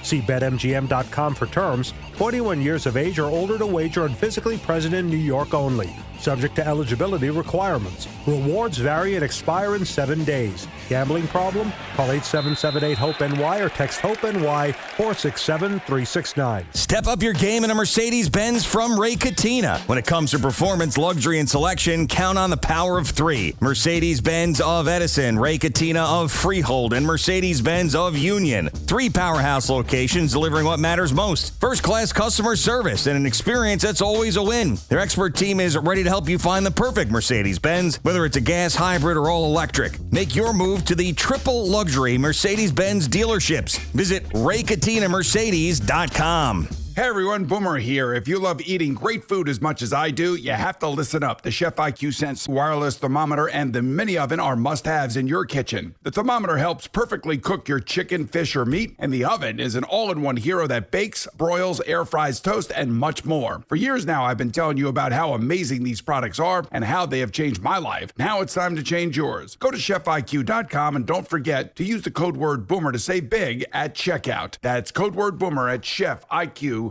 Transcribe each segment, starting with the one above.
See BetMGM.com for terms. 21 years of age or older to wager and physically present in New York only. Subject to eligibility requirements. Rewards vary and expire in 7 days. Gambling problem? Call 877-8-HOPE-NY or text HOPE-NY 467-369. Step up your game in a Mercedes-Benz from Ray Catena. When it comes to performance, luxury, and selection, count on the power of three. Mercedes-Benz of Edison, Ray Catena of Freehold, and Mercedes-Benz of Union. 3 powerhouse locations delivering what matters most. First-class customer service and an experience that's always a win. Their expert team is ready to help you find the perfect Mercedes-Benz, whether it's a gas, hybrid, or all-electric. Make your move to the triple luxury Mercedes-Benz dealerships. Visit RayCatinaMercedes.com. Hey everyone, Boomer here. If you love eating great food as much as I do, you have to listen up. The Chef IQ Sense wireless thermometer and the mini oven are must-haves in your kitchen. The thermometer helps perfectly cook your chicken, fish, or meat, and the oven is an all-in-one hero that bakes, broils, air fries, toast, and much more. For years now, I've been telling you about how amazing these products are and how they have changed my life. Now it's time to change yours. Go to ChefIQ.com and don't forget to use the code word Boomer to save big at checkout. That's code word Boomer at ChefIQ.com.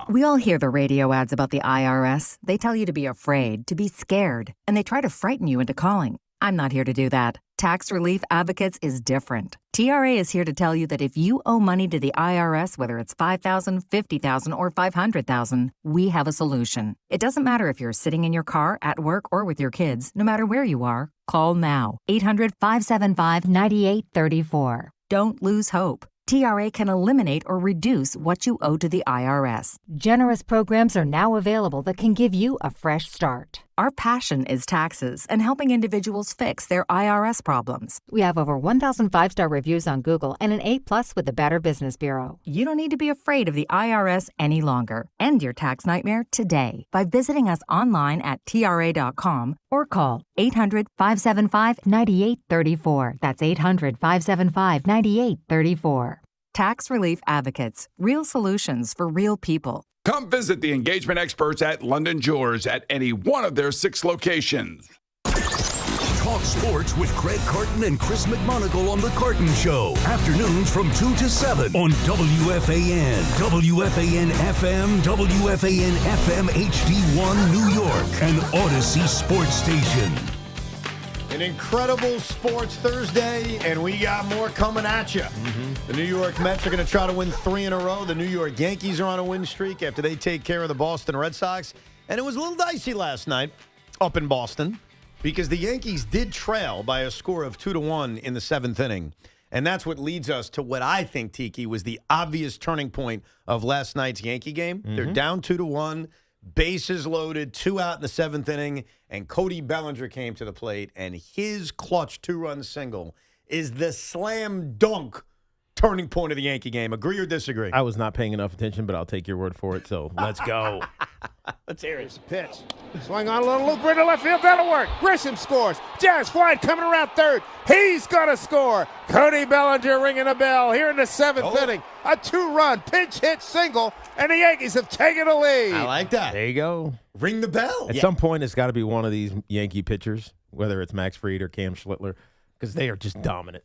We all hear the radio ads about the IRS. They tell you to be afraid, to be scared, and they try to frighten you into calling. I'm not here to do that. Tax Relief Advocates is different. TRA is here to tell you that if you owe money to the IRS, whether it's $5,000, $50,000, or $500,000, we have a solution. It doesn't matter if you're sitting in your car, at work, or with your kids. No matter where you are, call now. 800-575-9834. Don't lose hope. TRA can eliminate or reduce what you owe to the IRS. Generous programs are now available that can give you a fresh start. Our passion is taxes and helping individuals fix their IRS problems. We have over 1,000 5-star reviews on Google and an A+ with the Better Business Bureau. You don't need to be afraid of the IRS any longer. End your tax nightmare today by visiting us online at TRA.com or call 800-575-9834. That's 800-575-9834. Tax Relief Advocates. Real solutions for real people. Come visit the engagement experts at London Jewelers at any one of their 6 locations. Talk sports with Greg Carton and Chris McMonagle on The Carton Show. Afternoons from 2 to 7 on WFAN, WFAN FM, WFAN FM HD1 New York, and Odyssey Sports Station. An incredible sports Thursday, and we got more coming at you. The New York Mets are going to try to win 3 in a row. The New York Yankees are on a win streak after they take care of the Boston Red Sox. And it was a little dicey last night up in Boston because the Yankees did trail by a score of 2-1 in the 7th inning. And that's what leads us to what I think, Tiki, was the obvious turning point of last night's Yankee game. They're down 2-1. Bases loaded, 2 out in the 7th inning, and Cody Bellinger came to the plate, and his clutch 2-run single is the slam dunk turning point of the Yankee game. Agree or disagree? I was not paying enough attention, but I'll take your word for it, so let's go. Let's hear it. Pitch. Swing on a little loop into left field. That'll work. Grisham scores. Jazz flying coming around third. He's going to score. Cody Bellinger ringing a bell here in the 7th inning. A 2-run pinch hit single, and the Yankees have taken a lead. I like that. There you go. Ring the bell. At some point, it's got to be one of these Yankee pitchers, whether it's Max Fried or Cam Schlittler, because they are just dominant.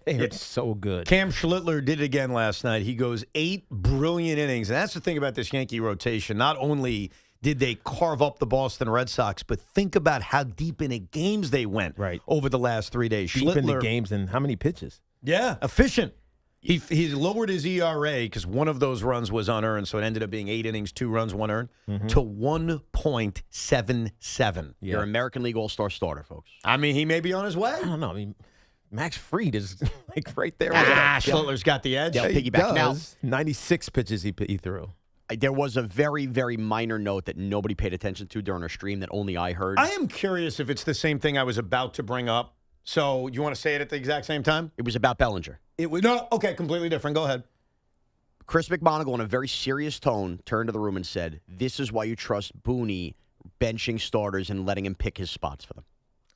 They are so good. Cam Schlittler did it again last night. He goes 8 brilliant innings. And that's the thing about this Yankee rotation. Not only did they carve up the Boston Red Sox, but think about how deep into games they went over the last 3 days. Deep into games and how many pitches? Yeah, efficient. He lowered his ERA because one of those runs was unearned, so it ended up being 8 innings, 2 runs, 1 earned, to 1.77. Yeah. Your American League All-Star starter, folks. I mean, he may be on his way. I don't know. I mean, Max Fried is like right there. Schlittler's got the edge. They'll piggyback. Now, 96 pitches he threw. There was a very, very minor note that nobody paid attention to during our stream that only I heard. I am curious if it's the same thing I was about to bring up. So you want to say it at the exact same time? It was about Bellinger. It was okay, completely different. Go ahead. Chris McMonagle, in a very serious tone, turned to the room and said, "This is why you trust Booney benching starters and letting him pick his spots for them."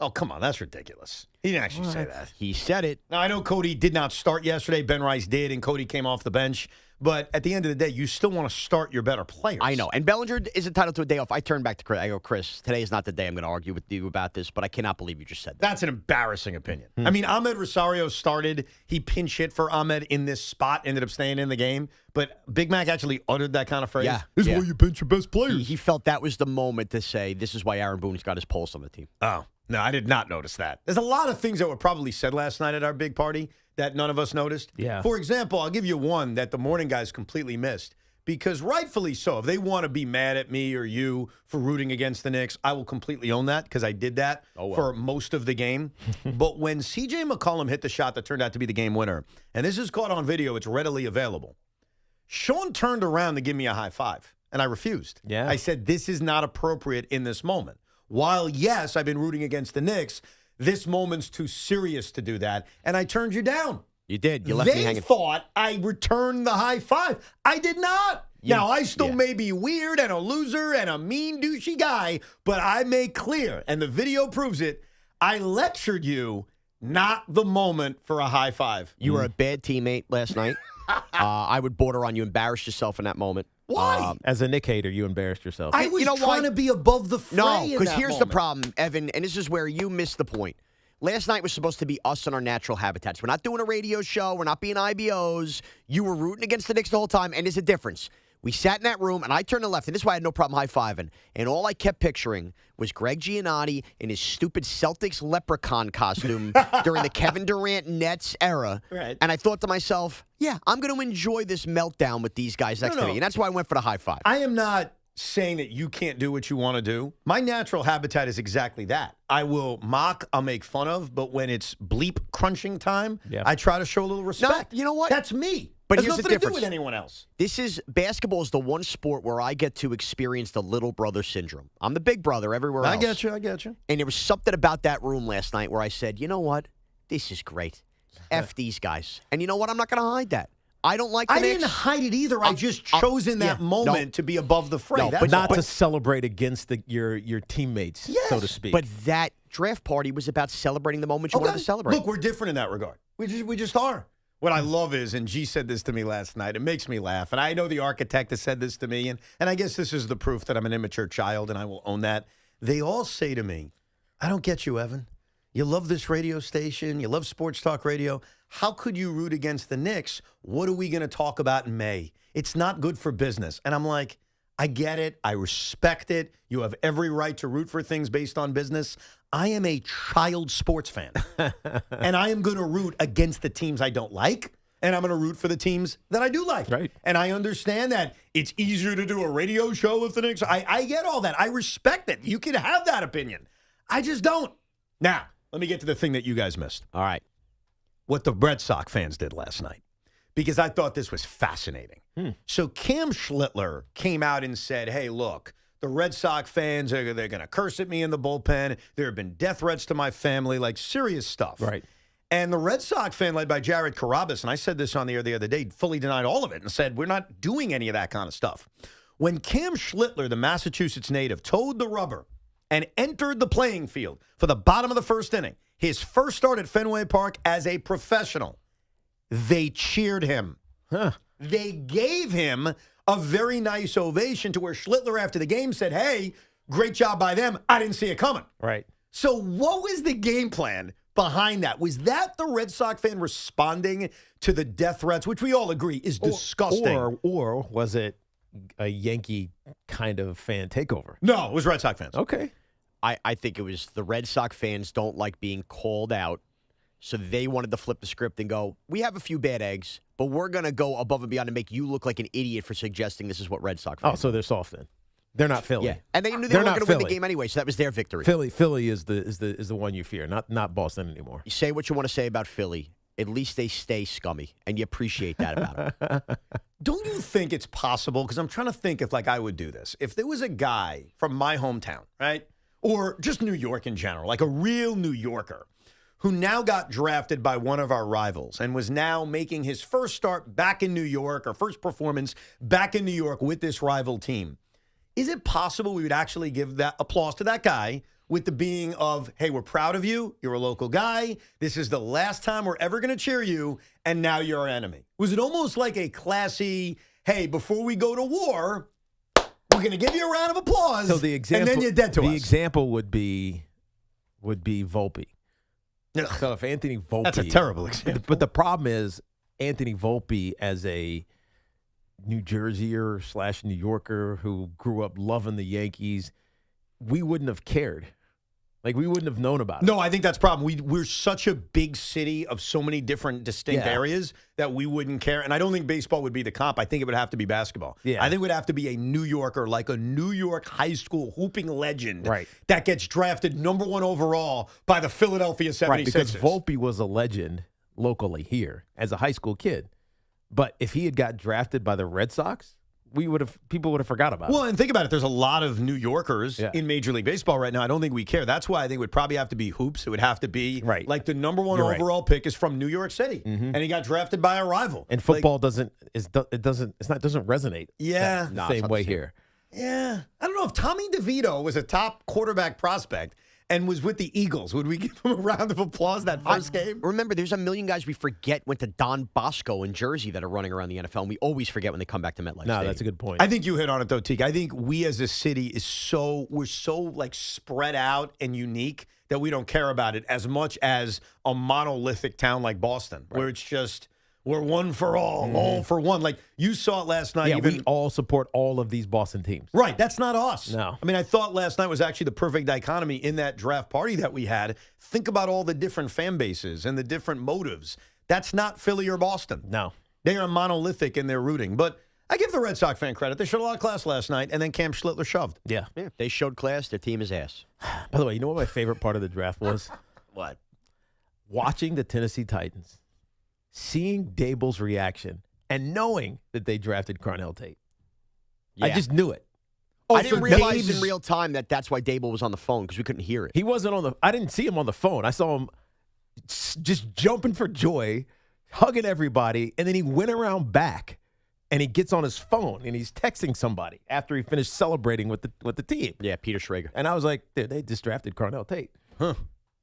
Oh, come on. That's ridiculous. He didn't actually say that. He said it. Now, I know Cody did not start yesterday. Ben Rice did, and Cody came off the bench. But at the end of the day, you still want to start your better players. I know. And Bellinger is entitled to a day off. I turned back to Chris. I go, Chris, today is not the day I'm going to argue with you about this, but I cannot believe you just said that. That's an embarrassing opinion. I mean, Ahmed Rosario started. He pinch hit for Ahmed in this spot, ended up staying in the game. But Big Mac actually uttered that kind of phrase. Yeah. This is why you pinch your best players. He felt that was the moment to say, this is why Aaron Boone's got his pulse on the team. Oh, no, I did not notice that. There's a lot of things that were probably said last night at our big party that none of us noticed. Yeah. For example, I'll give you one that the morning guys completely missed. Because rightfully so, if they want to be mad at me or you for rooting against the Knicks, I will completely own that because I did that for most of the game. But when C.J. McCollum hit the shot that turned out to be the game winner, and this is caught on video, it's readily available, Sean turned around to give me a high five, and I refused. Yeah. I said, this is not appropriate in this moment. While, yes, I've been rooting against the Knicks, this moment's too serious to do that, and I turned you down. You did. You left me They hanging. thought I returned the high five. I did not. Now, I still may be weird and a loser and a mean, douchey guy, but I made clear, and the video proves it, I lectured you, not the moment for a high five. You were a bad teammate last night. I would border on you embarrassed yourself in that moment. Why? As a Nick hater, you embarrassed yourself. I was trying to be above the fray. No, because here's the problem, Evan, and this is where you missed the point. Last night was supposed to be us in our natural habitats. We're not doing a radio show. We're not being IBOs. You were rooting against the Knicks the whole time, and there's a difference. We sat in that room, and I turned to the left, and this is why I had no problem high-fiving. And all I kept picturing was Greg Giannotti in his stupid Celtics leprechaun costume during the Kevin Durant Nets era. Right. And I thought to myself, yeah, I'm going to enjoy this meltdown with these guys next to me. And that's why I went for the high five. I am not saying that you can't do what you want to do. My natural habitat is exactly that. I will mock, I'll make fun of, but when it's bleep crunching time, I try to show a little respect. No, you know what? That's me. But It has here's the nothing to do difference. with anyone else. Basketball is the one sport where I get to experience the little brother syndrome. I'm the big brother everywhere else. I get you. And there was something about that room last night where I said, you know what? This is great. F these guys. And you know what? I'm not going to hide that. I don't like the Knicks. Didn't hide it either. I just chose in that moment to be above the fray. No, That's but not all. to celebrate against your teammates, so to speak. But that draft party was about celebrating the moment you wanted to celebrate. Look, we're different in that regard. We just are. What I love is, and G said this to me last night, it makes me laugh. And I know the architect has said this to me, and I guess this is the proof that I'm an immature child, and I will own that. They all say to me, I don't get you, Evan. You love this radio station. You love sports talk radio. How could you root against the Knicks? What are we going to talk about in May? It's not good for business. And I'm like, I get it. I respect it. You have every right to root for things based on business. I am a child sports fan. And I am going to root against the teams I don't like. And I'm going to root for the teams that I do like. Right. And I understand that it's easier to do a radio show with the Knicks. I get all that. I respect it. You can have that opinion. I just don't. Now, let me get to the thing that you guys missed. All right. What the Red Sox fans did last night, because I thought this was fascinating. So Cam Schlittler came out and said, hey, look, the Red Sox fans, they're going to curse at me in the bullpen. There have been death threats to my family, like serious stuff. Right. And the Red Sox fan, led by Jared Carrabis, and I said this on the air the other day, fully denied all of it and said, we're not doing any of that kind of stuff. When Cam Schlittler, the Massachusetts native, towed the rubber and entered the playing field for the bottom of the first inning, his first start at Fenway Park as a professional, they cheered him. They gave him a very nice ovation to where Schlittler after the game said, hey, great job by them. I didn't see it coming. Right. So what was the game plan behind that? Was that the Red Sox fan responding to the death threats, which we all agree is disgusting? Or was it a Yankee kind of fan takeover? No, it was Red Sox fans. Okay. I think it was the Red Sox fans don't like being called out, so they wanted to flip the script and go, we have a few bad eggs, but we're going to go above and beyond and make you look like an idiot for suggesting this is what Red Sox fans Oh, so they're soft then. They're not Philly. Yeah, and they knew they They're weren't not going to win the Philly. game anyway, so that was their victory. Philly is the one you fear, not Boston anymore. You say what you want to say about Philly. At least they stay scummy, and you appreciate that about them. Don't you think it's possible? Because I'm trying to think if, I would do this. If there was a guy from my hometown, right, or just New York in general, like a real New Yorker, who now got drafted by one of our rivals and was now making his first start back in New York, or first performance back in New York with this rival team, is it possible we would actually give that applause to that guy with the being of, hey, we're proud of you. You're a local guy. This is the last time we're ever going to cheer you, and now you're our enemy? Was it almost like a classy, hey, before we go to war, we're going to give you a round of applause, So the example, and then you're dead to us? The example would be Volpe. So if Anthony Volpe, that's a terrible example. But the problem is Anthony Volpe as a New Jerseyer / New Yorker who grew up loving the Yankees, we wouldn't have cared. Like, we wouldn't have known about it. No, I think that's the problem. We're such a big city of so many different distinct areas that we wouldn't care. And I don't think baseball would be the comp. I think it would have to be basketball. Yeah. I think it would have to be a New Yorker, like a New York high school hooping legend Right. that gets drafted number 1 overall by the Philadelphia 76ers. Right, because Volpe was a legend locally here as a high school kid. But if he had got drafted by the Red Sox, people would have forgot about it. Well, and think about it. There's a lot of New Yorkers in Major League Baseball right now. I don't think we care. That's why I think it would probably have to be hoops. It would have to be like the number 1 overall pick is from New York City, and he got drafted by a rival. And football doesn't resonate. Yeah, the same way here. Yeah, I don't know if Tommy DeVito was a top quarterback prospect and was with the Eagles. Would we give him a round of applause that first game? Remember, there's a million guys we forget went to Don Bosco in Jersey that are running around the NFL, and we always forget when they come back to MetLife Stadium. That's a good point. I think you hit on it though, Tiki. I think we as a city we're so like spread out and unique that we don't care about it as much as a monolithic town like Boston, where it's just we're one for all for one. Like you saw it last night. Yeah, we all support all of these Boston teams. Right, that's not us. No. I mean, I thought last night was actually the perfect dichotomy in that draft party that we had. Think about all the different fan bases and the different motives. That's not Philly or Boston. No. They are monolithic in their rooting. But I give the Red Sox fan credit. They showed a lot of class last night, and then Cam Schlittler shoved. Yeah. They showed class. Their team is ass. By the way, you know what my favorite part of the draft was? What? Watching the Tennessee Titans, seeing Dable's reaction, and knowing that they drafted Carnell Tate. Yeah. I just knew it. I didn't realize in real time that's why Dable was on the phone, because we couldn't hear it. He wasn't on the – I didn't see him on the phone. I saw him just jumping for joy, hugging everybody, and then he went around back, and he gets on his phone, and he's texting somebody after he finished celebrating with the team. Yeah, Peter Schrager. And I was like, dude, they just drafted Carnell Tate. Huh.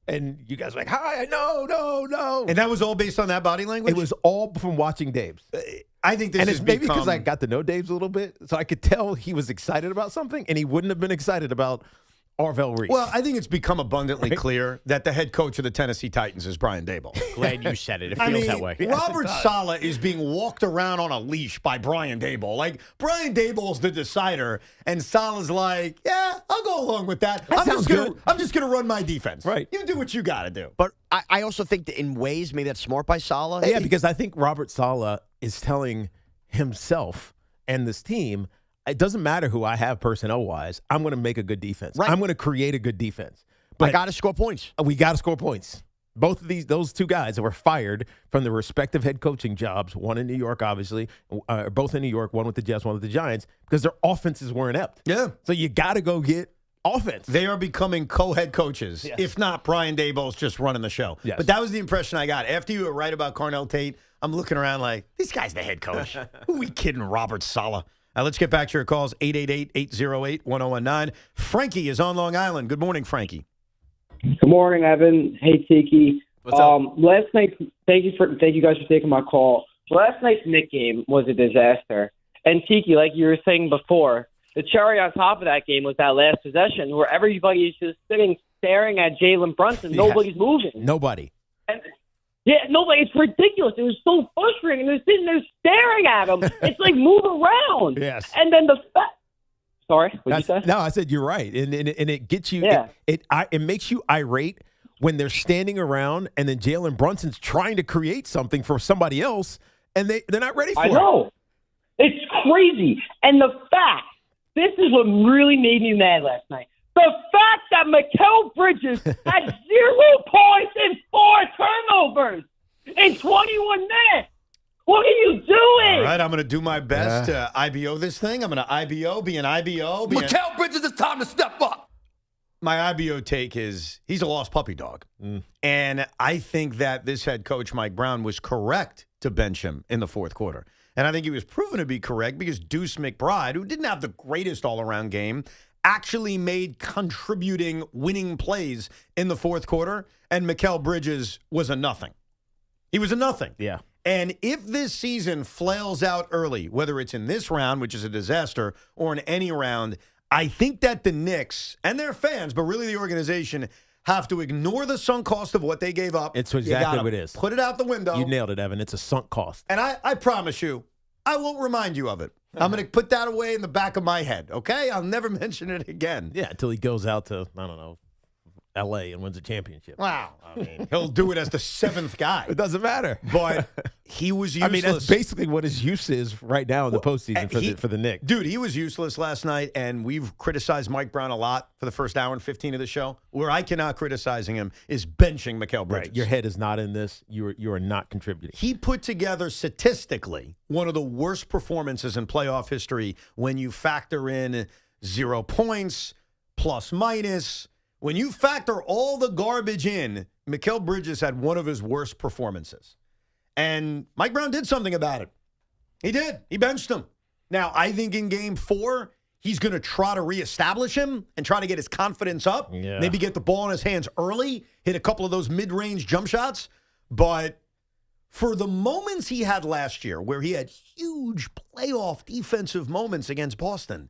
And you guys were like, hi, no. And that was all based on that body language? It was all from watching Dave's. I think this and is it's maybe because I got to know Dave's a little bit, so I could tell he was excited about something, and he wouldn't have been excited about Arvell Reese. Well, I think it's become abundantly clear that the head coach of the Tennessee Titans is Brian Dable. Glad you said it. It feels that way. Robert Saleh is being walked around on a leash by Brian Dable. Like, Brian Dable's the decider, and Saleh's like, yeah, I'll go along with that. I'm just going to run my defense. Right. You do what you got to do. But I also think that in ways, maybe that's smart by Saleh. Yeah, because I think Robert Saleh is telling himself and this team, it doesn't matter who I have personnel-wise. I'm going to make a good defense. Right. I'm going to create a good defence. But I got to score points. We got to score points. Both of those two guys that were fired from their respective head coaching jobs, one in New York, obviously, both in New York, one with the Jets, one with the Giants, because their offenses were inept. Yeah. So you got to go get offense. They are becoming co-head coaches. Yes. If not, Brian Dable's just running the show. Yes. But that was the impression I got. After you were right about Carnell Tate, I'm looking around like, this guy's the head coach. Who are we kidding, Robert Saleh? Let's get back to your calls, 888-808-1019. Frankie is on Long Island. Good morning, Frankie. Good morning, Evan. Hey, Tiki. What's up? Last night, thank you guys for taking my call. Last night's Knicks game was a disaster. And Tiki, like you were saying before, the cherry on top of that game was that last possession where everybody is just sitting staring at Jalen Brunson. Nobody's moving. Nobody. Nobody. It's ridiculous. It was so frustrating. They're sitting there staring at him. It's like, move around. Yes. And then Sorry, what did you say? No, I said you're right, and it gets you. Yeah. It makes you irate when they're standing around, and then Jalen Brunson's trying to create something for somebody else, and they're not ready for it. I know. It's crazy, and the fact this is what really made me mad last night. The fact that Mikal Bridges had 0 points and 4 turnovers in 21 minutes. What are you doing? All right, I'm going to do my best to IBO this thing. I'm going to IBO, be an IBO. Mikal Bridges, it's time to step up. My IBO take is he's a lost puppy dog. And I think that this head coach, Mike Brown, was correct to bench him in the fourth quarter. And I think he was proven to be correct because Deuce McBride, who didn't have the greatest all-around game, actually made contributing winning plays in the fourth quarter, and Mikal Bridges was a nothing. He was a nothing. Yeah. And if this season flails out early, whether it's in this round, which is a disaster, or in any round, I think that the Knicks and their fans, but really the organization, have to ignore the sunk cost of what they gave up. It's exactly what it is. Put it out the window. You nailed it, Evan. It's a sunk cost. And I promise you, I won't remind you of it. I'm going to put that away in the back of my head, okay? I'll never mention it again. Yeah, until he goes out to, I don't know, L.A. and wins a championship. Wow. I mean, he'll do it as the seventh guy. It doesn't matter. But he was useless. I mean, that's basically what his use is right now in the postseason for the Knicks. Dude, he was useless last night, and we've criticized Mike Brown a lot for the first hour and 15 of the show. Where I cannot criticizing him is benching Mikal Bridges. Right. Your head is not in this. You are not contributing. He put together statistically one of the worst performances in playoff history when you factor in 0 points, plus minus. When you factor all the garbage in, Mikal Bridges had one of his worst performances. And Mike Brown did something about it. He did. He benched him. Now, I think in game 4, he's going to try to reestablish him and try to get his confidence up. Yeah. Maybe get the ball in his hands early, hit a couple of those mid-range jump shots. But for the moments he had last year, where he had huge playoff defensive moments against Boston,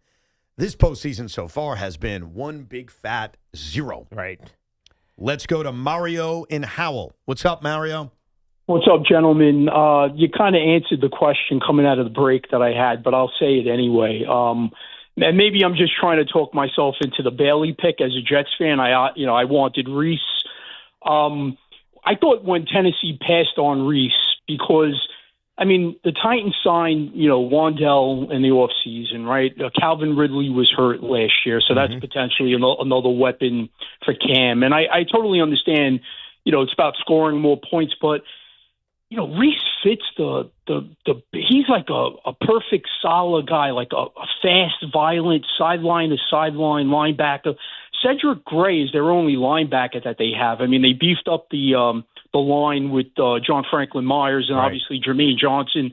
this postseason so far has been one big fat 0. Right. Let's go to Mario in Howell. What's up, Mario? What's up, gentlemen? You kind of answered the question coming out of the break that I had, but I'll say it anyway. And maybe I'm just trying to talk myself into the Bailey pick as a Jets fan. I wanted Reese. I thought when Tennessee passed on Reese because, I mean, the Titans signed, Wandell in the offseason, right? Calvin Ridley was hurt last year, so that's potentially another weapon for Cam. And I totally understand, it's about scoring more points, but, Reese fits he's like a perfect solid guy, like a fast, violent, sideline to sideline linebacker. Cedric Gray is their only linebacker that they have. I mean, they beefed up the line with John Franklin Myers and obviously Jermaine Johnson.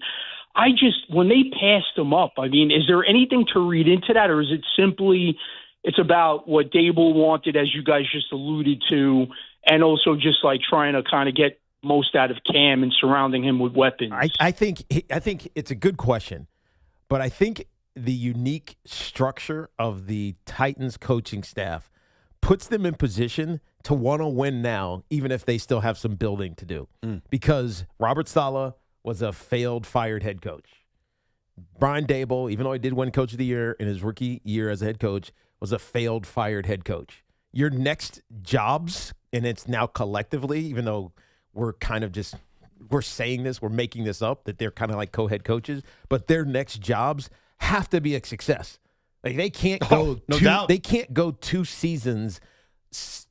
When they passed him up, I mean, is there anything to read into that, or is it simply it's about what Dable wanted, as you guys just alluded to, and also just like trying to kind of get most out of Cam and surrounding him with weapons? I think it's a good question, but I think the unique structure of the Titans coaching staff puts them in position to want to win now, even if they still have some building to do. Because Robert Saleh was a failed, fired head coach. Brian Dable, even though he did win Coach of the Year in his rookie year as a head coach, was a failed, fired head coach. Your next jobs, and it's now collectively, even though we're saying this, we're making this up, that they're kind of like co-head coaches, but their next jobs have to be a success. Like they can't go they can't go 2 seasons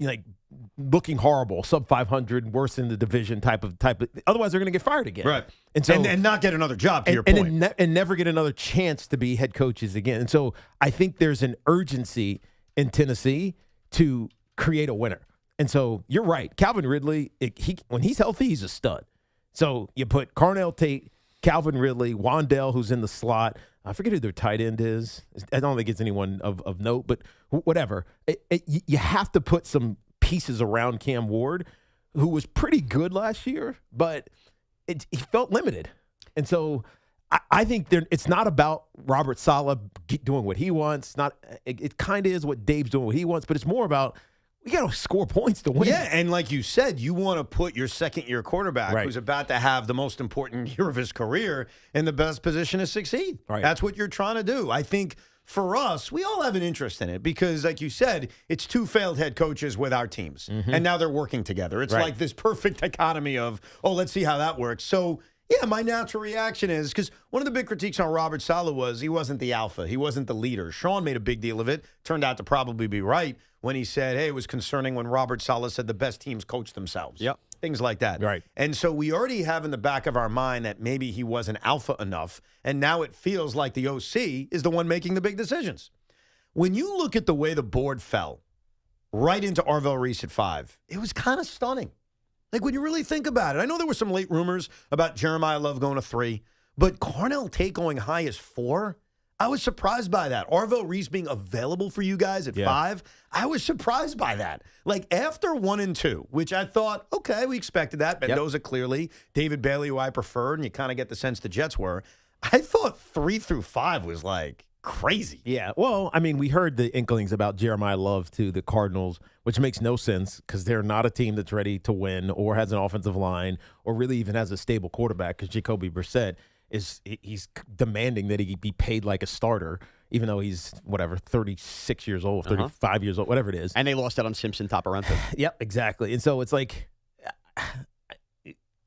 like looking horrible, sub 500, worse in the division type of. Otherwise, they're going to get fired again, right? And so and not get another job. To your point, and never get another chance to be head coaches again. And so I think there's an urgency in Tennessee to create a winner. And so you're right, Calvin Ridley. When he's healthy, he's a stud. So you put Carnell Tate, Calvin Ridley, Wandell, who's in the slot. I forget who their tight end is. I don't think it's anyone of note, but whatever. You have to put some pieces around Cam Ward, who was pretty good last year, but he felt limited. And so I think it's not about Robert Saleh doing what he wants. It kind of is what Dave's doing what he wants, but it's more about you got to score points to win. Yeah, and like you said, you want to put your second-year quarterback who's about to have the most important year of his career in the best position to succeed. Right. That's what you're trying to do. I think for us, we all have an interest in it because, like you said, it's 2 failed head coaches with our teams, and now they're working together. It's like this perfect economy of, let's see how that works. So, yeah, my natural reaction is, because one of the big critiques on Robert Saleh was he wasn't the alpha. He wasn't the leader. Sean made a big deal of it. Turned out to probably be right when he said, hey, it was concerning when Robert Saleh said the best teams coach themselves. Yep. Things like that. Right. And so we already have in the back of our mind that maybe he wasn't alpha enough, and now it feels like the OC is the one making the big decisions. When you look at the way the board fell right into Arvell Reese at 5, it was kind of stunning. Like, when you really think about it, I know there were some late rumors about Jeremiah Love going to 3, but Carnell Tate going high as 4, I was surprised by that. Arvell Reese being available for you guys at 5, I was surprised by that. Like, after 1 and 2, which I thought, okay, we expected that. Mendoza clearly, David Bailey, who I preferred, and you kind of get the sense the Jets were. I thought 3 through 5 was, like, crazy. Yeah, well, I mean, we heard the inklings about Jeremiah Love to the Cardinals, which makes no sense because they're not a team that's ready to win or has an offensive line or really even has a stable quarterback because Jacoby Brissett he's demanding that he be paid like a starter, even though he's, 36 years old, 35 years old, whatever it is. And they lost out on Simpson, Toporento. Yep, exactly. And so it's like,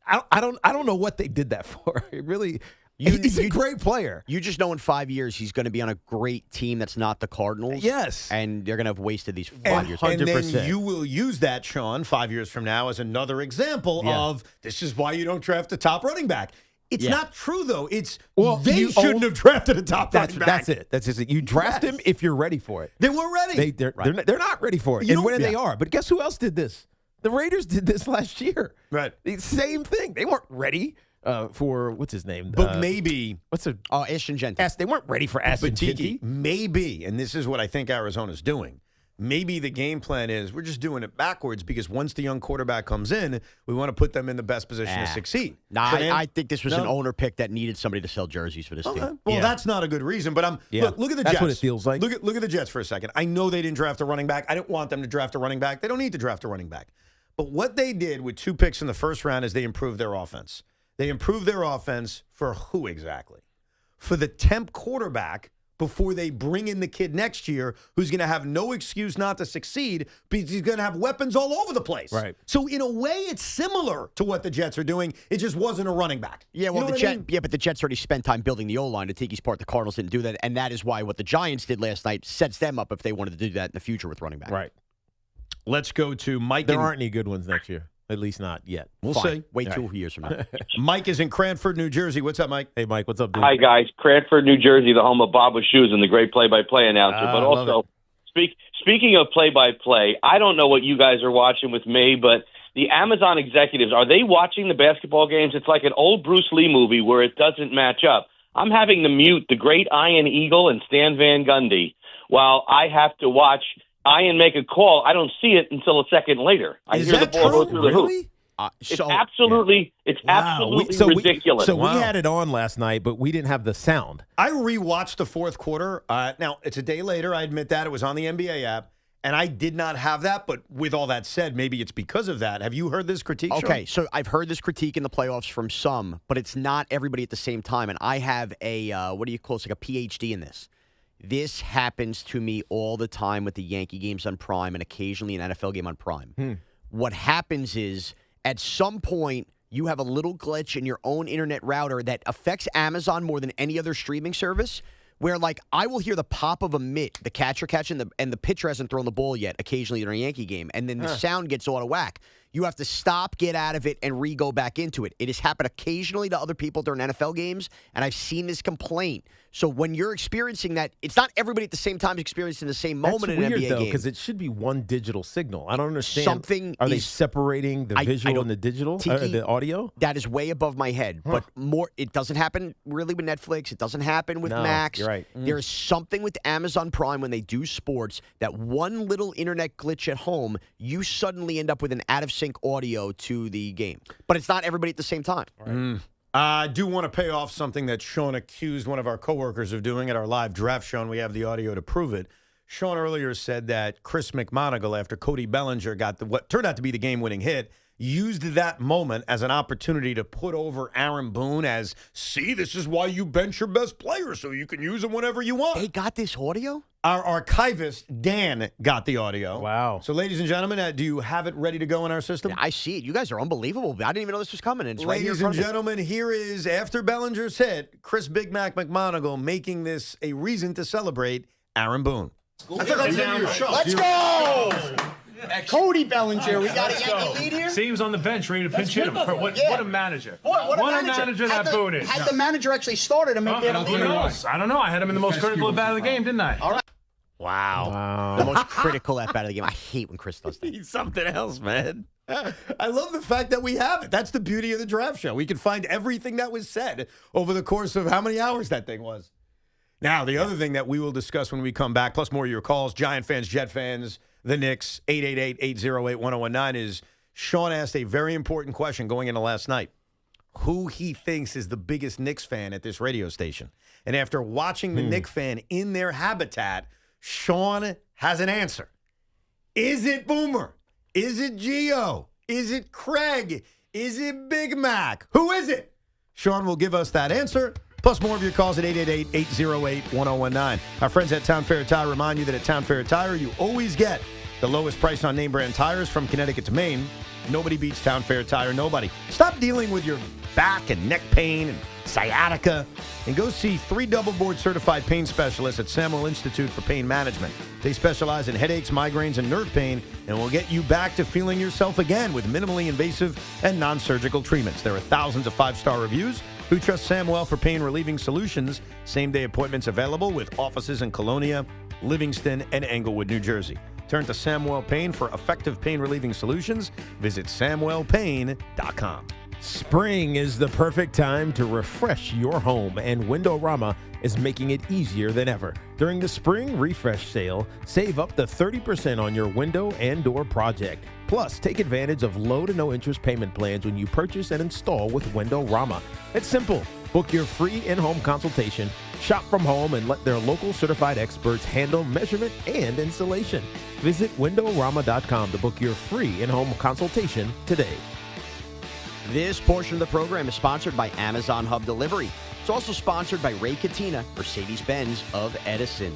I don't know what they did that for. It really, he's a great player. You just know in 5 years he's going to be on a great team that's not the Cardinals. Yes. And they're going to have wasted these 5 years. 100%. And then you will use that, Sean, 5 years from now as another example of this is why you don't draft a top running back. It's not true, though. It's they shouldn't have drafted a top running back. That's it. That's just it. You draft him if you're ready for it. They weren't ready. They're not ready for it. And when they are. But guess who else did this? The Raiders did this last year. Right. The same thing. They weren't ready for, what's his name? But maybe. Ashton Jenkins. They weren't ready for Ashton Jenkins. Maybe, and this is what I think Arizona's doing. Maybe the game plan is we're just doing it backwards because once the young quarterback comes in, we want to put them in the best position to succeed. I think this was an owner pick that needed somebody to sell jerseys for this team. Well, that's not a good reason, but look at the Jets. That's what it feels like. Look at the Jets for a second. I know they didn't draft a running back. I didn't want them to draft a running back. They don't need to draft a running back. But what they did with 2 picks in the first round is they improved their offense. They improved their offense for who exactly? For the temp quarterback before they bring in the kid next year who's going to have no excuse not to succeed because he's going to have weapons all over the place. Right. So in a way, it's similar to what the Jets are doing. It just wasn't a running back. Yeah, well, but the Jets already spent time building the O-line. To Tiki's part, the Cardinals didn't do that, and that is why what the Giants did last night sets them up if they wanted to do that in the future with running back. Right. Let's go to Mike. There aren't any good ones next year. At least not yet. We'll see. Wait 2 years from now. Mike is in Cranford, New Jersey. What's up, Mike? Hey, Mike. What's up, dude? Hi, guys. Cranford, New Jersey, the home of Bob with Shoes and the great play-by-play announcer. But also, speaking of play-by-play, I don't know what you guys are watching with me, but the Amazon executives, are they watching the basketball games? It's like an old Bruce Lee movie where it doesn't match up. I'm having to mute the great Ian Eagle and Stan Van Gundy while I have to watch Ian make a call. I don't see it until a second later. I hear the ball go through the hoop. It's absolutely ridiculous. We had it on last night, but we didn't have the sound. I rewatched the fourth quarter. Now, it's a day later. I admit that. It was on the NBA app, and I did not have that. But with all that said, maybe it's because of that. Have you heard this critique, Okay, Sean? so I've heard this critique in the playoffs from some, but it's not everybody at the same time. And I have a, what do you call it, like a PhD in this. This happens to me all the time with the Yankee games on Prime and occasionally an NFL game on Prime. What happens is, at some point, you have a little glitch in your own internet router that affects Amazon more than any other streaming service, where, like, I will hear the pop of a mitt, the catcher catching, and the pitcher hasn't thrown the ball yet, occasionally during a Yankee game, and then the sound gets out of whack. You have to stop, get out of it, and re-go back into it. It has happened occasionally to other people during NFL games, and I've seen this complaint. So when you're experiencing that, it's not everybody at the same time experiencing the same moment in an NBA game. Because it should be one digital signal. I don't understand. Are they separating the visual and the digital, the audio? That is way above my head. But it doesn't happen really with Netflix. It doesn't happen with Max. You're right. There is something with Amazon Prime when they do sports that one little internet glitch at home, you suddenly end up with an out-of-sync audio to the game. But it's not everybody at the same time. Right. I do want to pay off something that Sean accused one of our coworkers of doing at our live draft show, and we have the audio to prove it. Sean earlier said that Chris McMonagle, after Cody Bellinger got what turned out to be the game-winning hit, used that moment as an opportunity to put over Aaron Boone as, see, this is why you bench your best player, so you can use them whenever you want. They got this audio? Our archivist, Dan, got the audio. Wow. So, ladies and gentlemen, do you have it ready to go in our system? Yeah, I see it. You guys are unbelievable. I didn't even know this was coming. It's right here in Ladies front and of me. gentlemen, here is, after Bellinger's hit, Chris Big Mac McMonagle making this a reason to celebrate Aaron Boone. I thought that's your show. Let's go! Cody Bellinger, we got a Yankee lead here. See, he was on the bench ready to pinch hit him. What a manager. Boy, what a manager that Boone is. Had the manager actually started him, maybe who knows? I don't know. I had him in the most critical at-bat of the game, didn't I? All right. Wow. The most critical at-bat of the game. I hate when Chris does that. He's something else, man. I love the fact that we have it. That's the beauty of the draft show. We can find everything that was said over the course of how many hours that thing was. Now, the other thing that we will discuss when we come back, plus more of your calls, Giant fans, Jet fans, the Knicks, 888-808-1019, is Sean asked a very important question going into last night. Who he thinks is the biggest Knicks fan at this radio station. And after watching the Knicks fan in their habitat, Sean has an answer. Is it Boomer? Is it Gio? Is it Craig? Is it Big Mac? Who is it? Sean will give us that answer. Plus more of your calls at 888-808-1019. Our friends at Town Fair Tire remind you that at Town Fair Tire, you always get the lowest price on name brand tires from Connecticut to Maine. Nobody beats Town Fair Tire. Nobody. Stop dealing with your back and neck pain and sciatica and go see 3 double board certified pain specialists at Samuel Institute for Pain Management. They specialize in headaches, migraines, and nerve pain and will get you back to feeling yourself again with minimally invasive and non-surgical treatments. There are thousands of 5-star reviews. Who trusts Samuel for pain relieving solutions? Same-day appointments available with offices in Colonia, Livingston, and Englewood, New Jersey. Turn to Samuel Pain for effective pain relieving solutions. Visit SamuelPain.com. Spring is the perfect time to refresh your home, and Windorama is making it easier than ever. During the spring refresh sale, save up to 30% on your window and door project. Plus, take advantage of low to no interest payment plans when you purchase and install with Windorama. It's simple. Book your free in-home consultation, shop from home, and let their local certified experts handle measurement and installation. Visit Windorama.com to book your free in-home consultation today. This portion of the program is sponsored by Amazon Hub Delivery. It's also sponsored by Ray Katina, Mercedes-Benz of Edison.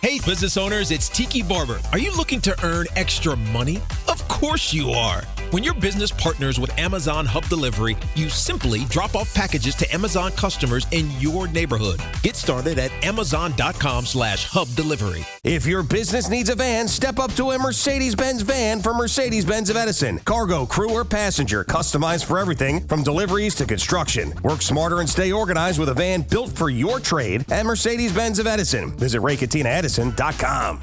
Hey, business owners, it's Tiki Barber. Are you looking to earn extra money? Of course you are. When your business partners with Amazon Hub Delivery, you simply drop off packages to Amazon customers in your neighborhood. Get started at Amazon.com/Hub Delivery. If your business needs a van, step up to a Mercedes-Benz van from Mercedes-Benz of Edison. Cargo, crew, or passenger, customized for everything from deliveries to construction. Work smarter and stay organized with a van built for your trade at Mercedes-Benz of Edison. Visit RayCatinaEdison.com.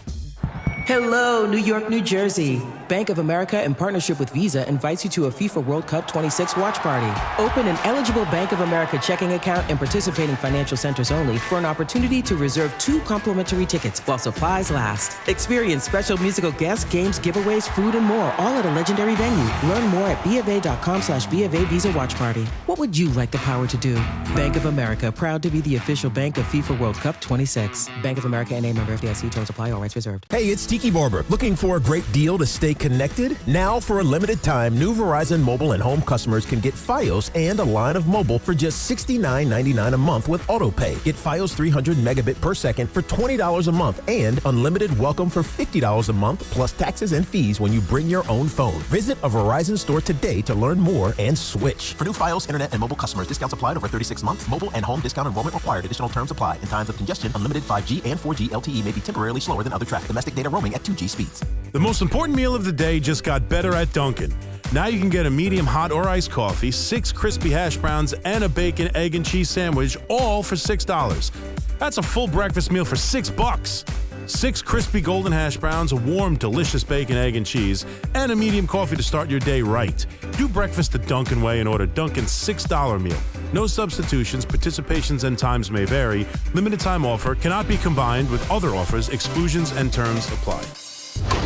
Hello, New York, New Jersey. Bank of America, in partnership with Visa, invites you to a FIFA World Cup 26 watch party. Open an eligible Bank of America checking account in participating financial centers only for an opportunity to reserve 2 complimentary tickets while supplies last. Experience special musical guests, games, giveaways, food, and more, all at a legendary venue. Learn more at BofA.com/BofA Visa Watch Party. What would you like the power to do? Bank of America, proud to be the official bank of FIFA World Cup 26. Bank of America NA, member FDIC. Terms apply. All rights reserved. Hey, it's Tiki Barber. Looking for a great deal to stay connected? Now, for a limited time, new Verizon mobile and home customers can get Fios and a line of mobile for just $69.99 a month with AutoPay. Get Fios 300 megabit per second for $20 a month and unlimited welcome for $50 a month plus taxes and fees when you bring your own phone. Visit a Verizon store today to learn more and switch. For new Fios, internet, and mobile customers, discounts applied over 36 months. Mobile and home discount enrollment required. Additional terms apply. In times of congestion, unlimited 5G and 4G LTE may be temporarily slower than other traffic. Domestic data roaming at 2G speeds. The most important meal of the day just got better at Dunkin'. Now you can get a medium hot or iced coffee, 6 crispy hash browns, and a bacon, egg, and cheese sandwich, all for $6. That's a full breakfast meal for $6. 6 crispy golden hash browns, a warm, delicious bacon, egg, and cheese, and a medium coffee to start your day right. Do breakfast the Dunkin' way and order Dunkin's $6 meal. No substitutions, participations and times may vary. Limited time offer cannot be combined with other offers. Exclusions and terms apply.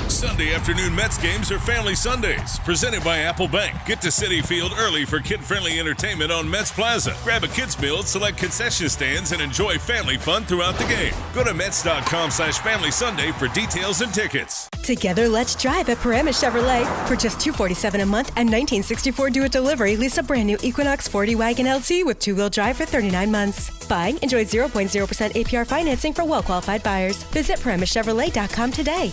Sunday afternoon Mets games are Family Sundays, presented by Apple Bank. Get to Citi Field early for kid-friendly entertainment on Mets Plaza. Grab a kids meal at select concession stands and enjoy family fun throughout the game. Go to Mets.com/Family Sunday for details and tickets. Together, let's drive at Paramus Chevrolet. For just $247 a month and $1964 due at delivery, lease a brand new Equinox 40 Wagon LT with 2-wheel drive for 39 months. Buying, enjoy 0.0% APR financing for well-qualified buyers. Visit ParamusChevrolet.com today.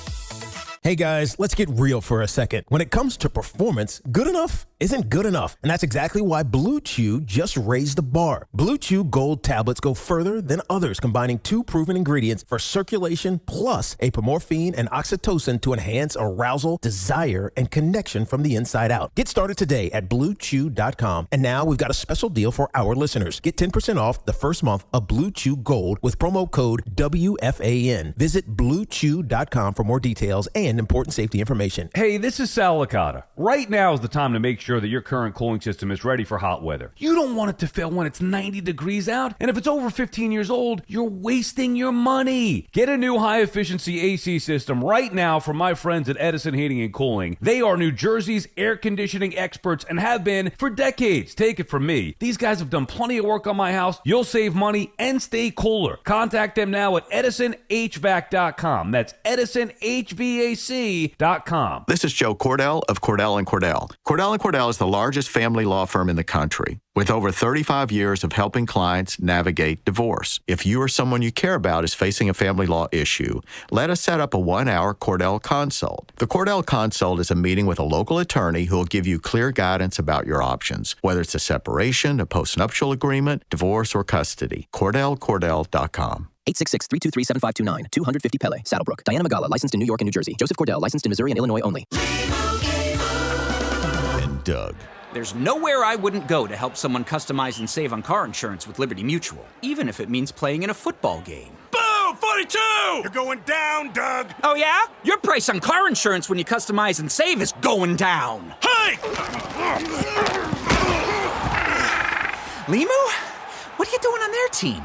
Hey guys, let's get real for a second. When it comes to performance, good enough isn't good enough. And that's exactly why Blue Chew just raised the bar. Blue Chew Gold tablets go further than others, combining 2 proven ingredients for circulation plus apomorphine and oxytocin to enhance arousal, desire, and connection from the inside out. Get started today at BlueChew.com. And now we've got a special deal for our listeners. Get 10% off the first month of Blue Chew Gold with promo code WFAN. Visit BlueChew.com for more details and and important safety information. Hey, this is Sal Licata. Right now is the time to make sure that your current cooling system is ready for hot weather. You don't want it to fail when it's 90 degrees out, and if it's over 15 years old, you're wasting your money. Get a new high-efficiency AC system right now from my friends at Edison Heating and Cooling. They are New Jersey's air conditioning experts and have been for decades. Take it from me. These guys have done plenty of work on my house. You'll save money and stay cooler. Contact them now at edisonhvac.com. That's edisonhvac.com. This is Joe Cordell of Cordell & Cordell. Cordell & Cordell is the largest family law firm in the country, with over 35 years of helping clients navigate divorce. If you or someone you care about is facing a family law issue, let us set up a 1-hour Cordell Consult. The Cordell Consult is a meeting with a local attorney who will give you clear guidance about your options, whether it's a separation, a postnuptial agreement, divorce, or custody. CordellCordell.com. 866-323-7529, 250 Pele, Saddlebrook. Diana Magala, licensed in New York and New Jersey. Joseph Cordell, licensed in Missouri and Illinois only. And Doug. There's nowhere I wouldn't go to help someone customize and save on car insurance with Liberty Mutual, even if it means playing in a football game. Boom! 42! You're going down, Doug! Oh, yeah? Your price on car insurance when you customize and save is going down. Hey! Limu? What are you doing on their team?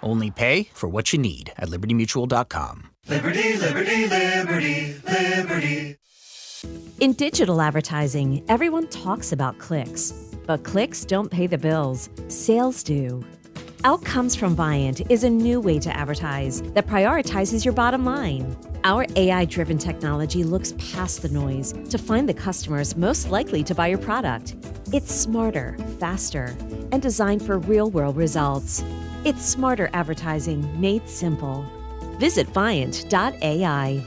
Only pay for what you need at LibertyMutual.com. Liberty, liberty, liberty, liberty. In digital advertising, everyone talks about clicks, but clicks don't pay the bills. Sales do. Outcomes from Viant is a new way to advertise that prioritizes your bottom line. Our AI-driven technology looks past the noise to find the customers most likely to buy your product. It's smarter, faster, and designed for real-world results. It's smarter advertising made simple. Visit Viant.ai.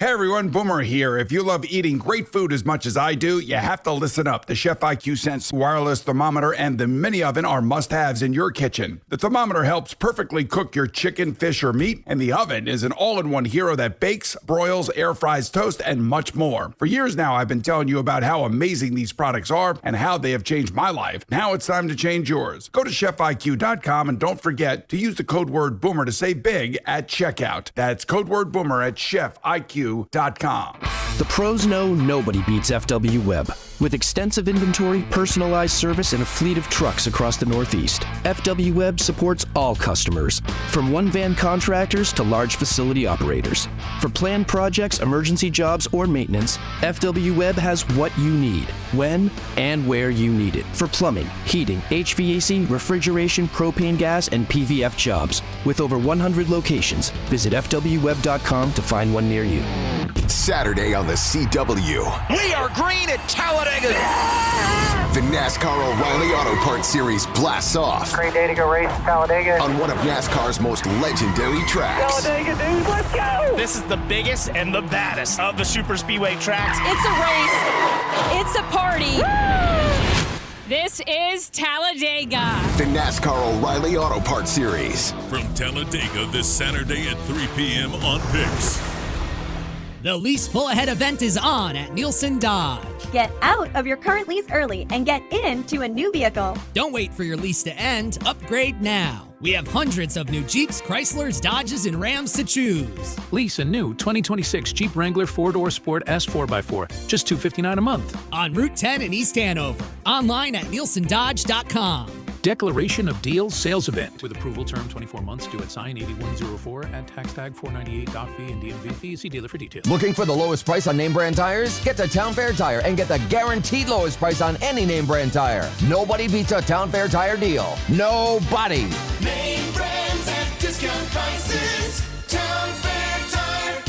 Hey everyone, Boomer here. If you love eating great food as much as I do, you have to listen up. The Chef IQ Sense wireless thermometer and the mini oven are must-haves in your kitchen. The thermometer helps perfectly cook your chicken, fish, or meat, and the oven is an all-in-one hero that bakes, broils, air fries, toast, and much more. For years now, I've been telling you about how amazing these products are and how they have changed my life. Now it's time to change yours. Go to chefiq.com and don't forget to use the code word BOOMER to save big at checkout. That's code word BOOMER at chefiq.com. The pros know nobody beats FW Web. With extensive inventory, personalized service, and a fleet of trucks across the Northeast, FW Web supports all customers, from one-van contractors to large facility operators. For planned projects, emergency jobs, or maintenance, FW Web has what you need, when and where you need it. For plumbing, heating, HVAC, refrigeration, propane gas, and PVF jobs. With over 100 locations, visit FWWeb.com to find one near you. Saturday on the CW. We are green at Talladega! The NASCAR O'Reilly Auto Parts Series blasts off. Great day to go race Talladega. On one of NASCAR's most legendary tracks. Talladega, dude, let's go! This is the biggest and the baddest of the super speedway tracks. It's a race. It's a party. Woo! This is Talladega. The NASCAR O'Reilly Auto Parts Series. From Talladega this Saturday at 3 p.m. on Pix. The Lease Full Ahead event is on at Nielsen Dodge. Get out of your current lease early and get into a new vehicle. Don't wait for your lease to end. Upgrade now. We have hundreds of new Jeeps, Chryslers, Dodges, and Rams to choose. Lease a new 2026 Jeep Wrangler 4-Door Sport S 4x4, just $259 a month. On Route 10 in East Hanover. Online at nielsendodge.com. Declaration of Deals Sales Event. With approval term 24 months, due at sign 8104, add tax tag 498 doc fee and DMV fee. See dealer for details. Looking for the lowest price on name brand tires? Get to Town Fair Tire and get the guaranteed lowest price on any name brand tire. Nobody beats a Town Fair Tire deal. Nobody. Name brands at discount prices. Town Fair Tire.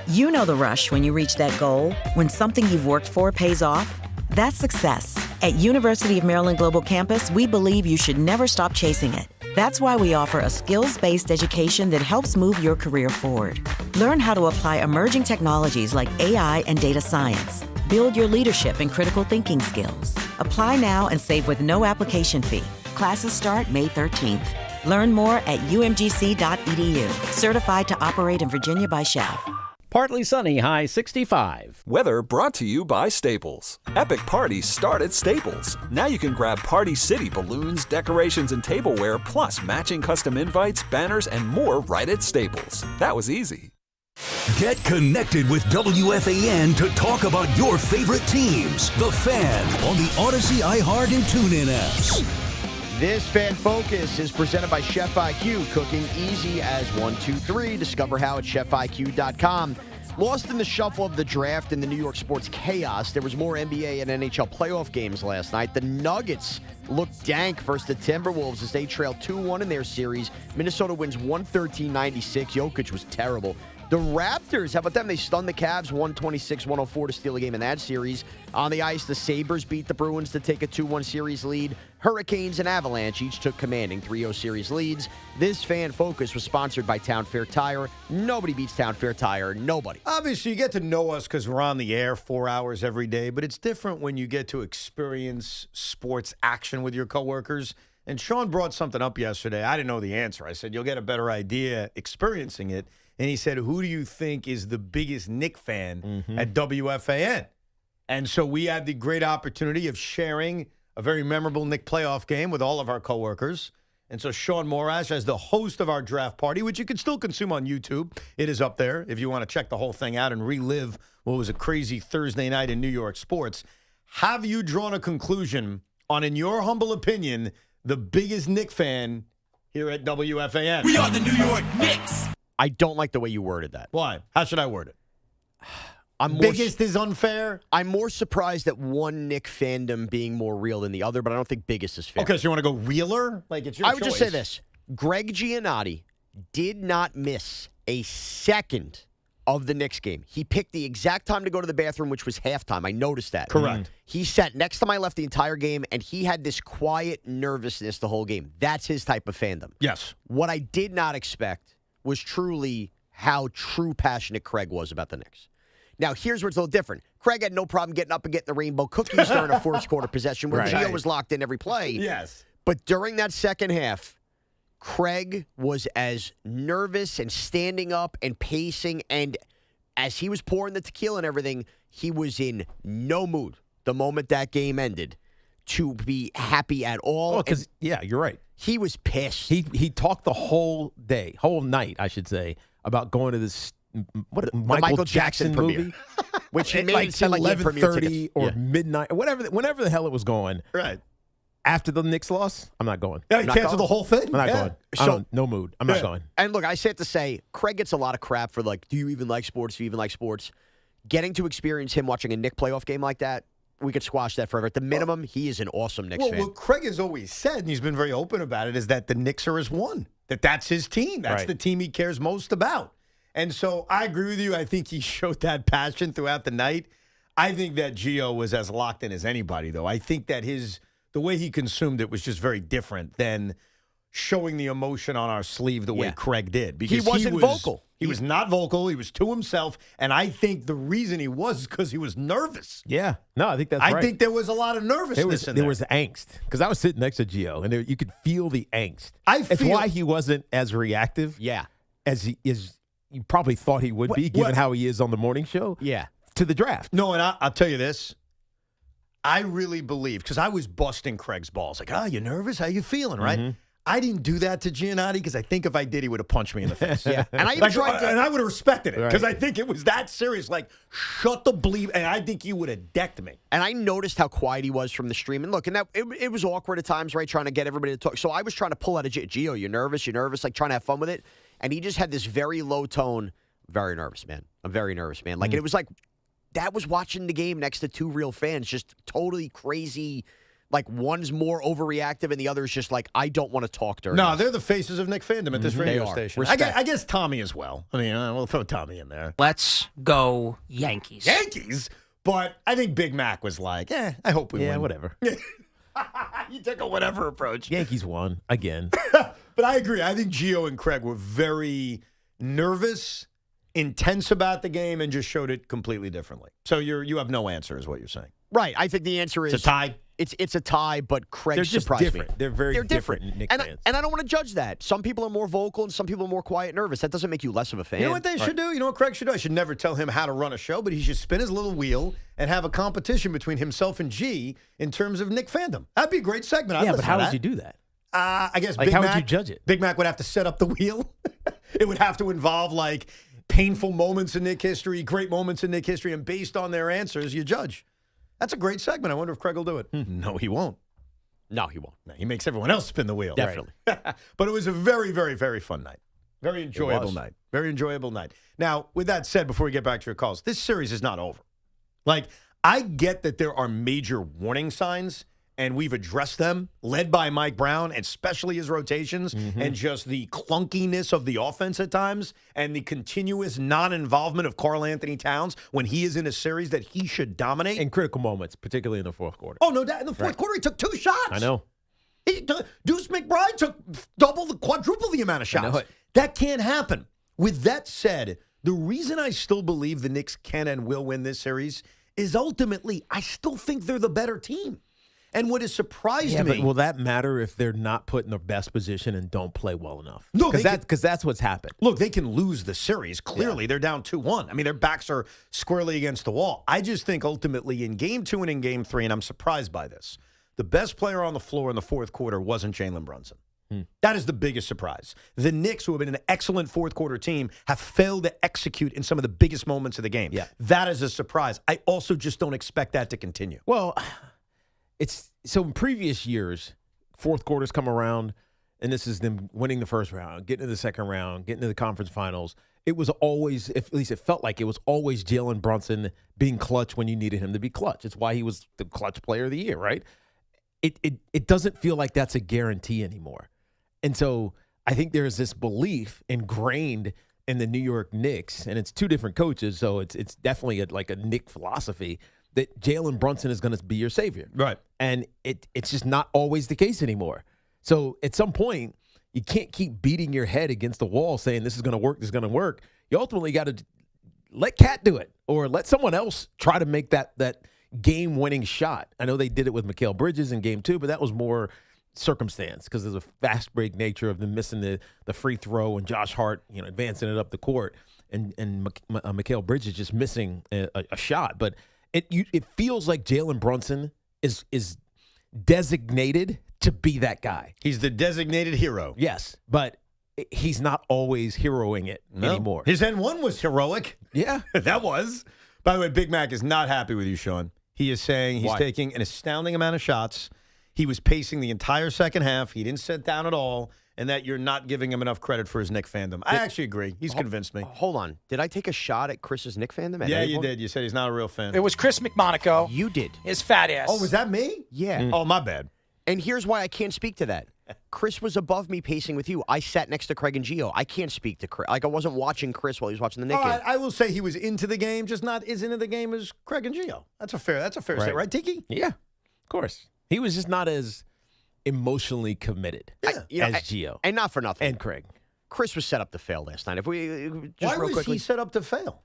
You know the rush when you reach that goal, when something you've worked for pays off. That's success. At University of Maryland Global Campus, we believe you should never stop chasing it. That's why we offer a skills-based education that helps move your career forward. Learn how to apply emerging technologies like AI and data science. Build your leadership and critical thinking skills. Apply now and save with no application fee. Classes start May 13th. Learn more at umgc.edu. Certified to operate in Virginia by Chef. Partly sunny, high 65. Weather brought to you by Staples. Epic parties start at Staples. Now you can grab Party City balloons, decorations, and tableware, plus matching custom invites, banners, and more right at Staples. That was easy. Get connected with WFAN to talk about your favorite teams. The Fan on the Odyssey, iHeart, and TuneIn apps. This Fan Focus is presented by Chef IQ. Cooking easy as 1, 2, 3. Discover how at chefiq.com. Lost in the shuffle of the draft and the New York sports chaos, there was more NBA and NHL playoff games last night. The Nuggets looked dank versus the Timberwolves as they trailed 2-1 in their series. Minnesota wins 113-96. Jokic was terrible. The Raptors, how about them? They stunned the Cavs 126-104 to steal a game in that series. On the ice, the Sabres beat the Bruins to take a 2-1 series lead. Hurricanes and Avalanche each took commanding 3-0 series leads. This Fan Focus was sponsored by Town Fair Tire. Nobody beats Town Fair Tire. Nobody. Obviously, you get to know us because we're on the air 4 hours every day, but it's different when you get to experience sports action with your coworkers. And Sean brought something up yesterday. I didn't know the answer. I said, you'll get a better idea experiencing it. And he said, who do you think is the biggest Knick fan at WFAN? And so we had the great opportunity of sharing a very memorable Knick playoff game with all of our coworkers. And so Sean Morash, as the host of our draft party, which you can still consume on YouTube, it is up there if you want to check the whole thing out and relive what was a crazy Thursday night in New York sports. Have you drawn a conclusion on, in your humble opinion, the biggest Knick fan here at WFAN? We are the New York Knicks. I don't like the way you worded that. Why? How should I word it? Biggest is unfair? I'm more surprised at one Knick fandom being more real than the other, but I don't think biggest is fair. Okay, so you want to go realer? Like, it's your choice. I would just say this. Greg Giannotti did not miss a second of the Knicks game. He picked the exact time to go to the bathroom, which was halftime. I noticed that. Correct. He sat next to my left the entire game, and he had this quiet nervousness the whole game. That's his type of fandom. Yes. What I did not expect was truly how passionate Craig was about the Knicks. Now, here's where it's a little different. Craig had no problem getting up and getting the rainbow cookies during a fourth quarter possession where Gio was locked in every play. Yes. But during that second half, Craig was as nervous and standing up and pacing, and as he was pouring the tequila and everything, he was in no mood the moment that game ended to be happy at all. Oh, because, yeah, you're right. He was pissed. He talked the whole night, I should say, about going to this Michael Jackson movie, which he at made like it sound like 11:30 or midnight, whenever the hell it was going. Right. After the Knicks loss, I'm not going. Yeah, cancel the whole thing? I'm not going. No mood. I'm not going. And look, I say it to say, Craig gets a lot of crap for like, do you even like sports? Do you even like sports? Getting to experience him watching a Knick playoff game like that, we could squash that forever. At the minimum, he is an awesome Knicks fan. What Craig has always said, and he's been very open about it, is that the Knicks are his one. That's his team. That's the team he cares most about. And so I agree with you. I think he showed that passion throughout the night. I think that Gio was as locked in as anybody, though. I think that the way he consumed it was just very different than showing the emotion on our sleeve the way Craig did. Because he wasn't vocal. He was not vocal. He was to himself. And I think the reason he was because he was nervous. Yeah. No, I think that's right. I think there was a lot of nervousness in there. There was angst. Because I was sitting next to Gio, and you could feel the angst. It's why he wasn't as reactive as he is. You probably thought he would be, given how he is on the morning show. Yeah. To the draft. No, and I'll tell you this. I really believe, because I was busting Craig's balls. Like, you nervous? How you feeling, right? Mm-hmm. I didn't do that to Giannotti because I think if I did, he would have punched me in the face. And I even and I would have respected it because I think it was that serious. Like, shut the bleep. And I think he would have decked me. And I noticed how quiet he was from the stream. And look, and it was awkward at times, right? Trying to get everybody to talk. So I was trying to pull out a Gio. You're nervous, like trying to have fun with it. And he just had this very low tone. Very nervous, man. I'm very nervous, man. Like, it was like that was watching the game next to two real fans, just totally crazy. Like, one's more overreactive and the other is just like, I don't want to talk during No, this. they're the faces of Knick fandom at this radio station. I guess Tommy as well. I mean, we'll throw Tommy in there. Let's go Yankees. Yankees? But I think Big Mac was like, I hope we win. Yeah, whatever. You take a whatever approach. Yankees won again. But I agree. I think Gio and Craig were very nervous, intense about the game, and just showed it completely differently. So you have no answer is what you're saying. Right. I think the answer is it's a tie. It's a tie, but Craig They're just surprised different. me. They're very different Knicks fans. And I don't want to judge that. Some people are more vocal and some people are more quiet, nervous. That doesn't make you less of a fan. You know what they should do? You know what Craig should do? I should never tell him how to run a show, but he should spin his little wheel and have a competition between himself and G in terms of Knick fandom. That'd be a great segment. Yeah, but how would you do that? I guess like, Big how Mac, would you judge it? Big Mac would have to set up the wheel. It would have to involve, like, painful moments in Knick history, great moments in Knick history, and based on their answers, you judge. That's a great segment. I wonder if Craig will do it. No, he won't. No, he won't. No, he makes everyone else spin the wheel. Definitely. Right. But it was a very, very, very fun night. Very enjoyable night. Very enjoyable night. Now, with that said, before we get back to your calls, this series is not over. Like, I get that there are major warning signs, and we've addressed them, led by Mike Brown, and especially his rotations, and just the clunkiness of the offense at times, and the continuous non-involvement of Karl Anthony Towns when he is in a series that he should dominate. In critical moments, particularly in the fourth quarter. Oh, no doubt. In the fourth quarter, he took 2 shots. I know. Deuce McBride took quadruple the amount of shots. That can't happen. With that said, the reason I still believe the Knicks can and will win this series is ultimately I still think they're the better team. And what has surprised me... but will that matter if they're not put in their best position and don't play well enough? No, because that's what's happened. Look, they can lose the series. Clearly, they're down 2-1. I mean, their backs are squarely against the wall. I just think ultimately in Game 2 and in Game 3, and I'm surprised by this, the best player on the floor in the fourth quarter wasn't Jalen Brunson. That is the biggest surprise. The Knicks, who have been an excellent fourth-quarter team, have failed to execute in some of the biggest moments of the game. That is a surprise. I also just don't expect that to continue. Well, it's so in previous years, fourth quarters come around, and this is them winning the first round, getting to the second round, getting to the conference finals. It was always, at least it felt like it was always Jalen Brunson being clutch when you needed him to be clutch. It's why he was the clutch player of the year, right? It doesn't feel like that's a guarantee anymore. And so I think there's this belief ingrained in the New York Knicks, and it's 2 different coaches, so it's definitely like a Knick philosophy that Jalen Brunson is going to be your savior. Right. And it's just not always the case anymore. So at some point, you can't keep beating your head against the wall saying this is going to work, this is going to work. You ultimately got to let Cat do it or let someone else try to make that game-winning shot. I know they did it with Mikal Bridges in Game 2, but that was more circumstance because there's a fast break nature of them missing the free throw and Josh Hart, advancing it up the court and Mikal Bridges just missing a shot. But it feels like Jalen Brunson is designated to be that guy. He's the designated hero. Yes, but he's not always heroing it anymore. His N1 was heroic. Yeah. That was. By the way, Big Mac is not happy with you, Sean. He is saying he's taking an astounding amount of shots. He was pacing the entire second half. He didn't sit down at all, and that you're not giving him enough credit for his Knick fandom. I actually agree. He's convinced me. Hold on. Did I take a shot at Chris's Knick fandom? Yeah, you did. You said he's not a real fan. It was Chris McMonaco. You did. His fat ass. Oh, was that me? Yeah. Oh, my bad. And here's why I can't speak to that. Chris was above me pacing with you. I sat next to Craig and Gio. I can't speak to Chris. Like, I wasn't watching Chris while he was watching the Knick game. I will say he was into the game, just not as into the game as Craig and Gio. That's a fair statement, right, Tiki? Yeah, of course. He was just not as emotionally committed as Gio. And not for nothing. And Craig. Chris was set up to fail last night. If we just Why real was quickly, he set up to fail?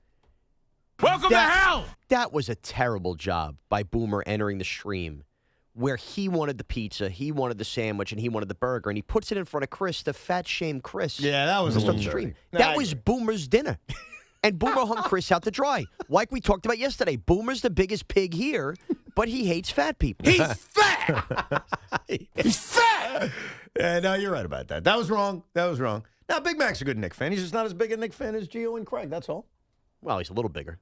Welcome to hell! That was a terrible job by Boomer entering the stream where he wanted the pizza, he wanted the sandwich, and he wanted the burger, and he puts it in front of Chris to fat shame Chris. Yeah, that was a little dirty. That was Boomer's dinner. And Boomer hung Chris out to dry. Like we talked about yesterday, Boomer's the biggest pig here, but he hates fat people. He's fat! He's fat! Yeah, no, you're right about that. That was wrong. Now, Big Mac's a good Knick fan. He's just not as big a Knick fan as Gio and Craig. That's all. Well, he's a little bigger.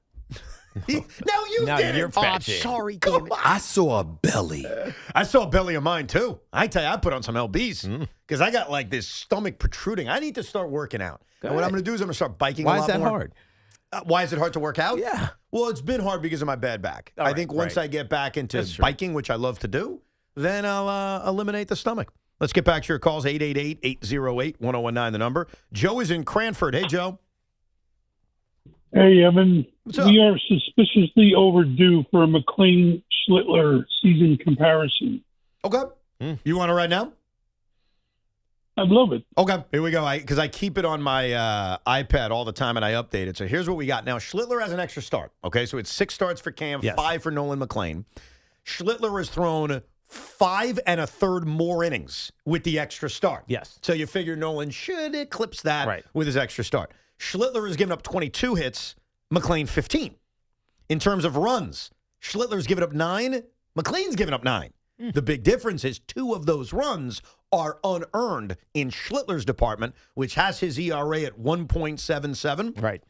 Now did you're it. fat. I'm sorry, damn it. I saw a belly. I saw a belly of mine, too. I tell you, I put on some LBs because I got like this stomach protruding. I need to start working out. And what I'm going to do is I'm going to start biking a lot more. Why is that hard? Why is it hard to work out? Yeah. Well, it's been hard because of my bad back. I think once I get back into biking, which I love to do, then I'll eliminate the stomach. Let's get back to your calls, 888-808-1019, the number. Joe is in Cranford. Hey, Joe. Hey, Evan. We are suspiciously overdue for a McLean-Schlittler season comparison. Okay. You want it right now? I'd love it. Okay, here we go. Because I keep it on my iPad all the time, and I update it. So here's what we got. Now, Schlittler has an extra start. Okay, so it's 6 starts for Cam, 5 for Nolan McLean. Schlittler has thrown 5 1/3 more innings with the extra start. Yes. So you figure Nolan should eclipse that with his extra start. Schlittler has given up 22 hits, McLean 15. In terms of runs, Schlittler's given up 9, McLean's given up 9. The big difference is 2 of those runs are unearned in Schlittler's department, which has his ERA at 1.77. Right.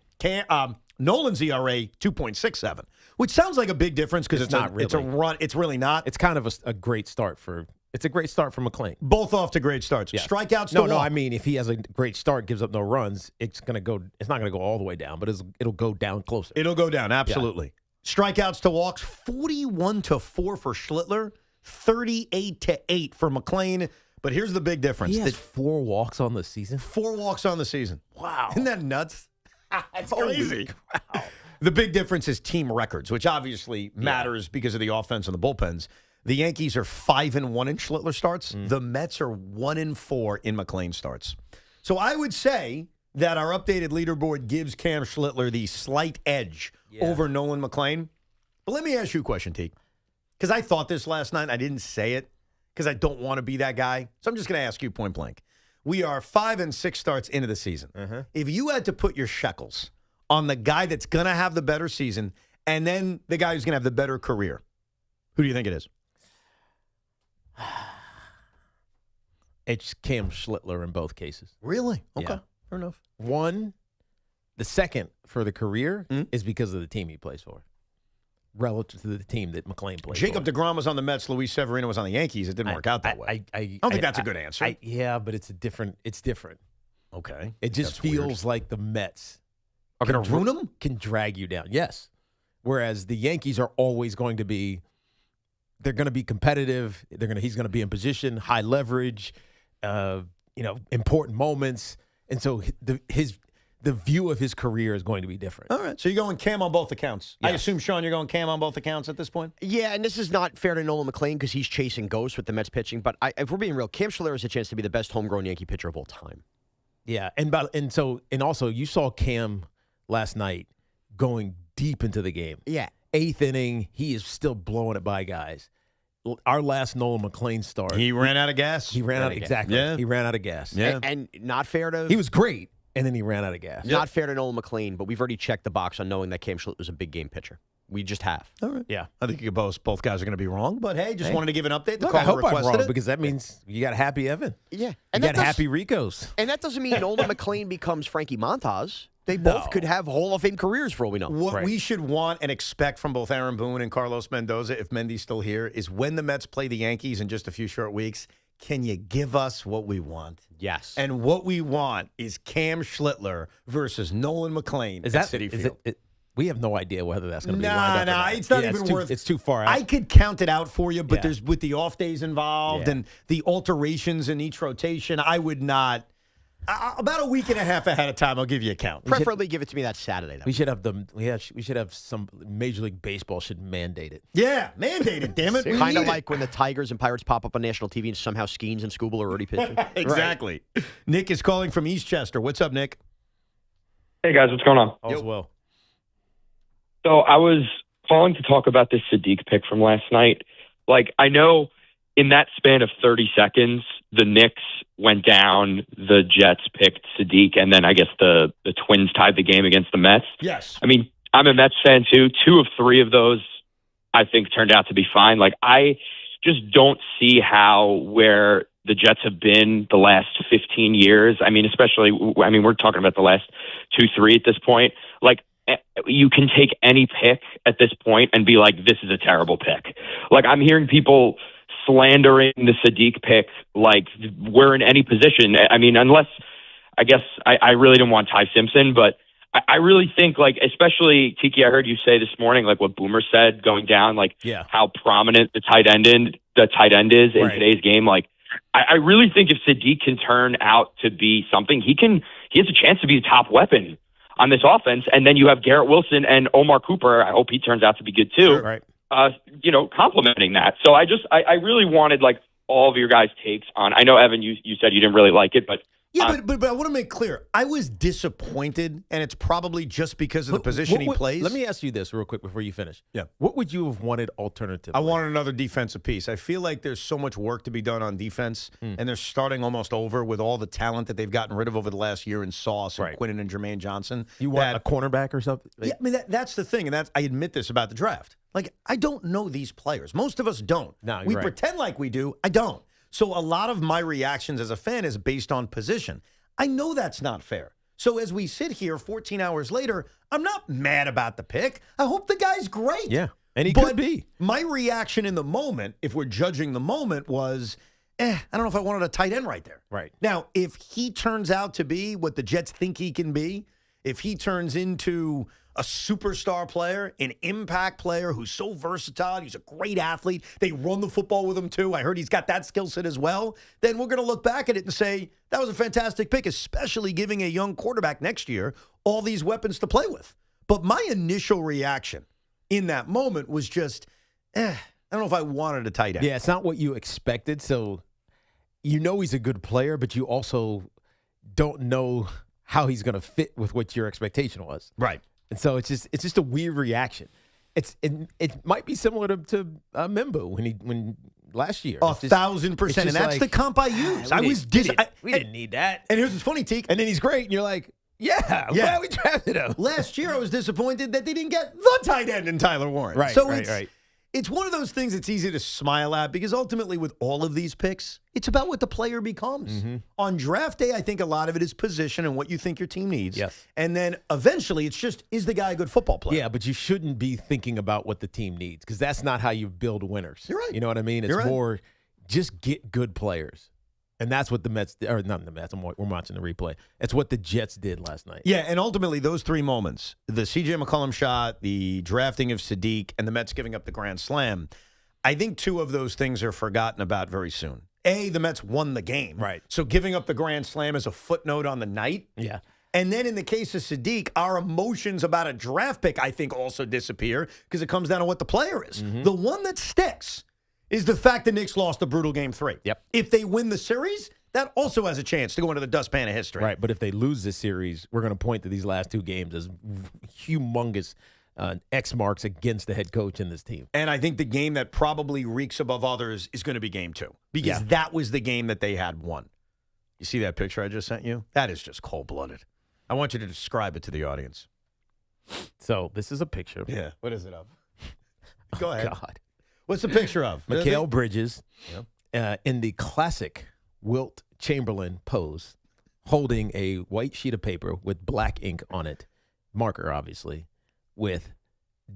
Nolan's ERA 2.67, which sounds like a big difference because it's a run. It's really not. It's kind of a great start for. It's a great start for McClain. Both off to great starts. Yeah. Strikeouts. No. I mean, if he has a great start, gives up no runs, it's not going to go all the way down, but it'll go down closer. It'll go down absolutely. Yeah. Strikeouts to walks 41-4 for Schlittler, 38-8 for McClain. But here's the big difference: he has 4 walks on the season. 4 walks on the season. Wow, isn't that nuts? That's crazy. Wow. The big difference is team records, which obviously matters because of the offense and the bullpens. The Yankees are 5-1 in Schlittler starts. The Mets are 1-4 in McClain starts. So I would say that our updated leaderboard gives Cam Schlittler the slight edge over Nolan McClain. But let me ask you a question, T. Because I thought this last night. I didn't say it because I don't want to be that guy. So I'm just going to ask you point blank. We are 5 and 6 starts into the season. If you had to put your shekels on the guy that's going to have the better season and then the guy who's going to have the better career, who do you think it is? It's Cam Schlittler in both cases. Really? Okay. Fair enough. The second for the career is because of the team he plays for, relative to the team that McClain plays for. Jacob deGrom was on the Mets. Luis Severino was on the Yankees. It didn't work out that way. I don't think that's a good answer. But it's different. Okay. It just feels like the Mets are going to ruin him? Can drag you down. Yes. Whereas the Yankees are always going to be. They're going to be competitive. He's going to be in position, high leverage, important moments, and so the view of his career is going to be different. All right, so you're going Cam on both accounts. Yes. I assume, Sean, you're going Cam on both accounts at this point. Yeah, and this is not fair to Nolan McClain because he's chasing ghosts with the Mets pitching. But if we're being real, Cam Schlittler has a chance to be the best homegrown Yankee pitcher of all time. Yeah, and also you saw Cam last night going deep into the game. Yeah. 8th inning, he is still blowing it by guys. Our last Nolan McClain start. He ran out of gas. Exactly. Yeah. He ran out of gas. Yeah. And not fair to... He was great, and then he ran out of gas. Not fair to Nolan McClain, but we've already checked the box on knowing that Cam Schlittler was a big game pitcher. We just have. All right. Yeah. I think both guys are going to be wrong, but hey, just wanted to give an update. I hope I'm wrong because that means you got happy Evan. Yeah. And you got happy Ricos. And that doesn't mean Nolan McClain becomes Frankie Montas. They both could have Hall of Fame careers for all we know. What we should want and expect from both Aaron Boone and Carlos Mendoza, if Mendy's still here, is when the Mets play the Yankees in just a few short weeks, can you give us what we want? Yes. And what we want is Cam Schlittler versus Nolan McClain at Citi Field. We have no idea whether that's going to be lined up. It's not even worth. It's too far out. I could count it out for you, but there's with the off days involved and the alterations in each rotation, I would not. About a week and a half ahead of time, I'll give you a count. Preferably give it to me that Saturday. Though. We should have some Major League Baseball should mandate it. Yeah, mandate it. Damn it. Kind of like when the Tigers and Pirates pop up on national TV and somehow Skeens and Skubal are already pitching. Exactly. Right. Nick is calling from Eastchester. What's up, Nick? Hey guys, what's going on? All's well. So I was calling to talk about this Sadiq pick from last night. Like, I know in that span of 30 seconds, the Knicks went down, the Jets picked Sadiq, and then I guess the Twins tied the game against the Mets. Yes. I mean, I'm a Mets fan too. 2 of 3 of those, I think, turned out to be fine. Like, I just don't see how where the Jets have been the last 15 years. I mean, we're talking about the last 2-3 at this point. Like, you can take any pick at this point and be like, this is a terrible pick. Like, I'm hearing people slandering the Sadiq pick like we're in any position. I mean, unless, I guess, I really don't want Ty Simpson, but I really think, like, especially, Tiki, I heard you say this morning, like what Boomer said going down, like how prominent the tight end is in today's game. Like, I really think if Sadiq can turn out to be something, he has a chance to be the top weapon on this offense. And then you have Garrett Wilson and Omar Cooper. I hope he turns out to be good too. Right. Complimenting that. So I really wanted like all of your guys' takes on. I know, Evan, you said you didn't really like it, but but I want to make clear, I was disappointed, and it's probably just because of the position he plays. Let me ask you this real quick before you finish. Yeah. What would you have wanted alternatively? I wanted another defensive piece. I feel like there's so much work to be done on defense, and they're starting almost over with all the talent that they've gotten rid of over the last year in Sauce and Quinnen and Jermaine Johnson. You want a cornerback or something? Yeah, I mean, that's the thing, and I admit this about the draft. Like, I don't know these players. Most of us don't. No, we right. pretend like we do. I don't. So a lot of my reactions as a fan is based on position. I know that's not fair. So as we sit here 14 hours later, I'm not mad about the pick. I hope the guy's great. Yeah, and he could be. My reaction in the moment, if we're judging the moment, was, I don't know if I wanted a tight end right there. Right. Now, if he turns out to be what the Jets think he can be, if he turns into a superstar player, an impact player who's so versatile, he's a great athlete, they run the football with him too, I heard he's got that skill set as well, then we're going to look back at it and say, that was a fantastic pick, especially giving a young quarterback next year all these weapons to play with. But my initial reaction in that moment was just, I don't know if I wanted a tight end. Yeah, it's not what you expected, so you know he's a good player, but you also don't know how he's going to fit with what your expectation was. Right. And so it's just a weird reaction. It might be similar to Membo when last year. 1,000%. And that's like, the comp I used. We didn't need that. And here's what's funny, Tiki. And then he's great, and you're like, yeah, I'm glad we drafted him. Last year I was disappointed that they didn't get the tight end in Tyler Warren. Right. So right. It's one of those things that's easy to smile at because ultimately with all of these picks, it's about what the player becomes. Mm-hmm. On draft day, I think a lot of it is position and what you think your team needs. Yes. And then eventually it's just, is the guy a good football player? Yeah, but you shouldn't be thinking about what the team needs because that's not how you build winners. You're right. You know what I mean? It's more just get good players. And that's what the Mets, or not the Mets, we're watching the replay. It's what the Jets did last night. Yeah, and ultimately those three moments, the C.J. McCollum shot, the drafting of Sadiq, and the Mets giving up the grand slam, I think two of those things are forgotten about very soon. A, the Mets won the game. Right. So giving up the grand slam is a footnote on the night. Yeah. And then in the case of Sadiq, our emotions about a draft pick, I think, also disappear because it comes down to what the player is. Mm-hmm. The one that sticks is the fact the Knicks lost a brutal Game 3. Yep. If they win the series, that also has a chance to go into the dustpan of history. Right, but if they lose this series, we're going to point to these last two games as humongous X marks against the head coach in this team. And I think the game that probably reeks above others is going to be Game 2 because that was the game that they had won. You see that picture I just sent you? That is just cold-blooded. I want you to describe it to the audience. So this is a picture. Yeah. What is it of? Go ahead. God. What's the picture of? Mikal Bridges in the classic Wilt Chamberlain pose, holding a white sheet of paper with black ink on it, marker obviously, with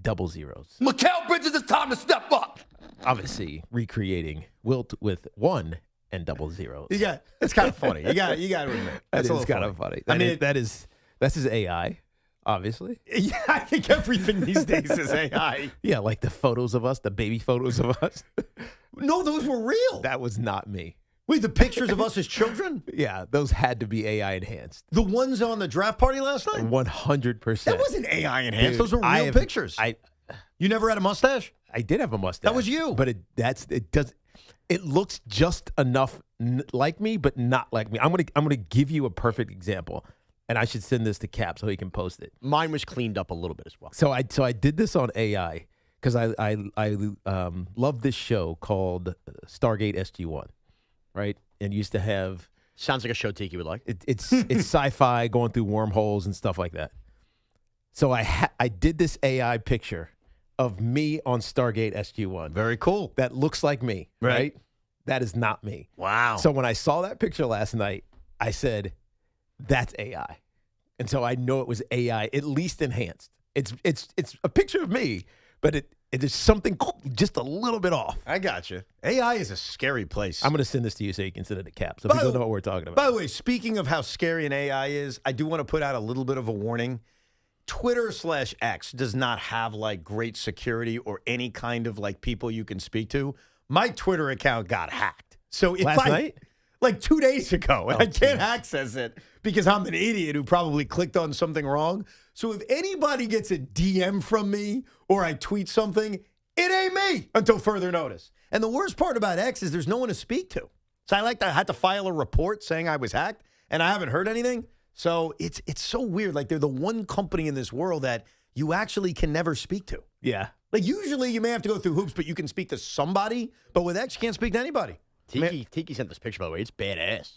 double zeros. Mikal Bridges, it's time to step up. Obviously recreating Wilt with one and double zeros. Yeah, it's kind of funny. You got to admit. That's kind of funny. That's his AI. Obviously. Yeah, I think everything these days is AI. Yeah, like the photos of us, the baby photos of us. No, those were real. That was not me. Wait, the pictures of us as children? Yeah, those had to be AI enhanced. The ones on the draft party last night? 100%. That wasn't AI enhanced. Dude, those were real pictures. You never had a mustache? I did have a mustache. That was you. But it looks just enough like me, but not like me. I'm gonna give you a perfect example. And I should send this to Cap so he can post it. Mine was cleaned up a little bit as well. So I did this on AI because I love this show called Stargate SG-1, right? And used to have sounds like a show Tiki would like. It's sci-fi going through wormholes and stuff like that. So I did this AI picture of me on Stargate SG-1. Very cool. That looks like me, right? That is not me. Wow. So when I saw that picture last night, I said, that's AI. And so I know it was AI, at least enhanced. It's a picture of me, but it is something just a little bit off. I got you. AI is a scary place. I'm going to send this to you so you can send it to Cap so people know what we're talking about. By the way, speaking of how scary an AI is, I do want to put out a little bit of a warning. Twitter/X does not have like great security or any kind of like people you can speak to. My Twitter account got hacked. So if last night? Like 2 days ago, and I can't access it because I'm an idiot who probably clicked on something wrong. So if anybody gets a DM from me or I tweet something, it ain't me until further notice. And the worst part about X is there's no one to speak to. So I had to file a report saying I was hacked, and I haven't heard anything. So it's so weird. Like they're the one company in this world that you actually can never speak to. Yeah. Like usually you may have to go through hoops, but you can speak to somebody. But with X, you can't speak to anybody. Tiki sent this picture, by the way. It's badass.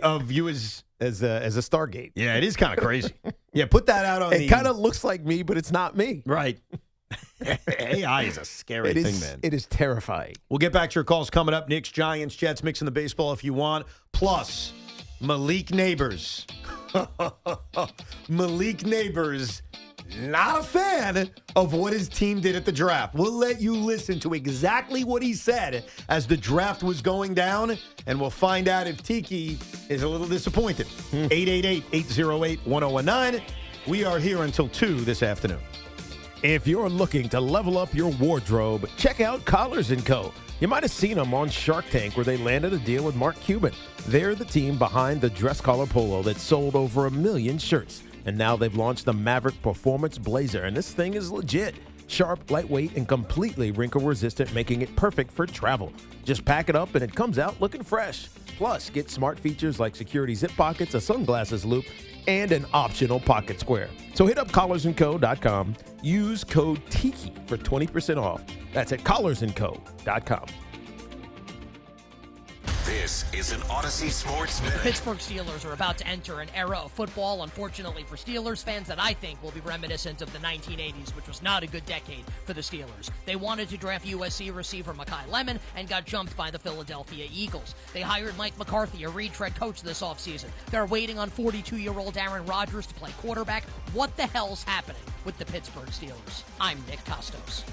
Of you as a Stargate. Yeah, it is kind of crazy. Yeah, put that out on It kind of looks like me, but it's not me. Right. AI is a scary thing, man. It is terrifying. We'll get back to your calls coming up. Knicks, Giants, Jets, mixing the baseball if you want. Plus, Malik Neighbors Malik Neighbors, not a fan of what his team did at the draft. We'll let you listen to exactly what he said as the draft was going down, and we'll find out if Tiki is a little disappointed. 888-808-1019. We are here until 2 this afternoon. If you're looking to level up your wardrobe, check out Collars & Co. You might have seen them on Shark Tank where they landed a deal with Mark Cuban. They're the team behind the dress collar polo that sold over 1 million shirts. And now they've launched the Maverick Performance Blazer, and this thing is legit. Sharp, lightweight, and completely wrinkle-resistant, making it perfect for travel. Just pack it up and it comes out looking fresh. Plus, get smart features like security zip pockets, a sunglasses loop, and an optional pocket square. So hit up collarsandco.com. Use code TIKI for 20% off. That's at collarsandco.com. This is an Odyssey Sports Minute. The Pittsburgh Steelers are about to enter an era of football, unfortunately for Steelers fans, that I think will be reminiscent of the 1980s, which was not a good decade for the Steelers. They wanted to draft USC receiver Mekhi Lemon and got jumped by the Philadelphia Eagles. They hired Mike McCarthy, a retread coach, this offseason. They're waiting on 42-year-old Aaron Rodgers to play quarterback. What the hell's happening with the Pittsburgh Steelers? I'm Nick Costos.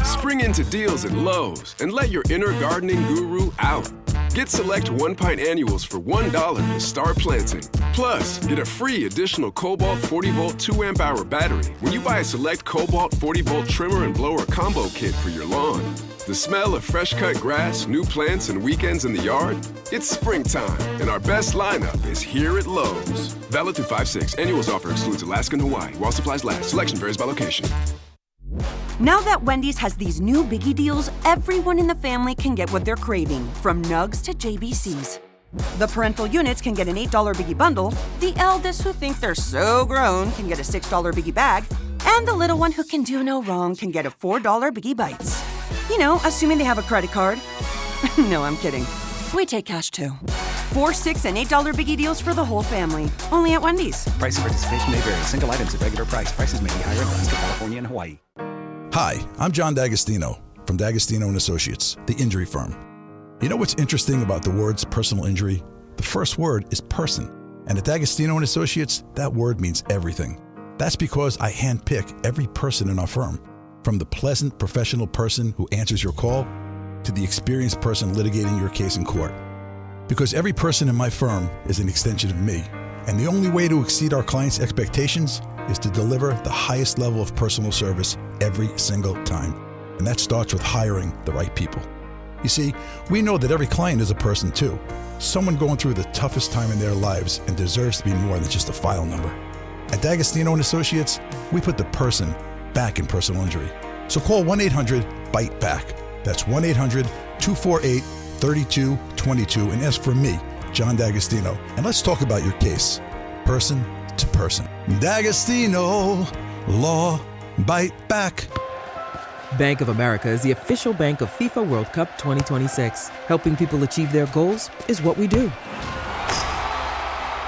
Spring into deals at Lowe's and let your inner gardening guru out. Get select 1-pint annuals for $1 and start planting. Plus, get a free additional Cobalt 40-volt 2-amp-hour battery when you buy a select Cobalt 40-volt trimmer and blower combo kit for your lawn. The smell of fresh-cut grass, new plants, and weekends in the yard? It's springtime, and our best lineup is here at Lowe's. Valid through 5/6. Annuals offer excludes Alaska and Hawaii. While supplies last. Selection varies by location. Now that Wendy's has these new biggie deals, everyone in the family can get what they're craving, from nugs to JBCs. The parental units can get an $8 biggie bundle, the eldest who think they're so grown can get a $6 biggie bag, and the little one who can do no wrong can get a $4 biggie bites. You know, assuming they have a credit card. No, I'm kidding. We take cash too. $4, $6, and $8 biggie deals for the whole family. Only at Wendy's. Price and participation may vary. Single items at regular price. Prices may be higher in Alaska, California, and Hawaii. Hi, I'm John D'Agostino from D'Agostino & Associates, the injury firm. You know what's interesting about the words personal injury? The first word is person. And at D'Agostino & Associates, that word means everything. That's because I handpick every person in our firm, from the pleasant professional person who answers your call to the experienced person litigating your case in court. Because every person in my firm is an extension of me, and the only way to exceed our clients' expectations is to deliver the highest level of personal service every single time. And that starts with hiring the right people. You see, we know that every client is a person too. Someone going through the toughest time in their lives and deserves to be more than just a file number. At D'Agostino & Associates, we put the person back in personal injury. So call 1-800-BITE-BACK. That's 1-800-248-3222 and ask for me, John D'Agostino. And let's talk about your case, person to person. D'Agostino, law, bite back. Bank of America is the official bank of FIFA World Cup 2026. Helping people achieve their goals is what we do.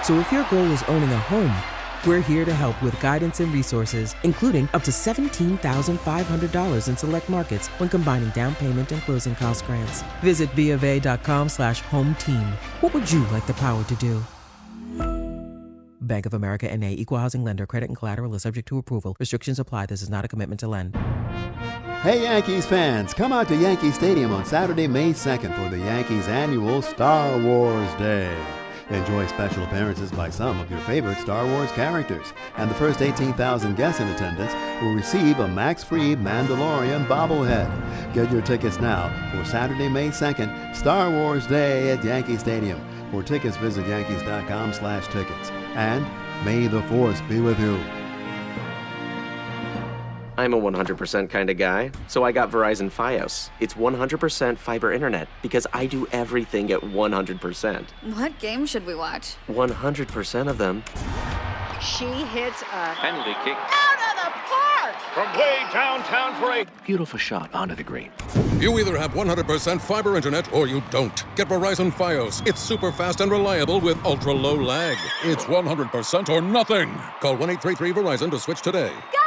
So if your goal is owning a home, we're here to help with guidance and resources, including up to $17,500 in select markets when combining down payment and closing cost grants. Visit BofA.com/home team. What would you like the power to do? Bank of America N.A. Equal Housing Lender. Credit and collateral is subject to approval. Restrictions apply. This is not a commitment to lend. Hey Yankees fans, come out to Yankee Stadium on Saturday, May 2nd for the Yankees' annual Star Wars Day. Enjoy special appearances by some of your favorite Star Wars characters. And the first 18,000 guests in attendance will receive a max-free Mandalorian bobblehead. Get your tickets now for Saturday, May 2nd, Star Wars Day at Yankee Stadium. For tickets, visit yankees.com/tickets. And may the Force be with you. I'm a 100% kind of guy, so I got Verizon Fios. It's 100% fiber internet because I do everything at 100%. What game should we watch? 100% of them. She hits a penalty kick out of the park from way downtown for a beautiful shot onto the green. You either have 100% fiber internet or you don't. Get Verizon Fios. It's super fast and reliable with ultra low lag. It's 100% or nothing. Call 1-833-VERIZON to switch today. Go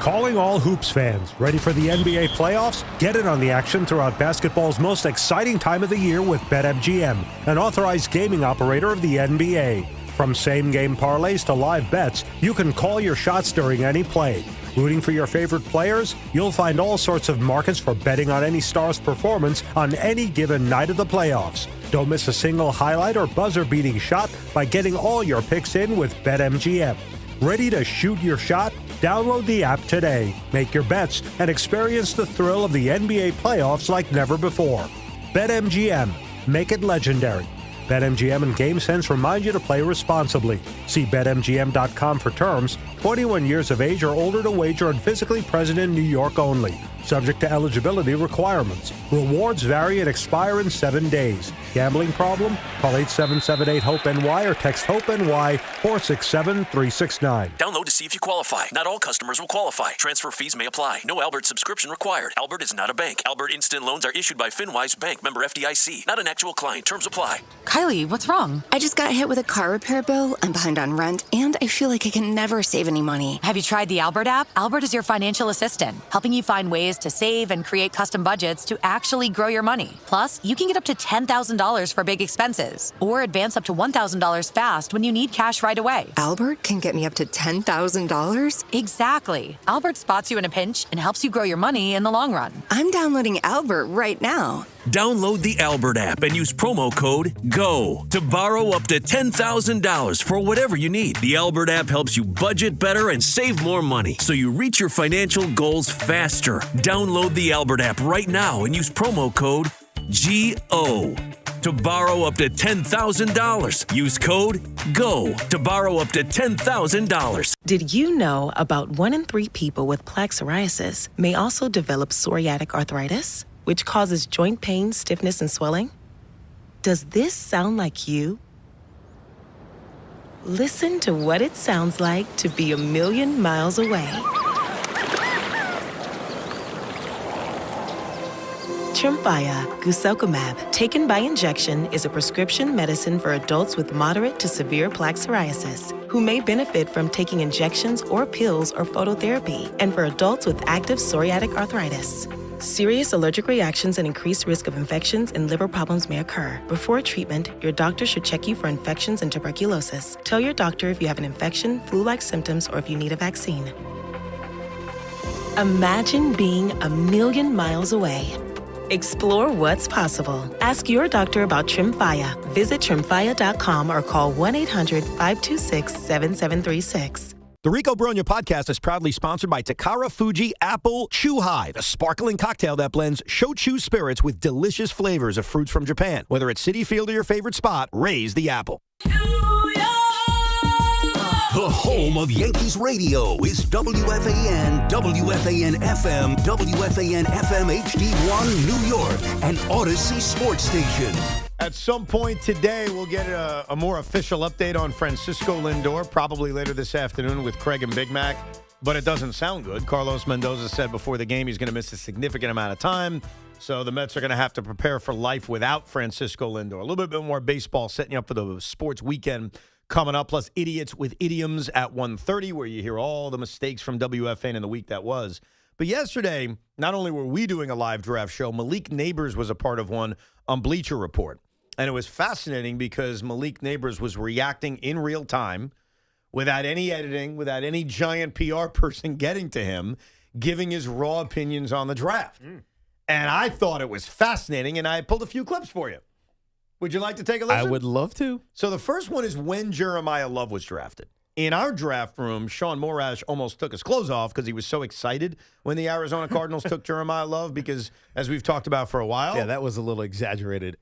Calling all hoops fans. Ready for the NBA playoffs? Get in on the action throughout basketball's most exciting time of the year with BetMGM, an authorized gaming operator of the NBA. From same-game parlays to live bets, you can call your shots during any play. Rooting for your favorite players? You'll find all sorts of markets for betting on any star's performance on any given night of the playoffs. Don't miss a single highlight or buzzer-beating shot by getting all your picks in with BetMGM. Ready to shoot your shot? Download the app today. Make your bets and experience the thrill of the NBA playoffs like never before. BetMGM. Make it legendary. BetMGM and GameSense remind you to play responsibly. See BetMGM.com for terms. 21 years of age or older to wager and physically present in New York only. Subject to eligibility requirements. Rewards vary and expire in 7 days. Gambling problem? Call 877-8-HOPE-NY or text HOPE-NY 467-369. Download to see if you qualify. Not all customers will qualify. Transfer fees may apply. No Albert subscription required. Albert is not a bank. Albert Instant Loans are issued by FinWise Bank, member FDIC. Not an actual client. Terms apply. Kylie, what's wrong? I just got hit with a car repair bill. I'm behind on rent, and I feel like I can never save any money. Have you tried the Albert app? Albert is your financial assistant, helping you find ways to save and create custom budgets to actually grow your money. Plus, you can get up to $10,000 for big expenses, or advance up to $1,000 fast when you need cash right away. Albert can get me up to $10,000? Exactly. Albert spots you in a pinch and helps you grow your money in the long run. I'm downloading Albert right now. Download the Albert app and use promo code GO to borrow up to $10,000 for whatever you need. The Albert app helps you budget better and save more money so you reach your financial goals faster. Download the Albert app right now and use promo code GO to borrow up to $10,000. Use code GO to borrow up to $10,000. Did you know about 1 in 3 people with plaque psoriasis may also develop psoriatic arthritis, which causes joint pain, stiffness, and swelling? Does this sound like you? Listen to what it sounds like to be a million miles away. Tremfya guselkumab, taken by injection, is a prescription medicine for adults with moderate to severe plaque psoriasis who may benefit from taking injections or pills or phototherapy, and for adults with active psoriatic arthritis. Serious allergic reactions and increased risk of infections and liver problems may occur. Before treatment, your doctor should check you for infections and tuberculosis. Tell your doctor if you have an infection, flu-like symptoms, or if you need a vaccine. Imagine being a million miles away. Explore what's possible. Ask your doctor about Tremfya. Visit Tremfya.com or call 1-800-526-7736. The Rico Bronya podcast is proudly sponsored by Takara Fuji Apple Chew High, the sparkling cocktail that blends shochu spirits with delicious flavors of fruits from Japan. Whether it's Citi Field or your favorite spot, raise the apple. The home of Yankees radio is WFAN, WFAN FM, WFAN FM HD1 New York, an Odyssey sports station. At some point today, we'll get a more official update on Francisco Lindor, probably later this afternoon with Craig and Big Mac, but it doesn't sound good. Carlos Mendoza said before the game he's going to miss a significant amount of time, so the Mets are going to have to prepare for life without Francisco Lindor. A little bit more baseball setting you up for the sports weekend coming up, plus Idiots with Idioms at 1:30, where you hear all the mistakes from WFAN in the week that was. But yesterday, not only were we doing a live draft show, Malik Neighbors was a part of one on Bleacher Report. And it was fascinating because Malik Neighbors was reacting in real time without any editing, without any giant PR person getting to him, giving his raw opinions on the draft. And I thought it was fascinating, and I pulled a few clips for you. Would you like to take a listen? I would love to. So the first one is when Jeremiah Love was drafted. In our draft room, Sean Morash almost took his clothes off because he was so excited when the Arizona Cardinals took Jeremiah Love because, as we've talked about for a while. Yeah, that was a little exaggerated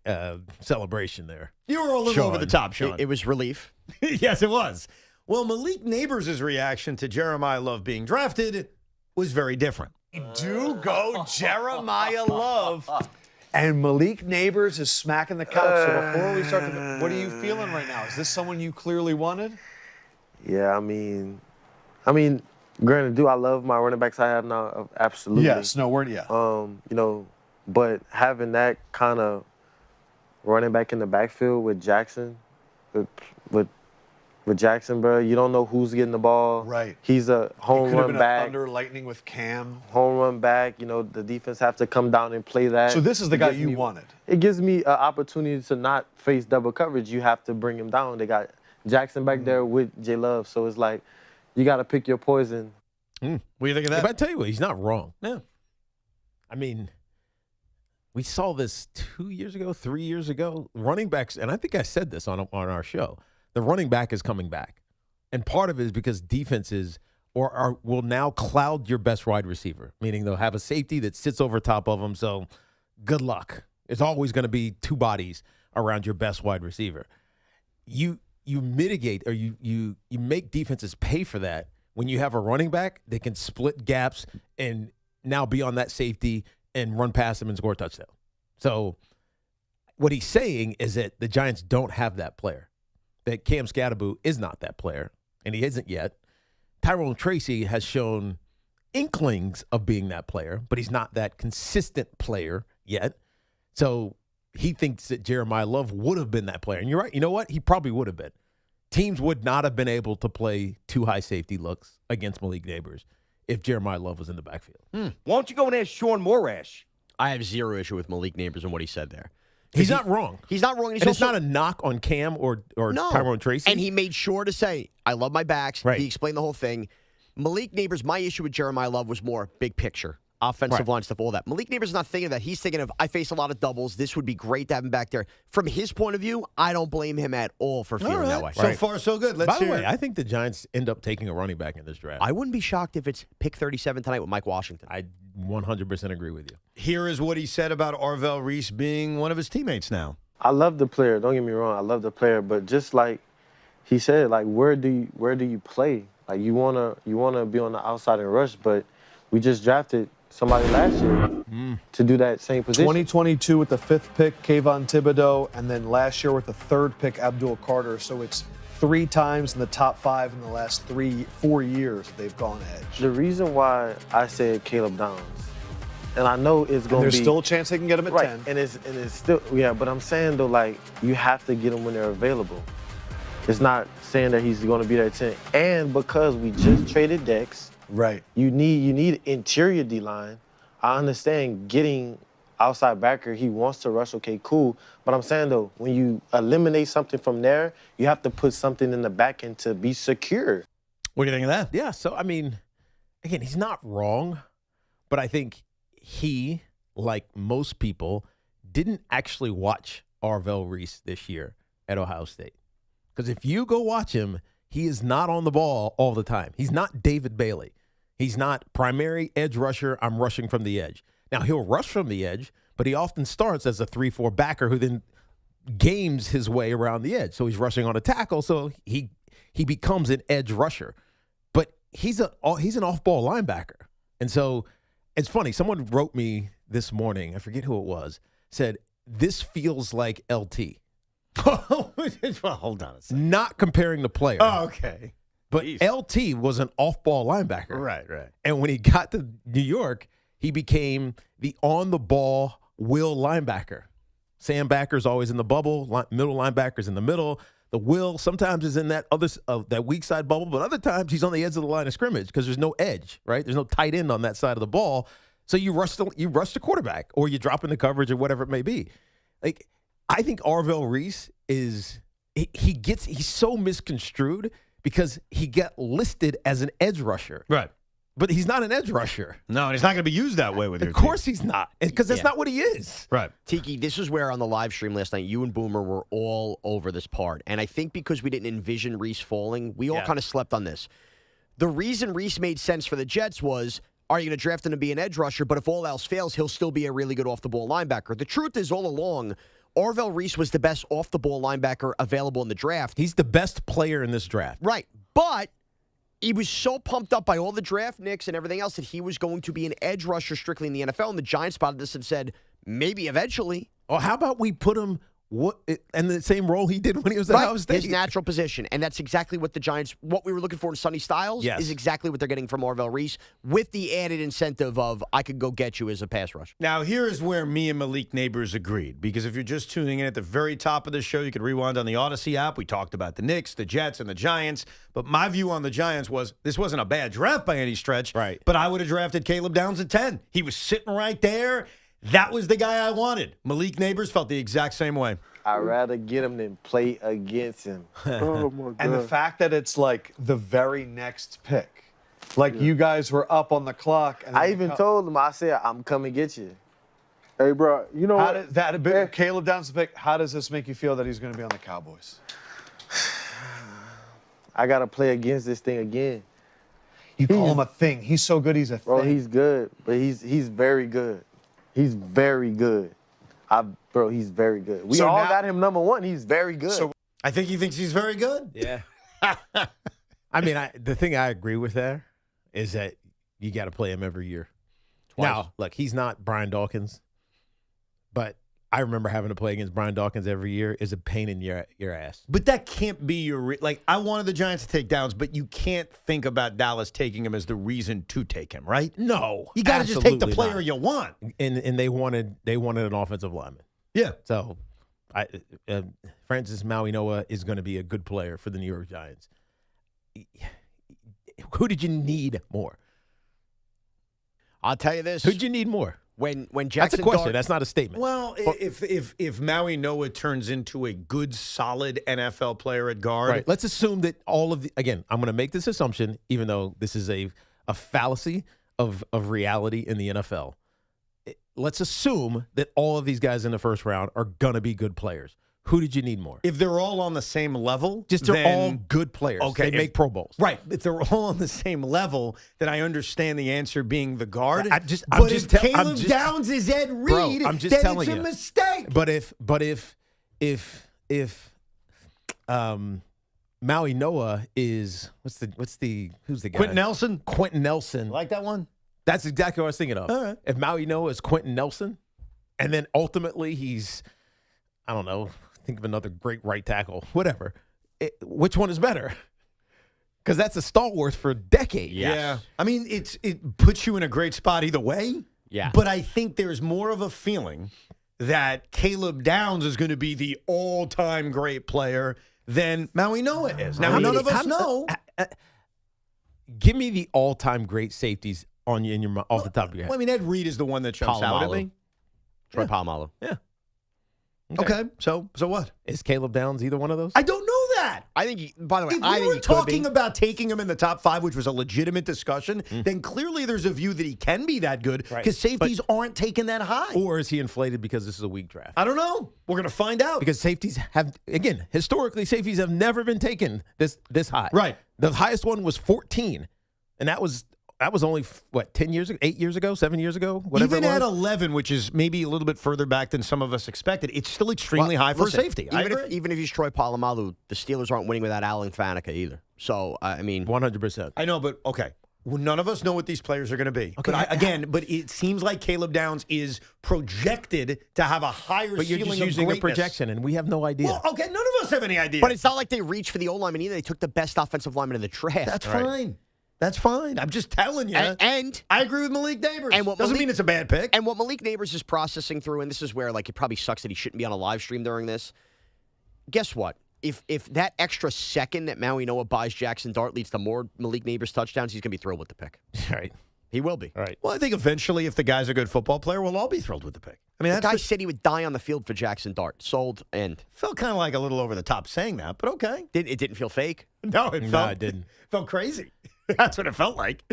celebration there. You were a little over the top, Sean. It was relief. Yes, it was. Well, Malik Neighbors' reaction to Jeremiah Love being drafted was very different. Do go Jeremiah Love. And Malik Neighbors is smacking the couch. So before we start, what are you feeling right now? Is this someone you clearly wanted? Yeah, I mean, granted, do I love my running backs I have now? Absolutely. Yes, no word, yeah. But having that kind of running back in the backfield with Jackson, with with Jackson, bro. You don't know who's getting the ball. Right. He's a home run back. Thunder lightning with Cam. Home run back. You know, the defense have to come down and play that. So this is the guy you wanted. It gives me an opportunity to not face double coverage. You have to bring him down. They got Jackson back there with J Love, so it's like you got to pick your poison. What do you think of that? But I tell you what, he's not wrong. Yeah. I mean, we saw this 2 years ago, 3 years ago. Running backs, and I think I said this on our show, the running back is coming back. And part of it is because defenses will now cloud your best wide receiver, meaning they'll have a safety that sits over top of them. So good luck. It's always going to be two bodies around your best wide receiver. You mitigate or you make defenses pay for that when you have a running back that can split gaps and now be on that safety and run past him and score a touchdown. So what he's saying is that the Giants don't have that player, that Cam Scatterbo is not that player, and he isn't yet. Tyrone Tracy has shown inklings of being that player, but he's not that consistent player yet. So he thinks that Jeremiah Love would have been that player. And you're right. You know what? He probably would have been. Teams would not have been able to play two high safety looks against Malik Neighbors if Jeremiah Love was in the backfield. Why don't you go and ask Sean Morash? I have zero issue with Malik Neighbors and what he said there. He's not wrong. He's not wrong. And it's not a knock on Cam or No. Tyrone Tracy. And he made sure to say, I love my backs. Right. He explained the whole thing. Malik Neighbors, my issue with Jeremiah Love was more big picture. Offensive line stuff, all that. Malik Neighbors is not thinking of that. He's thinking of, I face a lot of doubles. This would be great to have him back there. From his point of view, I don't blame him at all for feeling that way. So far, so good. By the way, I think the Giants end up taking a running back in this draft. I wouldn't be shocked if it's pick 37 tonight with Mike Washington. I 100% agree with you. Here is what he said about Arvell Reese being one of his teammates now. I love the player. Don't get me wrong. I love the player, but just like he said, like where do you play? Like you wanna be on the outside and rush, but we just drafted somebody last year to do that same position. 2022 with the 5th pick, Kayvon Thibodeau, and then last year with the 3rd pick, Abdul Carter. So it's 3 times in the top 5 in the last 4 years they've gone edge. The reason why I said Caleb Downs, and I know it's going to be... There's still a chance they can get him at 10. And it's still, yeah, but I'm saying, though, like, you have to get them when they're available. It's not saying that he's going to be there at 10. And because we just traded Dex, right? You need interior D-line. I understand getting outside backer, he wants to rush, okay, cool. But I'm saying, though, when you eliminate something from there, you have to put something in the back end to be secure. What do you think of that? Yeah, so, I mean, again, he's not wrong, but I think he, like most people, didn't actually watch Arvell Reese this year at Ohio State. Because if you go watch him, he is not on the ball all the time. He's not David Bailey. He's not primary edge rusher, I'm rushing from the edge. Now, he'll rush from the edge, but he often starts as a 3-4 backer who then games his way around the edge. So he's rushing on a tackle, so he becomes an edge rusher. But he's an off-ball linebacker. And so it's funny. Someone wrote me this morning, I forget who it was, said, this feels like LT. Well, hold on a second. Not comparing the player. Oh, okay. But LT was an off-ball linebacker. Right. And when he got to New York, he became the on-the-ball will linebacker. Sam Backer's always in the bubble. Middle linebacker's in the middle. The will sometimes is in that that weak side bubble, but other times he's on the edge of the line of scrimmage because there's no edge, right? There's no tight end on that side of the ball. So you rush the quarterback or you drop into coverage or whatever it may be. Like, I think Arvell Reese he's so misconstrued because he got listed as an edge rusher. Right. But he's not an edge rusher. No, and he's not going to be used that way with your Of course he's not, because that's not what he is. Right. Tiki, this is where on the live stream last night, you and Boomer were all over this part. And I think because we didn't envision Reese falling, we all kind of slept on this. The reason Reese made sense for the Jets was, are you going to draft him to be an edge rusher? But if all else fails, he'll still be a really good off-the-ball linebacker. The truth is, all along, Arvell Reese was the best off-the-ball linebacker available in the draft. He's the best player in this draft. Right. But he was so pumped up by all the draft nicks and everything else that he was going to be an edge rusher strictly in the NFL. And the Giants spotted this and said, maybe eventually. Or how about we put him And the same role he did when he was at Ohio State. His natural position. And that's exactly what the Giants, what we were looking for in Sonny Styles, is exactly what they're getting from Marvell Reese, with the added incentive of, I could go get you as a pass rush. Now, here's where me and Malik Neighbors agreed, because if you're just tuning in at the very top of the show, you could rewind on the Odyssey app. We talked about the Knicks, the Jets, and the Giants. But my view on the Giants was this wasn't a bad draft by any stretch. Right. But I would have drafted Caleb Downs at 10. He was sitting right there. That was the guy I wanted. Malik Neighbors felt the exact same way. I'd rather get him than play against him. Oh, my God. And the fact that it's like the very next pick. Like you guys were up on the clock. And I even told him, I said, I'm coming to get you. Hey, bro, you know what? Caleb Downs the pick. How does this make you feel that he's going to be on the Cowboys? I got to play against this thing again. You call him a thing. He's so good, he's a thing. Bro, he's good, but he's very good. He's very good. Bro, he's very good. We all got him number one. He's very good. So I think he thinks he's very good. Yeah. I mean, the thing I agree with there is that you got to play him every year. Twice. Now, look, he's not Brian Dawkins, but I remember having to play against Brian Dawkins every year is a pain in your ass. But that can't be your like. I wanted the Giants to take Downs, but you can't think about Dallas taking him as the reason to take him, right? No, you got to just take the player you want. And they wanted an offensive lineman. Yeah. So, Francis Maui-Noah is going to be a good player for the New York Giants. Who did you need more? I'll tell you this. Who did you need more? When Jackson That's a question. Dart, That's not a statement. Well, if Maui Noah turns into a good, solid NFL player at guard, right. Let's assume that all of the. Again, I'm going to make this assumption, even though this is a fallacy of reality in the NFL. Let's assume that all of these guys in the first round are going to be good players. Who did you need more? If they're all on the same level, they're all good players. Okay, they make Pro Bowls. Right. If they're all on the same level, then I understand the answer being the guard. If Caleb Downs is Ed Reed, I'm just then telling it's a you. mistake. But if Maui Noah is who's the guy? Quentin Nelson. Quentin Nelson. Like that one? That's exactly what I was thinking of. All right. If Maui Noah is Quentin Nelson, and then ultimately he's, I don't know, think of another great right tackle, whatever. Which one is better? Because that's a stalwart for decades. Yes. Yeah. I mean, it puts you in a great spot either way. Yeah. But I think there's more of a feeling that Caleb Downs is going to be the all-time great player than Maui Noah is. Now, none of us know. Give me the all-time great safeties on you in your off the top of your head. Well, I mean, Ed Reed is the one that jumps out at me. Troy Polamalu. Yeah. Okay. So what? Is Caleb Downs either one of those? I don't know that. I think, by the way, if we were talking about taking him in the top 5, which was a legitimate discussion, then clearly there's a view that he can be that good because safeties aren't taken that high. Or is he inflated because this is a weak draft? I don't know. We're going to find out. Because safeties have, again, historically, safeties have never been taken this high. Right. The highest one was 14, and that was only, 10 years ago, 8 years ago, 7 years ago, whatever Even it was. at 11, which is maybe a little bit further back than some of us expected, it's still extremely high for a safety. Even if he's Troy Polamalu, the Steelers aren't winning without Alan Faneca either. So, I mean. 100%. I know, but okay. Well, none of us know what these players are going to be. Okay, but it seems like Caleb Downs is projected to have a higher ceiling of greatness. But you're just using a projection, and we have no idea. Well, okay, none of us have any idea. But it's not like they reached for the O-lineman either. They took the best offensive lineman in the draft. That's fine. That's fine. I'm just telling you. And I agree with Malik Neighbors. And doesn't mean it's a bad pick. And what Malik Neighbors is processing through, and this is where it probably sucks that he shouldn't be on a live stream during this. Guess what? If that extra second that Maui Noah buys Jackson Dart leads to more Malik Neighbors touchdowns, he's going to be thrilled with the pick. Right. He will be. All right. Well, I think eventually, if the guy's a good football player, we'll all be thrilled with the pick. I mean, the guy said he would die on the field for Jackson Dart. Sold and felt kind of like a little over the top saying that, but okay. It didn't feel fake. No, it didn't. Felt crazy. That's what it felt like.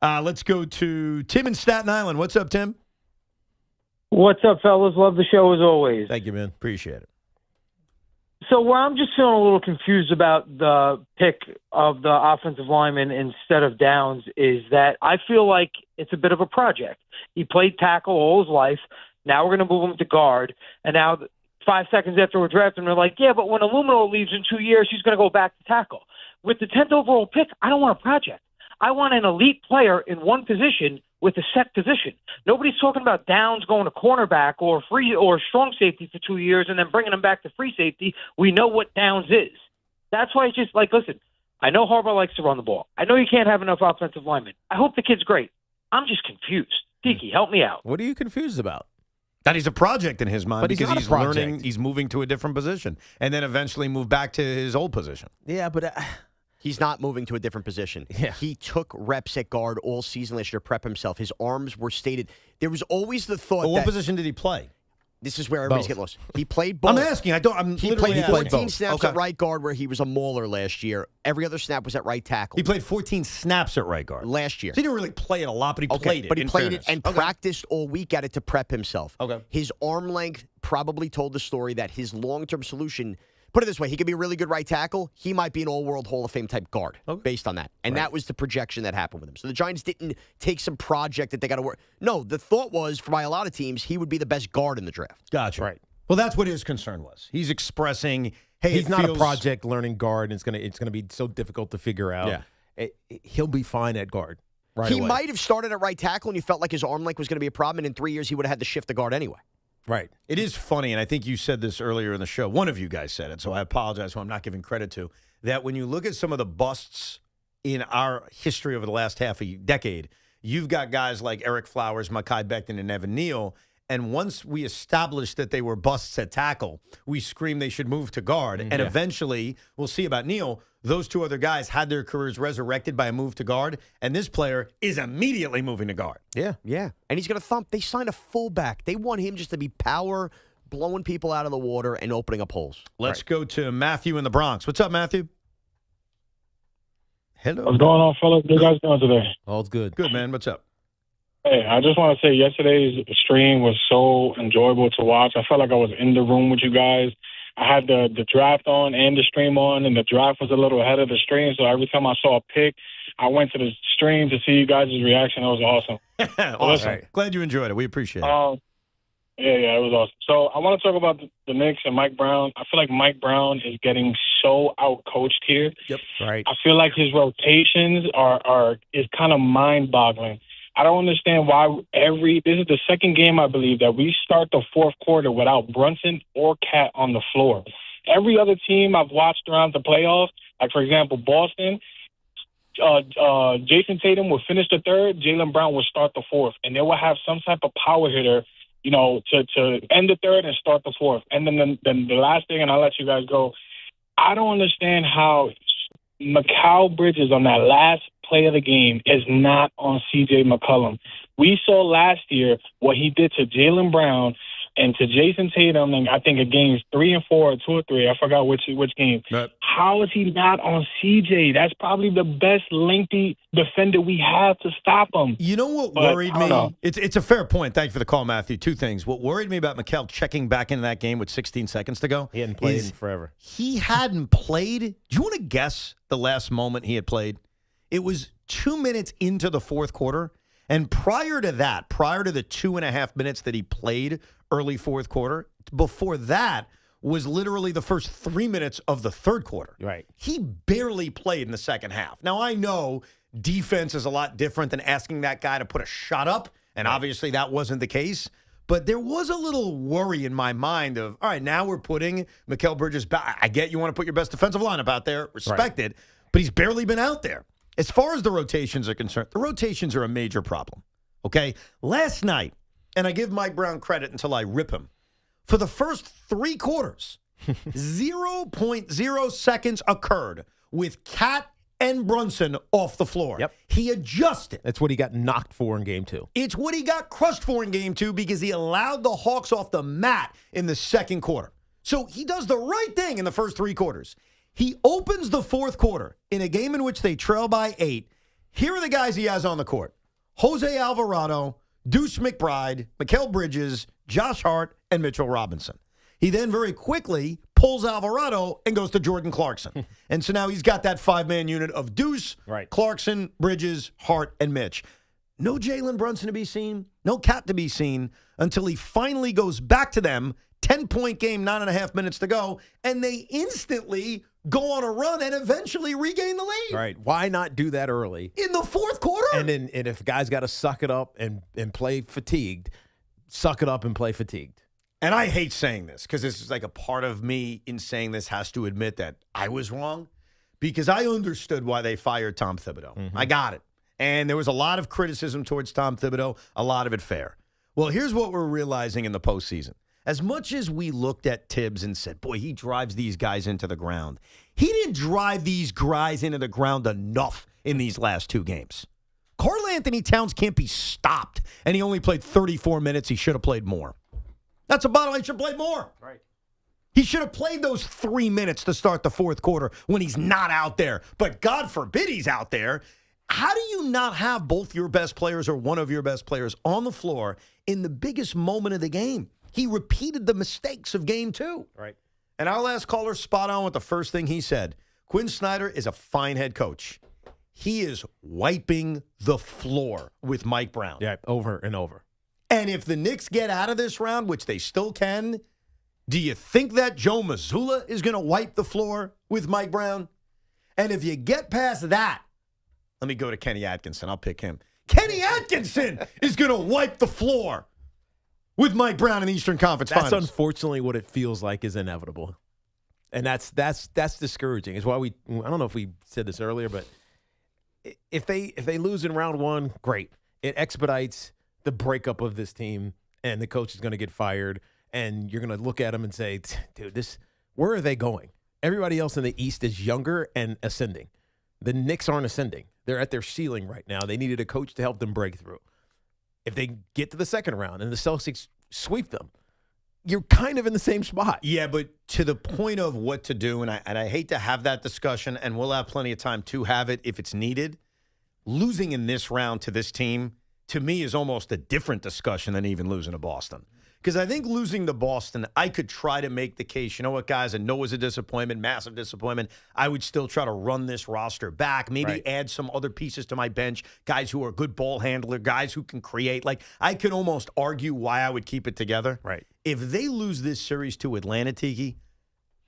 Let's go to Tim in Staten Island. What's up, Tim? What's up, fellas? Love the show as always. Thank you, man. Appreciate it. So where I'm just feeling a little confused about the pick of the offensive lineman instead of Downs is that I feel like it's a bit of a project. He played tackle all his life. Now we're going to move him to guard. And now 5 seconds after we're drafting, we're like, yeah, but when Illumino leaves in 2 years, he's going to go back to tackle. With the 10th overall pick, I don't want a project. I want an elite player in one position with a set position. Nobody's talking about Downs going to cornerback or free or strong safety for 2 years and then bringing him back to free safety. We know what Downs is. That's why it's just like, listen, I know Harbaugh likes to run the ball. I know you can't have enough offensive linemen. I hope the kid's great. I'm just confused. Tiki, help me out. What are you confused about? That he's a project in his mind But because he's he's not a project. learning, he's moving to a different position, and then eventually move back to his old position. Yeah, but he's not moving to a different position. Yeah. He took reps at guard all season last year to prep himself. His arms were stated. There was always the thought But what that position did he play? this is where everybody's Both. getting lost. He played both. I'm asking. He literally played asking. 14 snaps Okay. at right guard where he was a mauler last year. Every other snap was at right tackle. He played 14 snaps at right guard last year. So he didn't really play it a lot, but he Okay, played it. but he in played fairness. it and Okay. practiced all week at it to prep himself. Okay. His arm length probably told the story that his long-term solution, put it this way, he could be a really good right tackle. He might be an all-world Hall of Fame type guard based on that. And that was the projection that happened with him. So the Giants didn't take some project that they got to work. No, the thought was, for by a lot of teams, he would be the best guard in the draft. Gotcha. Right. Well, that's what his concern was. He's expressing, hey, He's it not feels- a project learning guard, and it's gonna be so difficult to figure out. Yeah. He'll be fine at guard. Right He away. might have started at right tackle and you felt like his arm length was going to be a problem, and in 3 years he would have had to shift the guard anyway. Right. It is funny, and I think you said this earlier in the show. One of you guys said it, so I apologize who I'm not giving credit to, that when you look at some of the busts in our history over the last half a decade, you've got guys like Eric Flowers, Mekhi Becton, and Evan Neal. And once we established that they were busts at tackle, we screamed they should move to guard. And eventually, we'll see about Neal, those two other guys had their careers resurrected by a move to guard. And this player is immediately moving to guard. Yeah. And he's going to thump. They signed a fullback. They want him just to be power, blowing people out of the water and opening up holes. Let's go to Matthew in the Bronx. What's up, Matthew? Hello. What's going on, fellas? What you guys doing today? All's good. Good, man. What's up? Hey, I just want to say yesterday's stream was so enjoyable to watch. I felt like I was in the room with you guys. I had the draft on and the stream on, and the draft was a little ahead of the stream. So every time I saw a pick, I went to the stream to see you guys' reaction. It was awesome. Awesome. Right. Glad you enjoyed it. We appreciate it. Yeah, it was awesome. So I want to talk about the Knicks and Mike Brown. I feel like Mike Brown is getting so out-coached here. Yep. Right. I feel like his rotations is kind of mind-boggling. I don't understand why this is the second game, I believe, that we start the fourth quarter without Brunson or Cat on the floor. Every other team I've watched around the playoffs, like, for example, Boston, Jason Tatum would finish the third, Jaylen Brown would start the fourth, and they will have some type of power hitter, to end the third and start the fourth. And then the last thing, and I'll let you guys go, I don't understand how Mikal Bridges on that last play of the game is not on C.J. McCollum. We saw last year what he did to Jaylen Brown and to Jason Tatum, and I think in games 3 and 4, or 2 or 3, I forgot which game. Right. How is he not on C.J.? That's probably the best lengthy defender we have to stop him. You know what worried me? It's a fair point. Thank you for the call, Matthew. Two things. What worried me about Mikal checking back into that game with 16 seconds to go. He hadn't played in forever. He hadn't played. Do you want to guess the last moment he had played? It was 2 minutes into the fourth quarter. And prior to that, prior to the 2.5 minutes that he played early fourth quarter, before that was literally the first 3 minutes of the third quarter. Right. He barely played in the second half. Now, I know defense is a lot different than asking that guy to put a shot up, and obviously that wasn't the case. But there was a little worry in my mind of, all right, now we're putting Mikal Bridges back. I get you want to put your best defensive lineup out there, respect it, but he's barely been out there. As far as the rotations are concerned, the rotations are a major problem, okay? Last night, and I give Mike Brown credit until I rip him, for the first 3 quarters, 0.0 seconds occurred with Cat and Brunson off the floor. Yep. He adjusted. That's what he got knocked for in game 2. It's what he got crushed for in game 2 because he allowed the Hawks off the mat in the second quarter. So he does the right thing in the first 3 quarters. He opens the fourth quarter in a game in which they trail by 8. Here are the guys he has on the court. Jose Alvarado, Deuce McBride, Mikal Bridges, Josh Hart, and Mitchell Robinson. He then very quickly pulls Alvarado and goes to Jordan Clarkson. And so now he's got that 5-man unit of Deuce, Clarkson, Bridges, Hart, and Mitch. No Jaylen Brunson to be seen, no Cat to be seen until he finally goes back to them 10-point game, 9.5 minutes to go, and they instantly go on a run and eventually regain the lead. Right. Why not do that early? In the fourth quarter? And if guys got to suck it up and play fatigued, suck it up and play fatigued. And I hate saying this because this is like a part of me in saying this has to admit that I was wrong because I understood why they fired Tom Thibodeau. Mm-hmm. I got it. And there was a lot of criticism towards Tom Thibodeau, a lot of it fair. Well, here's what we're realizing in the postseason. As much as we looked at Tibbs and said, boy, he drives these guys into the ground, he didn't drive these guys into the ground enough in these last two games. Karl Anthony Towns can't be stopped, and he only played 34 minutes. He should have played more. That's a bottom line. He should have played more. Right. He should have played those 3 minutes to start the fourth quarter when he's not out there. But God forbid he's out there. How do you not have both your best players or one of your best players on the floor in the biggest moment of the game? He repeated the mistakes of game two. Right. And our last caller spot on with the first thing he said. Quinn Snyder is a fine head coach. He is wiping the floor with Mike Brown. Yeah, over and over. And if the Knicks get out of this round, which they still can, do you think that Joe Mazzulla is going to wipe the floor with Mike Brown? And if you get past that, let me go to Kenny Atkinson. I'll pick him. Kenny Atkinson is going to wipe the floor with Mike Brown in the Eastern Conference Finals. That's unfortunately what it feels like is inevitable. And that's discouraging. It's why I don't know if we said this earlier, but if they lose in round one, great. It expedites the breakup of this team, and the coach is going to get fired, and you're going to look at him and say, dude, where are they going? Everybody else in the East is younger and ascending. The Knicks aren't ascending. They're at their ceiling right now. They needed a coach to help them break through. If they get to the second round and the Celtics sweep them, you're kind of in the same spot. Yeah, but to the point of what to do, and I hate to have that discussion, and we'll have plenty of time to have it if it's needed, losing in this round to this team, to me, is almost a different discussion than even losing to Boston. Because I think losing to Boston, I could try to make the case, you know what, guys, I know it was a disappointment, massive disappointment. I would still try to run this roster back, maybe add some other pieces to my bench, guys who are good ball handler, guys who can create. Like, I could almost argue why I would keep it together. Right. If they lose this series to Atlanta, Tiki,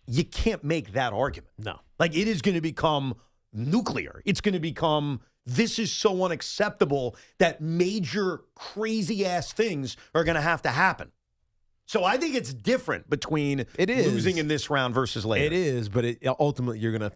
you can't make that argument. No. Like, it is going to become nuclear. It's going to become, this is so unacceptable that major crazy-ass things are going to have to happen. So I think it's different between losing in this round versus later. It is, but ultimately you're gonna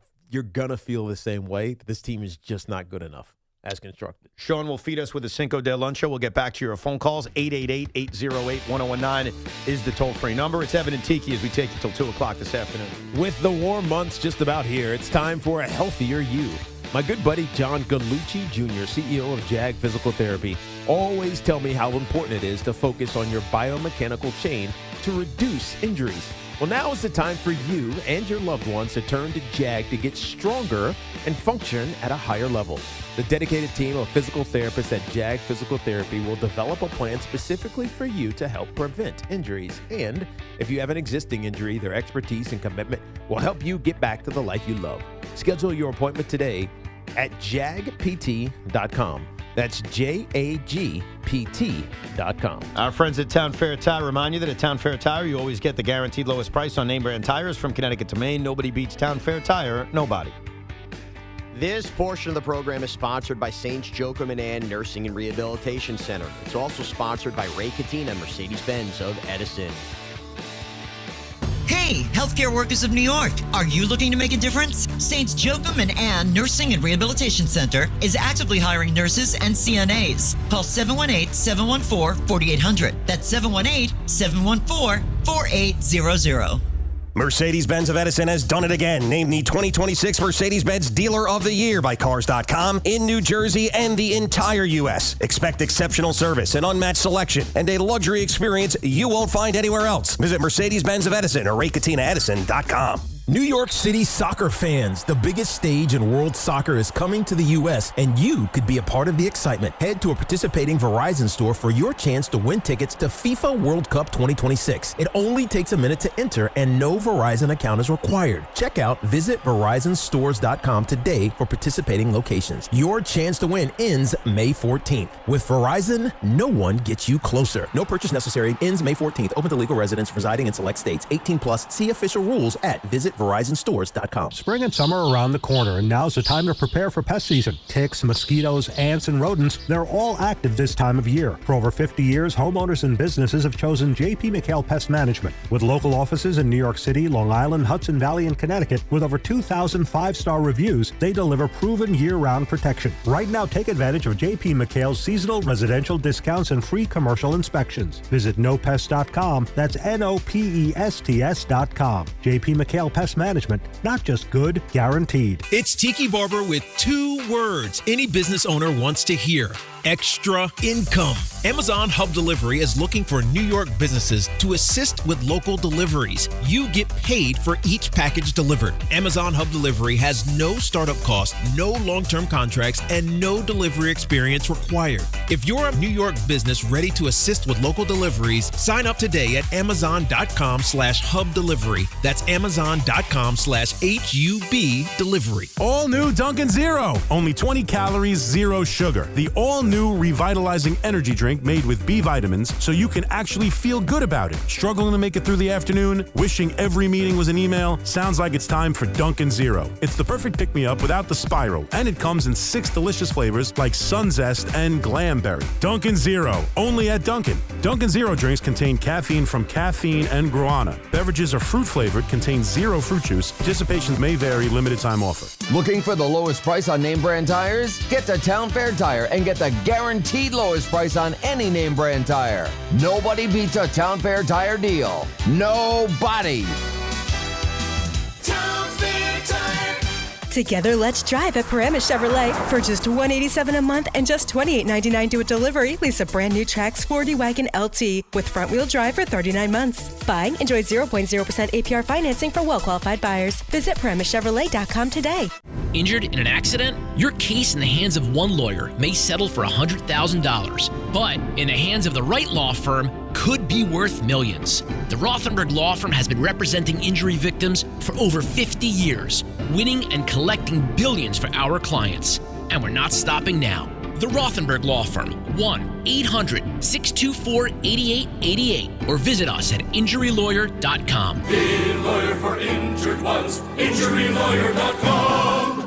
feel the same way. This team is just not good enough as constructed. Sean will feed us with a Cinco de Luncho. We'll get back to your phone calls. 888-808-1019 is the toll-free number. It's Evan and Tiki as we take you till 2 o'clock this afternoon. With the warm months just about here, it's time for a healthier you. My good buddy John Gallucci Jr., CEO of JAG Physical Therapy, always tell me how important it is to focus on your biomechanical chain to reduce injuries. Well, now is the time for you and your loved ones to turn to JAG to get stronger and function at a higher level. The dedicated team of physical therapists at JAG Physical Therapy will develop a plan specifically for you to help prevent injuries. And if you have an existing injury, their expertise and commitment will help you get back to the life you love. Schedule your appointment today at jagpt.com. That's JAGPT.com. Our friends at Town Fair Tire remind you that at Town Fair Tire, you always get the guaranteed lowest price on name brand tires from Connecticut to Maine. Nobody beats Town Fair Tire. Nobody. This portion of the program is sponsored by Saints Joachim and Ann Nursing and Rehabilitation Center. It's also sponsored by Ray Katina, Mercedes-Benz of Edison. Hey, healthcare workers of New York, are you looking to make a difference? Saints Joachim and Ann Nursing and Rehabilitation Center is actively hiring nurses and CNAs. Call 718-714-4800. That's 718-714-4800. Mercedes-Benz of Edison has done it again. Named the 2026 Mercedes-Benz Dealer of the Year by Cars.com in New Jersey and the entire U.S. Expect exceptional service, an unmatched selection, and a luxury experience you won't find anywhere else. Visit Mercedes-Benz of Edison or RayCatinaEdison.com. New York City soccer fans, the biggest stage in world soccer is coming to the U.S., and you could be a part of the excitement. Head to a participating Verizon store for your chance to win tickets to FIFA World Cup 2026. It only takes a minute to enter, and no Verizon account is required. Check out visitverizonstores.com today for participating locations. Your chance to win ends May 14th. With Verizon, no one gets you closer. No purchase necessary. Ends May 14th. Open to legal residents residing in select states. 18 plus. See official rules at visitverizonstores.com. Spring and summer are around the corner, and now's the time to prepare for pest season. Ticks, mosquitoes, ants, and rodents, they're all active this time of year. For over 50 years, homeowners and businesses have chosen J.P. McHale Pest Management. With local offices in New York City, Long Island, Hudson Valley, and Connecticut, with over 2,000 five-star reviews, they deliver proven year-round protection. Right now, take advantage of J.P. McHale's seasonal residential discounts and free commercial inspections. Visit nopest.com. That's NOPESTS.com. J.P. McHale Pest Management, not just good, guaranteed. It's Tiki Barber with 2 words any business owner wants to hear: extra income. Amazon Hub Delivery is looking for New York businesses to assist with local deliveries. You get paid for each package delivered. Amazon Hub Delivery has no startup cost, no long-term contracts, and no delivery experience required. If you're a New York business ready to assist with local deliveries, sign up today at amazon.com/hub delivery. That's amazon.com/HUB delivery. All new Dunkin' Zero. Only 20 calories, 0 sugar. The all-new revitalizing energy drink made with B vitamins so you can actually feel good about it. Struggling to make it through the afternoon? Wishing every meeting was an email? Sounds like it's time for Dunkin' Zero. It's the perfect pick-me-up without the spiral, and it comes in 6 delicious flavors like Sun Zest and Glamberry. Dunkin' Zero, only at Dunkin'. Dunkin' Zero drinks contain caffeine from caffeine and guarana. Beverages are fruit-flavored, contain 0 fruit juice. Participation may vary, limited time offer. Looking for the lowest price on name brand tires? Get to Town Fair Tire and get the guaranteed lowest price on any name brand tire. Nobody beats a Town Fair Tire deal. Nobody. Town Fair Tire. Together, let's drive at Paramus Chevrolet. For just $187 a month and just $28.99 to a delivery, lease a brand new Trax 4D Wagon LT with front-wheel drive for 39 months. Buying, enjoy 0.0% APR financing for well-qualified buyers. Visit ParamusChevrolet.com today. Injured in an accident? Your case in the hands of one lawyer may settle for $100,000, but in the hands of the right law firm could be worth millions. The Rothenberg Law Firm has been representing injury victims for over 50 years, winning and collecting billions for our clients. And we're not stopping now. The Rothenberg Law Firm, 1-800-624-8888, or visit us at injurylawyer.com. Be a lawyer for injured ones. Injurylawyer.com.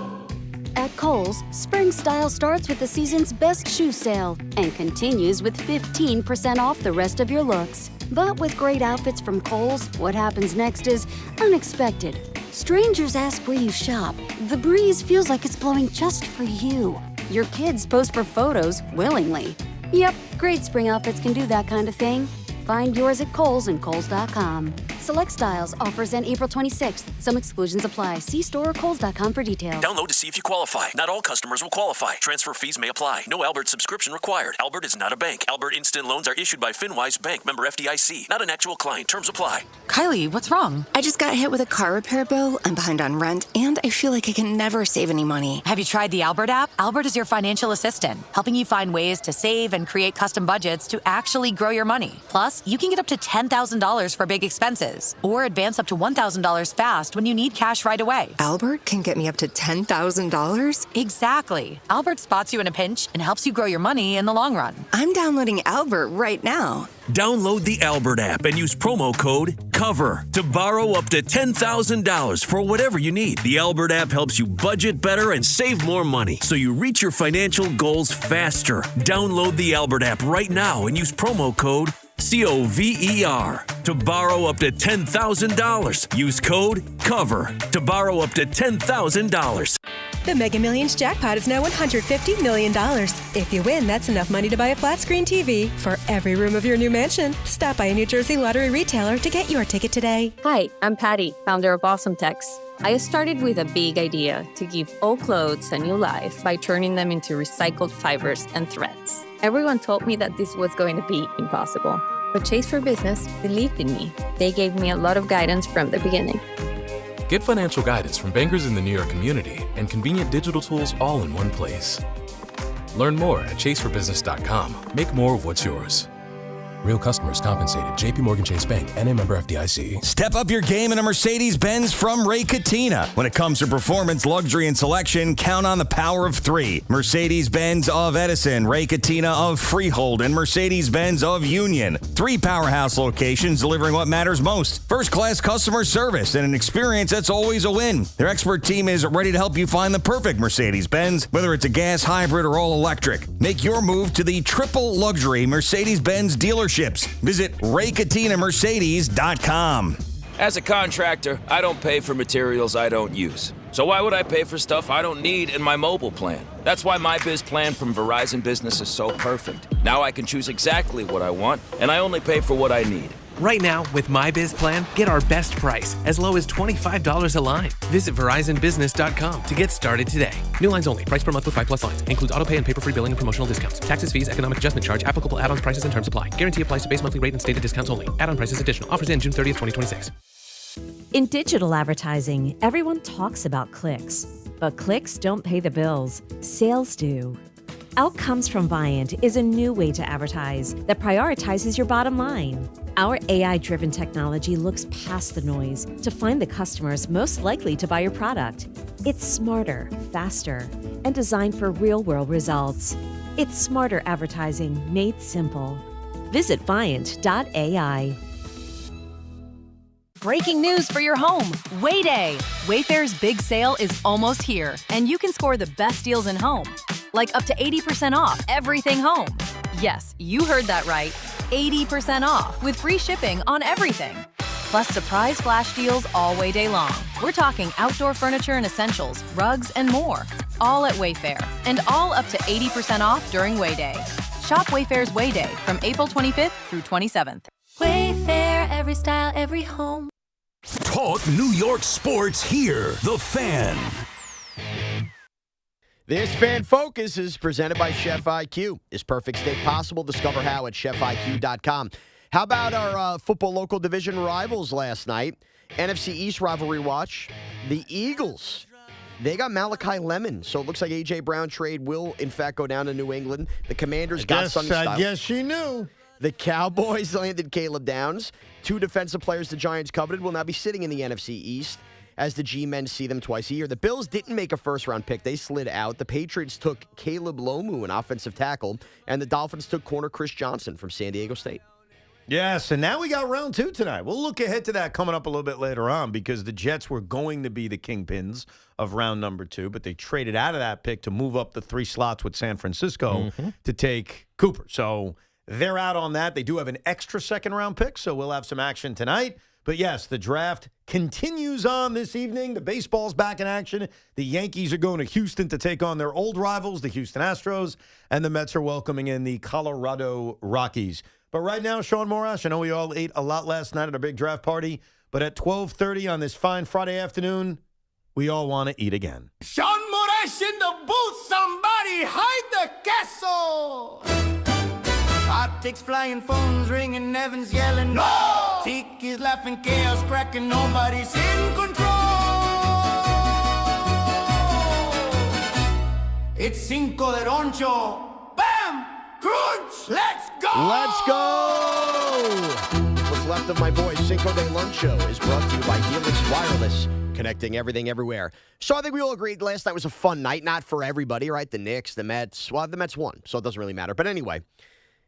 At Kohl's, spring style starts with the season's best shoe sale and continues with 15% off the rest of your looks. But with great outfits from Kohl's, what happens next is unexpected. Strangers ask where you shop. The breeze feels like it's blowing just for you. Your kids pose for photos willingly. Yep, great spring outfits can do that kind of thing. Find yours at Kohl's and Kohl's.com. Select styles, offers end April 26th. Some exclusions apply. See store or Kohl's.com for details. Download to see if you qualify. Not all customers will qualify. Transfer fees may apply. No Albert subscription required. Albert is not a bank. Albert Instant Loans are issued by FinWise Bank, member FDIC. Not an actual client. Terms apply. Kylie, what's wrong? I just got hit with a car repair bill. I'm behind on rent, and I feel like I can never save any money. Have you tried the Albert app? Albert is your financial assistant, helping you find ways to save and create custom budgets to actually grow your money. Plus, you can get up to $10,000 for big expenses, or advance up to $1,000 fast when you need cash right away. Albert can get me up to $10,000? Exactly. Albert spots you in a pinch and helps you grow your money in the long run. I'm downloading Albert right now. Download the Albert app and use promo code COVER to borrow up to $10,000 for whatever you need. The Albert app helps you budget better and save more money so you reach your financial goals faster. Download the Albert app right now and use promo code COVER to borrow up to $10,000. Use code COVER to borrow up to $10,000. The Mega Millions jackpot is now $150 million. If you win, that's enough money to buy a flat screen TV for every room of your new mansion. Stop by a New Jersey lottery retailer to get your ticket today. Hi, I'm Patty, founder of Awesome Tex. I started with a big idea to give old clothes a new life by turning them into recycled fibers and threads. Everyone told me that this was going to be impossible. But Chase for Business believed in me. They gave me a lot of guidance from the beginning. Get financial guidance from bankers in the New York community and convenient digital tools all in one place. Learn more at chaseforbusiness.com. Make more of what's yours. Real customers compensated. JP Morgan Chase Bank, N.A. member FDIC. Step up your game in a Mercedes-Benz from Ray Catena. When it comes to performance, luxury, and selection, count on the power of three. Mercedes-Benz of Edison, Ray Catena of Freehold, and Mercedes-Benz of Union. 3 powerhouse locations delivering what matters most. First-class customer service and an experience that's always a win. Their expert team is ready to help you find the perfect Mercedes-Benz, whether it's a gas, hybrid, or all-electric. Make your move to the triple luxury Mercedes-Benz dealership. Visit RayCatinaMercedes.com. As a contractor, I don't pay for materials I don't use. So why would I pay for stuff I don't need in my mobile plan? That's why my biz plan from Verizon Business is so perfect. Now I can choose exactly what I want, and I only pay for what I need. Right now, with My Biz Plan, get our best price, as low as $25 a line. Visit VerizonBusiness.com to get started today. New lines only. Price per month with 5+ lines. Includes autopay and paper-free billing and promotional discounts. Taxes, fees, economic adjustment charge. Applicable add-ons, prices, and terms apply. Guarantee applies to base monthly rate and stated discounts only. Add-on prices additional. Offers end June 30th, 2026. In digital advertising, everyone talks about clicks. But clicks don't pay the bills. Sales do. Outcomes from Viant is a new way to advertise that prioritizes your bottom line. Our AI-driven technology looks past the noise to find the customers most likely to buy your product. It's smarter, faster, and designed for real-world results. It's smarter advertising made simple. Visit Viant.ai. Breaking news for your home. Wayday. Wayfair's big sale is almost here, and you can score the best deals in home. Like up to 80% off everything home. Yes, you heard that right. 80% off with free shipping on everything. Plus surprise flash deals all Wayday long. We're talking outdoor furniture and essentials, rugs, and more. All at Wayfair. And all up to 80% off during Wayday. Shop Wayfair's Wayday from April 25th through 27th. Wayfair, every style, every home. Talk New York sports here. The Fan. This Fan Focus is presented by Chef IQ. Is perfect steak possible? Discover how at chefiq.com. How about our football local division rivals last night? NFC East rivalry watch. The Eagles. They got Malachi Lemon, so it looks like A.J. Brown trade will, in fact, go down to New England. The Commanders got Sonny Styles. I guess she knew. The Cowboys landed Caleb Downs. 2 defensive players the Giants coveted will now be sitting in the NFC East as the G-men see them twice a year. The Bills didn't make a first-round pick. They slid out. The Patriots took Caleb Lomu, an offensive tackle, and the Dolphins took corner Chris Johnson from San Diego State. Yes, and now we got round 2 tonight. We'll look ahead to that coming up a little bit later on because the Jets were going to be the kingpins of round number 2, but they traded out of that pick to move up the 3 slots with San Francisco to take Cooper. So they're out on that. They do have an extra second-round pick, so we'll have some action tonight. But, yes, the draft continues on this evening. The baseball's back in action. The Yankees are going to Houston to take on their old rivals, the Houston Astros, and the Mets are welcoming in the Colorado Rockies. But right now, Sean Morash, I know we all ate a lot last night at our big draft party, but at 12:30 on this fine Friday afternoon, we all want to eat again. Sean Morash in the booth. Somebody hide the castle. Optics flying, phones ringing, Evans yelling, no! Tiki's laughing, chaos cracking, nobody's in control. It's Cinco de Roncho. Bam! Crunch! Let's go! Let's go! What's left of my boys, Cinco de Luncho, is brought to you by Helix Wireless, connecting everything everywhere. So I think we all agreed last night was a fun night, not for everybody, right? The Knicks, the Mets. Well, the Mets won, so it doesn't really matter. But anyway,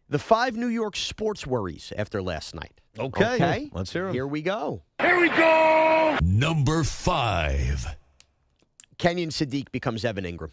the 5 New York sports worries after last night. Okay. Let's hear them. Here we go. Here we go! Number 5. Kenyon Sadiq becomes Evan Ingram.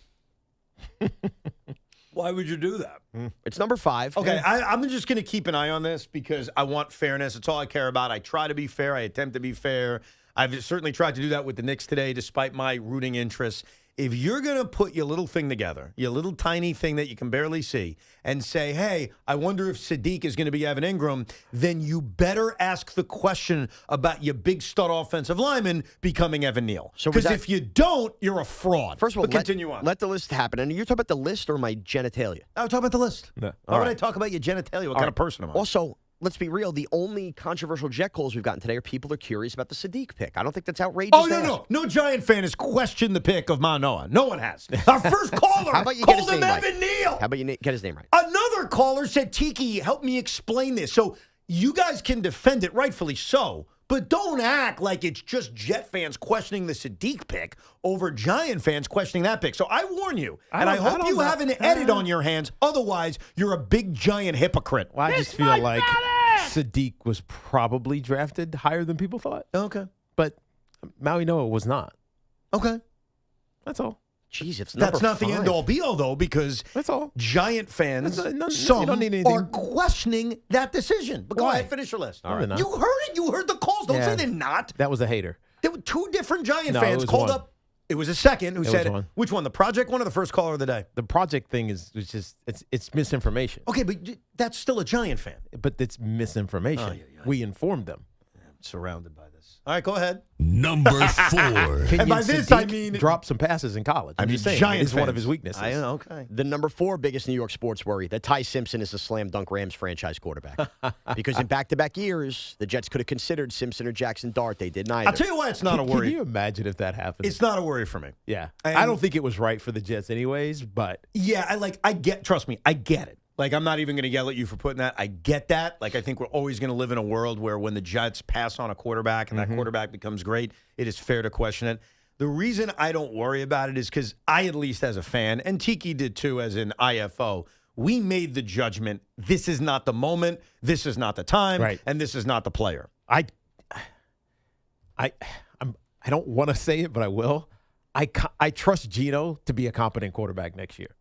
Why would you do that? It's number 5. Okay, I'm just going to keep an eye on this because I want fairness. It's all I care about. I try to be fair. I attempt to be fair. I've certainly tried to do that with the Knicks today, despite my rooting interests. If you're going to put your little thing together, your little tiny thing that you can barely see, and say, hey, I wonder if Sadiq is going to be Evan Ingram, then you better ask the question about your big stud offensive lineman becoming Evan Neal. Because if you don't, you're a fraud. First of all, continue on. Let the list happen. And you're talking about the list or my genitalia? I'm talking about the list. No. Why would I talk about your genitalia? What kind of person am I? Also, let's be real. The only controversial Jet calls we've gotten today are people are curious about the Sadiq pick. I don't think that's outrageous. Oh, no Giant fan has questioned the pick of Manoah. No one has. Our first caller How about you get his called him name Evan Neal. How about you get his name right? Another caller said, Tiki, help me explain this. So you guys can defend it, rightfully so, but don't act like it's just Jet fans questioning the Sadiq pick over Giant fans questioning that pick. So I warn you, and I hope you have an edit on your hands. Otherwise, you're a big, giant hypocrite. Well, I just feel like Sadiq was probably drafted higher than people thought. Okay. But Maui Noah was not. Okay. That's all. Jeez, it's That's not number the 5. end all be all though, because that's all. Giant fans, you some don't need anything. are questioning that decision. But go Why? ahead, finish your list. All right. You heard it. You heard the calls. Don't say they're not. That was a hater. There were 2 different Giant No, fans it was called one. up. It was a second who It was said, one. which one? The project one or the first caller of the day? The project thing is just it's misinformation. Okay, but that's still a Giant fan. But it's misinformation. Oh, yeah. We informed them. I'm surrounded by this. All right, go ahead. Number 4. And by this, I mean drop some passes in college. I I'm mean, just saying, Giant it's one of fans. his weaknesses. I know. Okay. The number 4 biggest New York sports worry that Ty Simpson is a slam dunk Rams franchise quarterback. Because in back-to-back years, the Jets could have considered Simpson or Jackson Dart. They did neither. I'll tell you why it's not a worry. Can you imagine if that happened? It's not a worry for me. Yeah. And- I don't think it was right for the Jets anyways, but Yeah, trust me, I get it. Like, I'm not even going to yell at you for putting that. I get that. Like, I think we're always going to live in a world where when the Jets pass on a quarterback and that quarterback becomes great, it is fair to question it. The reason I don't worry about it is because I, at least as a fan, and Tiki did too as an IFO, we made the judgment, this is not the moment, this is not the time, Right. and this is not the player. I don't want to say it, but I will. I trust Gino to be a competent quarterback next year.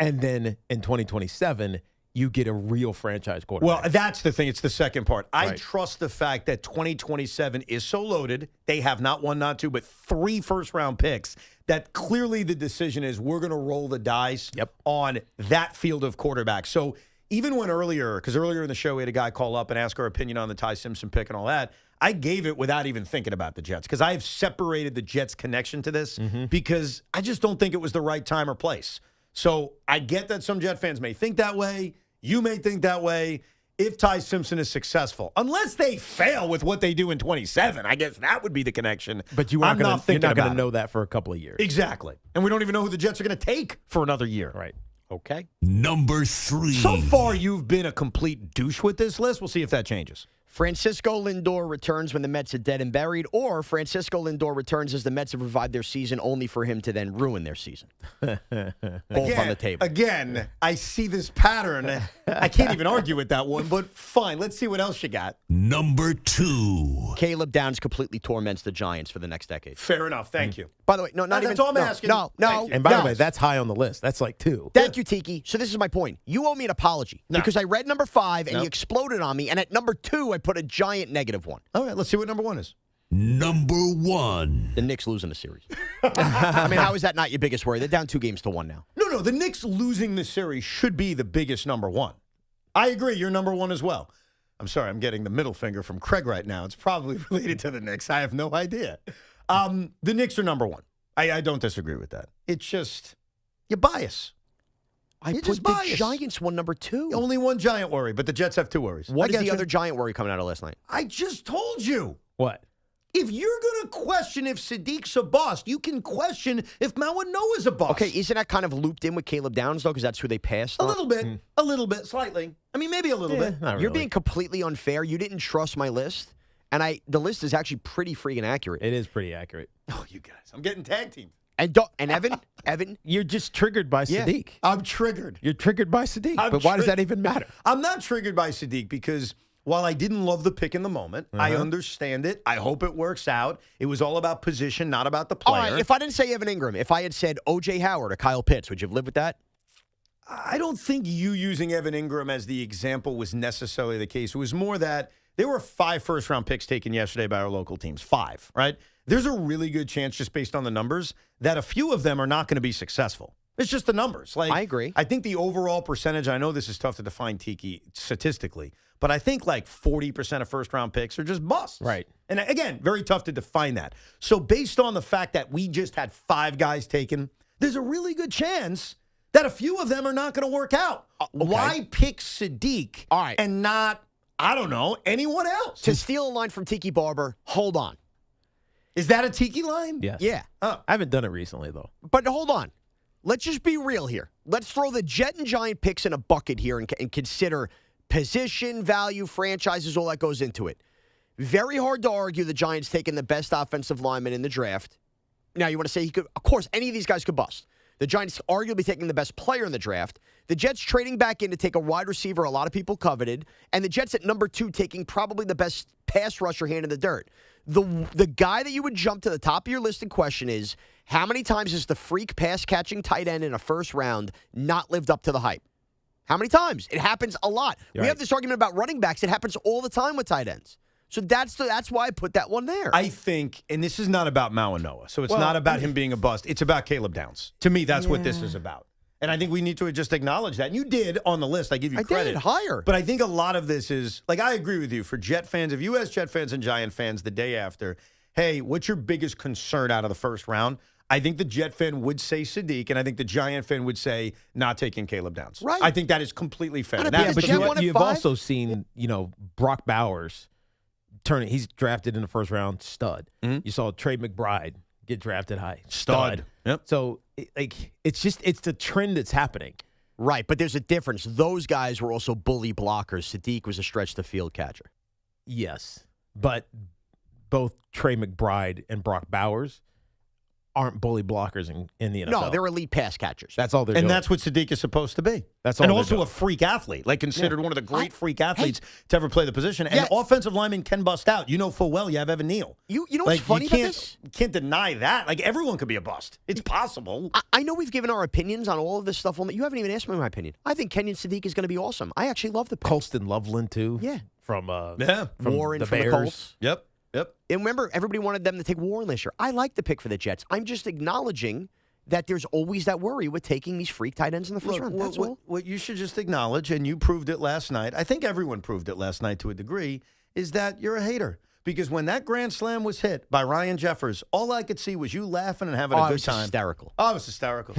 And then in 2027, you get a real franchise quarterback. Well, that's the thing. It's the second part. I Right. trust the fact that 2027 is so loaded. They have not 1, not 2, but 3 first-round picks that clearly the decision is we're going to roll the dice on that field of quarterbacks. So even when earlier in the show we had a guy call up and ask our opinion on the Ty Simpson pick and all that, I gave it without even thinking about the Jets because I have separated the Jets' connection to this because I just don't think it was the right time or place. So I get that some Jet fans may think that way. You may think that way. If Ty Simpson is successful, unless they fail with what they do in 27, I guess that would be the connection. But you're not going to know that for a couple of years. Exactly. And we don't even know who the Jets are going to take for another year. Right. Okay. Number 3. So far, you've been a complete douche with this list. We'll see if that changes. Francisco Lindor returns when the Mets are dead and buried, or Francisco Lindor returns as the Mets have revived their season only for him to then ruin their season. Both on the table. Again, I see this pattern. I can't even argue with that one, but fine. Let's see what else you got. Number 2. Caleb Downs completely torments the Giants for the next decade. Fair enough. Thank you. By the way, no, not That's even. all I'm asking. No. And by the way, that's high on the list. That's like 2. Thank you, Tiki. So this is my point. You owe me an apology because I read number 5 and you exploded on me, and at number 2 I put a giant negative 1. All right, let's see what number 1 is. Number 1. The Knicks losing the series. I mean, how is that not your biggest worry? They're down 2 games to 1 now. No, the Knicks losing the series should be the biggest number 1. I agree. You're number 1 as well. I'm sorry, I'm getting the middle finger from Craig right now. It's probably related to the Knicks. I have no idea. The Knicks are number 1. I don't disagree with that. It's just, you bias. I put the Giants one number 2. Only one Giant worry, but the Jets have 2 worries. What is the other Giant worry coming out of last night? I just told you. What? If you're going to question if Sadiq's a bust, you can question if Noah's a bust. Okay, isn't that kind of looped in with Caleb Downs, though, because that's who they passed on? A little bit, slightly. I mean, maybe a little bit. You're being completely unfair. You didn't trust my list, and the list is actually pretty freaking accurate. It is pretty accurate. Oh, you guys. I'm getting tag teamed. And Evan, you're just triggered by Sadiq. I'm triggered. You're triggered by Sadiq. But why does that even matter? I'm not triggered by Sadiq because while I didn't love the pick in the moment, I understand it. I hope it works out. It was all about position, not about the player. All right, if I didn't say Evan Ingram, if I had said O.J. Howard or Kyle Pitts, would you have lived with that? I don't think you using Evan Ingram as the example was necessarily the case. It was more that there were 5 first-round picks taken yesterday by our local teams. 5, right? There's a really good chance, just based on the numbers, that a few of them are not going to be successful. It's just the numbers. I agree. I think the overall percentage, I know this is tough to define, Tiki, statistically, but I think like 40% of first-round picks are just busts. Right. And again, very tough to define that. So based on the fact that we just had 5 guys taken, there's a really good chance that a few of them are not going to work out. Okay. Why pick Sadiq and not, I don't know. Anyone else? To steal a line from Tiki Barber, hold on. Is that a Tiki line? Yes. Yeah. I haven't done it recently, though. But hold on. Let's just be real here. Let's throw the Jet and Giant picks in a bucket here and consider position, value, franchises, all that goes into it. Very hard to argue the Giants taking the best offensive lineman in the draft. Now, you want to say he could, of course, any of these guys could bust. The Giants arguably taking the best player in the draft. The Jets trading back in to take a wide receiver a lot of people coveted. And the Jets at number 2 taking probably the best pass rusher hand in the dirt. The guy that you would jump to the top of your list and question is, how many times has the freak pass-catching tight end in a first round not lived up to the hype? How many times? It happens a lot. We have this argument about running backs. It happens all the time with tight ends. So that's why I put that one there. I think, and this is not about Mawanoa, so it's not about him being a bust. It's about Caleb Downs. To me, that's what this is about. And I think we need to just acknowledge that. And you did on the list. I give you credit. I did, higher. But I think a lot of this is, like, I agree with you. For Jet fans, if you ask Jet fans and Giant fans the day after, hey, what's your biggest concern out of the first round? I think the Jet fan would say Sadiq, and I think the Giant fan would say not taking Caleb Downs. Right. I think that is completely fair. But you've also seen, Brock Bowers he's drafted in the first round, stud. Mm-hmm. You saw Trey McBride get drafted high, stud. Yep. So it's the trend that's happening. Right, but there's a difference. Those guys were also bully blockers. Sadiq was a stretch the field catcher. Yes, but both Trey McBride and Brock Bowers aren't bully blockers in the NFL. No, they're elite pass catchers. That's all they're doing. And that's what Sadiq is supposed to be. That's all. And they're also doing. a freak athlete, like considered one of the great freak athletes to ever play the position. And offensive linemen can bust out. You know full well you have Evan Neal. You know what's funny about this? You can't deny that. Like, everyone could be a bust. It's possible. I know we've given our opinions on all of this stuff. You haven't even asked me my opinion. I think Kenyon Sadiq is going to be awesome. I actually love the pick. Colston Loveland, too. Yeah. From Warren the from Bears. the Colts. Yep. And remember, everybody wanted them to take Warren this year. I like the pick for the Jets. I'm just acknowledging that there's always that worry with taking these freak tight ends in the first round. That's all. What you should just acknowledge, and you proved it last night, I think everyone proved it last night to a degree, is that you're a hater. Because when that grand slam was hit by Ryan Jeffers, all I could see was you laughing and having a good time. Hysterical. Oh, it was hysterical.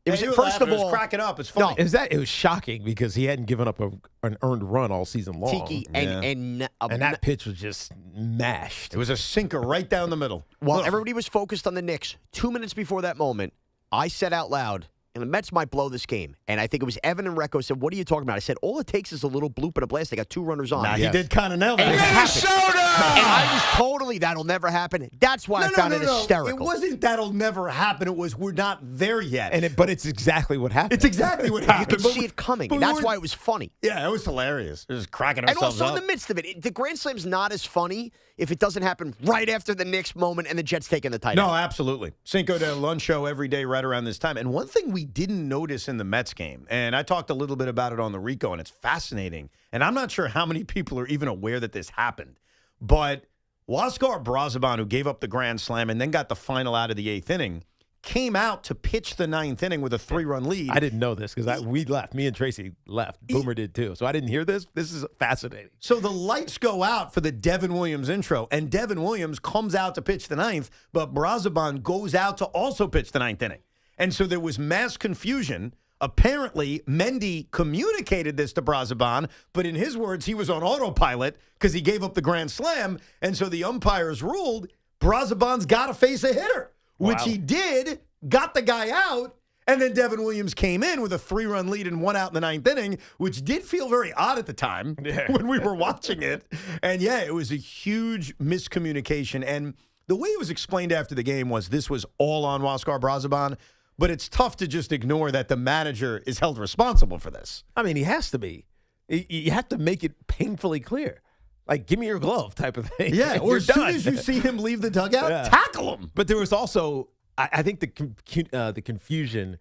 It was, you were first laughing, of all, it was cracking up. It's funny. It was shocking because he hadn't given up an earned run all season long. Tiki and that pitch was just mashed. It was a sinker right down the middle. While everybody was focused on the Knicks, 2 minutes before that moment, I said out loud, and the Mets might blow this game. And I think it was Evan and Recco said, what are you talking about? I said, all it takes is a little bloop and a blast. They got 2 runners on. He did kind of nail that. And I was totally, that'll never happen. That's why I found it hysterical. It wasn't that'll never happen. It was we're not there yet. But it's exactly what happened. It's exactly what happened. You could see it coming. And that's why it was funny. Yeah, it was hilarious. It was cracking And ourselves also up. in the midst of it, the Grand Slam's not as funny if it doesn't happen right after the Knicks moment and the Jets taking the title. No, absolutely. Cinco de Luncho every day right around this time. And one thing we didn't notice in the Mets game, and I talked a little bit about it on the Rico, and it's fascinating, and I'm not sure how many people are even aware that this happened, but Huascar Brazoban, who gave up the grand slam and then got the final out of the 8th inning, came out to pitch the 9th inning with a 3-run lead. I didn't know this because we left. Me and Tracy left. Boomer did too. So I didn't hear this. This is fascinating. So the lights go out for the Devin Williams intro, and Devin Williams comes out to pitch the 9th, but Brazoban goes out to also pitch the 9th inning. And so there was mass confusion. Apparently, Mendy communicated this to Brazoban, but in his words, he was on autopilot because he gave up the grand slam. And so the umpires ruled Brazoban's got to face a hitter, which he did, got the guy out, and then Devin Williams came in with a 3-run lead and 1 out in the 9th inning, which did feel very odd at the time when we were watching it. And, it was a huge miscommunication. And the way it was explained after the game was this was all on Huascar Brazoban. But it's tough to just ignore that the manager is held responsible for this. I mean, he has to be. You have to make it painfully clear. Like, give me your glove type of thing. Yeah, or as soon as you see him leave the dugout, tackle him. But there was also, I think the confusion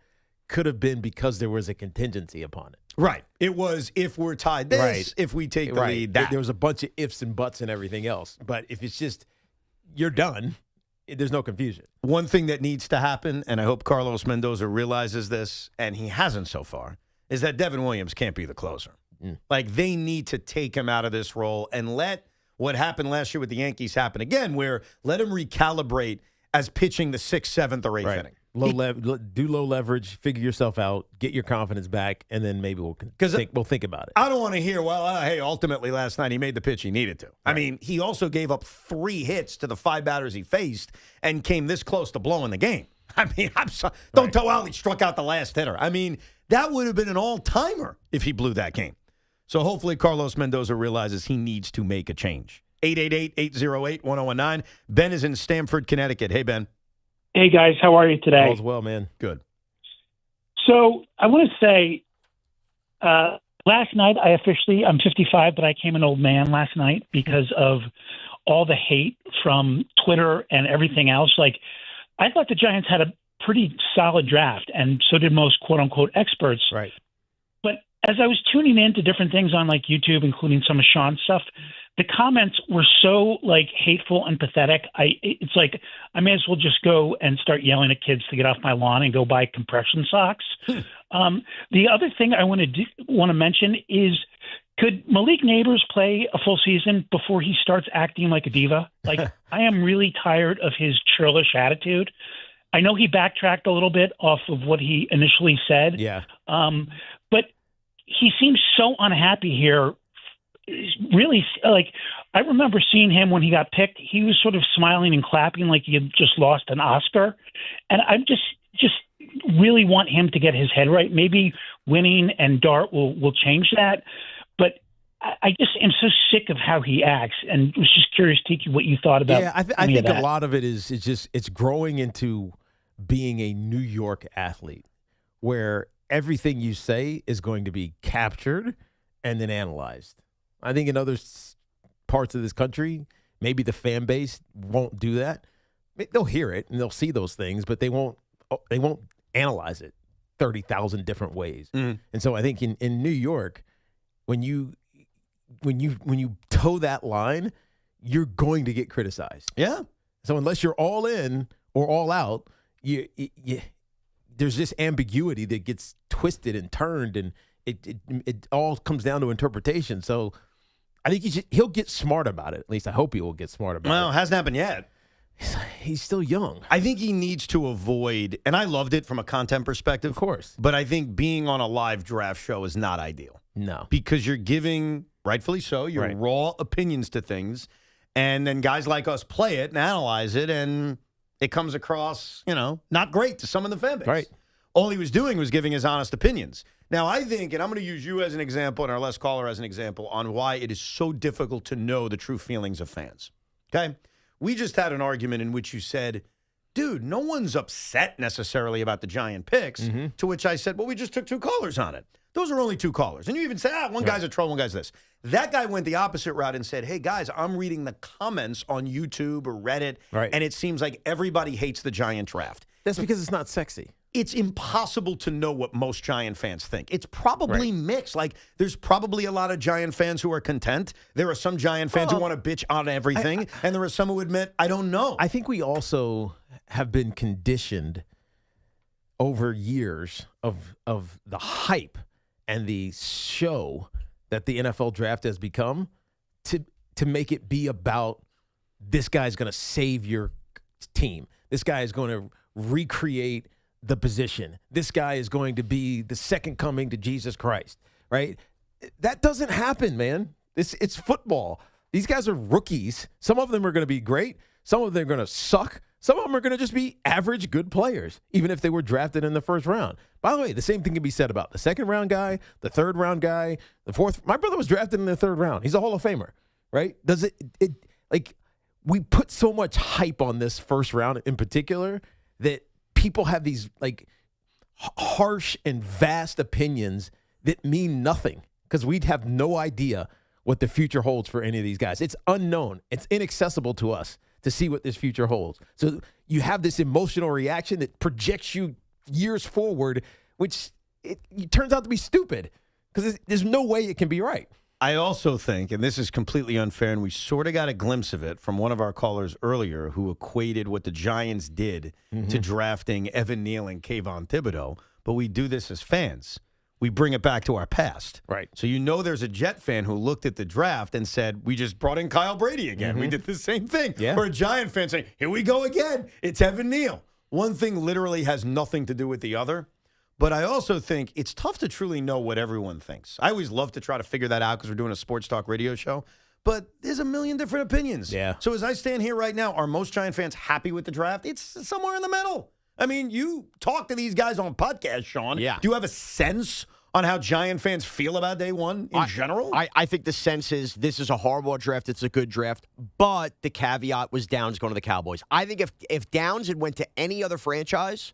could have been because there was a contingency upon it. Right. It was if we're tied this, if we take the lead, that. There was a bunch of ifs and buts and everything else. But if it's just, you're done, there's no confusion. One thing that needs to happen, and I hope Carlos Mendoza realizes this, and he hasn't so far, is that Devin Williams can't be the closer. Like, they need to take him out of this role and let what happened last year with the Yankees happen again, where let him recalibrate as pitching the 6th, 7th, or 8th inning. Do low leverage, figure yourself out, get your confidence back, and then maybe we'll think about it. I don't want to hear, hey, ultimately last night he made the pitch he needed to. Right. I mean, he also gave up 3 hits to the 5 batters he faced and came this close to blowing the game. I mean, I'm sorry. Don't tell Al he struck out the last hitter. I mean, that would have been an all-timer if he blew that game. So hopefully Carlos Mendoza realizes he needs to make a change. 888-808-1019. Ben is in Stamford, Connecticut. Hey, Ben. Hey, guys. How are you today? All's well, man. Good. So I want to say last night I'm 55, but I became an old man last night because of all the hate from Twitter and everything else. Like, I thought the Giants had a pretty solid draft, and so did most quote-unquote experts. Right. But as I was tuning in to different things on, like, YouTube, including some of Sean's stuff, the comments were so, like, hateful and pathetic. It's like I may as well just go and start yelling at kids to get off my lawn and go buy compression socks. The other thing I want to mention is, could Malik Neighbors play a full season before he starts acting like a diva? Like, I am really tired of his churlish attitude. I know he backtracked a little bit off of what he initially said. Yeah. But he seems so unhappy here. Really, like, I remember seeing him when he got picked. He was sort of smiling and clapping like he had just lost an Oscar. And I just really want him to get his head right. Maybe winning and Dart will change that. But I just am so sick of how he acts, and was just curious, Tiki, what you thought about. Yeah, I think a lot of it is it's growing into being a New York athlete, where everything you say is going to be captured and then analyzed. I think in other parts of this country, maybe the fan base won't do that. They'll hear it and they'll see those things, but they won't analyze it 30,000 different ways. And so I think in New York, when you toe that line, you're going to get criticized. Yeah. So unless you're all in or all out, there's this ambiguity that gets twisted and turned, and it all comes down to interpretation. So I think he'll get smart about it. At least I hope he will get smart about it. Well, it hasn't happened yet. He's still young. I think he needs to avoid, and I loved it from a content perspective. Of course. But I think being on a live draft show is not ideal. No. Because you're giving, rightfully so, your raw opinions to things, and then guys like us play it and analyze it, and it comes across, not great to some of the fan base. Right. All he was doing was giving his honest opinions. Now, I think, and I'm going to use you as an example and our Les Caller as an example on why it is so difficult to know the true feelings of fans. Okay? We just had an argument in which you said, dude, no one's upset necessarily about the Giant picks, to which I said, well, we just took 2 callers on it. Those are only 2 callers. And you even said, one guy's a troll, one guy's this. That guy went the opposite route and said, hey, guys, I'm reading the comments on YouTube or Reddit, and it seems like everybody hates the Giant draft. That's because it's not sexy. It's impossible to know what most Giant fans think. It's probably mixed. Like, there's probably a lot of Giant fans who are content. There are some Giant fans who want to bitch on everything, and there are some who admit, I don't know. I think we also have been conditioned over years of the hype and the show that the NFL draft has become to make it be about this guy's going to save your team. This guy is going to recreate the position. This guy is going to be the second coming to Jesus Christ, right? That doesn't happen, man. It's football. These guys are rookies. Some of them are going to be great. Some of them are going to suck. Some of them are going to just be average good players, even if they were drafted in the first round. By the way, the same thing can be said about the second round guy, the third round guy, the fourth. My brother was drafted in the third round. He's a Hall of Famer, right? Does it like we put so much hype on this first round in particular that people have these like harsh and vast opinions that mean nothing because we'd have no idea what the future holds for any of these guys. It's unknown. It's inaccessible to us to see what this future holds. So you have this emotional reaction that projects you years forward, which it turns out to be stupid because there's no way it can be right. I also think, and this is completely unfair, and we sort of got a glimpse of it from one of our callers earlier who equated what the Giants did to drafting Evan Neal and Kayvon Thibodeau, but we do this as fans. We bring it back to our past. Right. So there's a Jet fan who looked at the draft and said, we just brought in Kyle Brady again. We did the same thing. Yeah. Or a Giant fan saying, here we go again. It's Evan Neal. One thing literally has nothing to do with the other. But I also think it's tough to truly know what everyone thinks. I always love to try to figure that out because we're doing a sports talk radio show. But there's a million different opinions. Yeah. So as I stand here right now, are most Giant fans happy with the draft? It's somewhere in the middle. I mean, you talk to these guys on podcasts, Sean. Yeah. Do you have a sense on how Giant fans feel about day one in general? I think the sense is this is a horrible draft. It's a good draft. But the caveat was Downs going to the Cowboys. I think if Downs had went to any other franchise,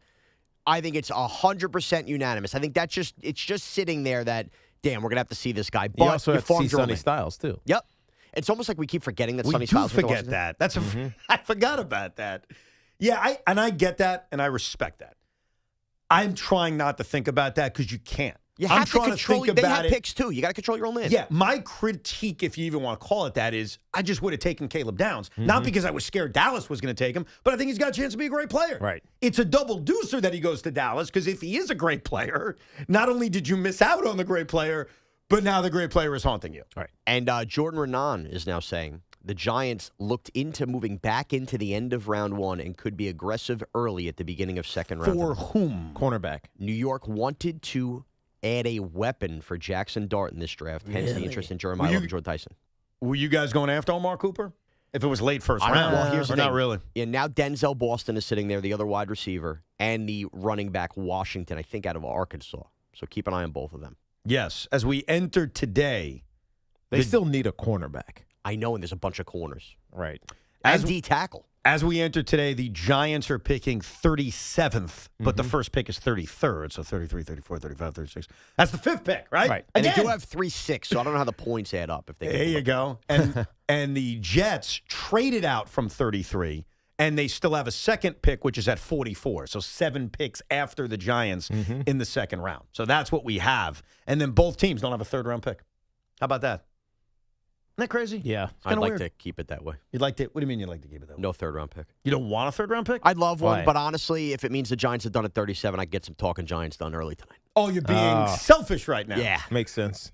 I think it's 100% unanimous. I think it's just sitting there that, damn, we're going to have to see this guy. But you also have to see Sonny Styles, too. Yep. It's almost like we keep forgetting that we Sonny Styles. We do forget that. I forgot about that. Yeah, I get that, and I respect that. I'm trying not to think about that because you can't. You have I'm to trying control. to think They about have picks too. You got to control your own land. Yeah, my critique, if you even want to call it that, is I just would have taken Caleb Downs. Not because I was scared Dallas was going to take him, but I think he's got a chance to be a great player. Right. It's a double deucer that he goes to Dallas because if he is a great player, not only did you miss out on the great player, but now the great player is haunting you. Right. And Jordan Renan is now saying the Giants looked into moving back into the end of round one and could be aggressive early at the beginning of second round. For whom? Cornerback. New York wanted to add a weapon for Jackson Dart in this draft, hence the interest in Jeremiah Love and Jordan Tyson. Were you guys going after Omar Cooper? If it was late first I round, don't know. Well, here's the or not thing. really. Yeah, now Denzel Boston is sitting there, the other wide receiver, and the running back Washington, I think out of Arkansas. So keep an eye on both of them. Yes, as we enter today. They still need a cornerback. I know, and there's a bunch of corners. Right. And D tackle. As we enter today, the Giants are picking 37th, but the first pick is 33rd, so 33, 34, 35, 36. That's the fifth pick, right? Right. And they do have 3-6, so I don't know how the points add up. If they There you go. And the Jets traded out from 33, and they still have a second pick, which is at 44. So 7 picks after the Giants in the second round. So that's what we have. And then both teams don't have a third-round pick. How about that? Isn't that crazy? Yeah. I'd like weird. to keep it that way. You'd like to? What do you mean you'd like to keep it that way? No third-round pick. You don't want a third-round pick? I'd love one, Why? but honestly, if it means the Giants have done it 37, I can get some talking Giants done early tonight. Oh, you're being selfish right now. Yeah. Makes sense.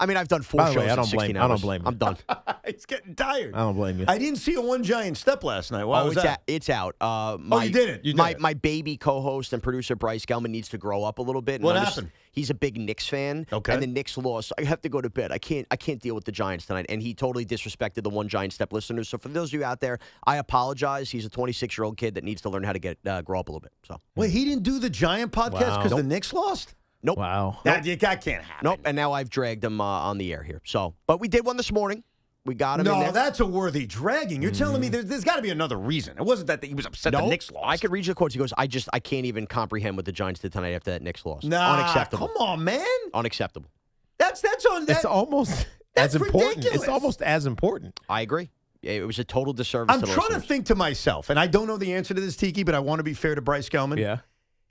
I mean, I've done 4 By the shows way, I in don't 16 blame- I hours. don't blame you. I'm done. He's getting tired. I don't blame you. I didn't see a one giant step last night. Why was that? It's out. You did it. You did it. My baby co-host and producer Bryce Gelman needs to grow up a little bit. What happened? He's a big Knicks fan. Okay. And the Knicks lost. I have to go to bed. I can't deal with the Giants tonight. And he totally disrespected the one giant step listeners. So for those of you out there, I apologize. He's a 26-year-old kid that needs to learn how to grow up a little bit. So Wait, he didn't do the Giant podcast because the Knicks lost? Nope. Wow. That can't happen. Nope. And now I've dragged him on the air here. So, but we did one this morning. We got him in No, there. that's a worthy dragging. You're telling me there's got to be another reason. It wasn't that he was upset the Knicks lost. I could read you the quotes. He goes, I can't even comprehend what the Giants did tonight after that Knicks loss. Nah, Unacceptable. come on, man. Unacceptable. That's on that. It's almost That's as important. ridiculous. It's almost as important. I agree. It was a total disservice I'm to the trying to listeners. think to myself, and I don't know the answer to this, Tiki, but I want to be fair to Bryce Gelman. Yeah.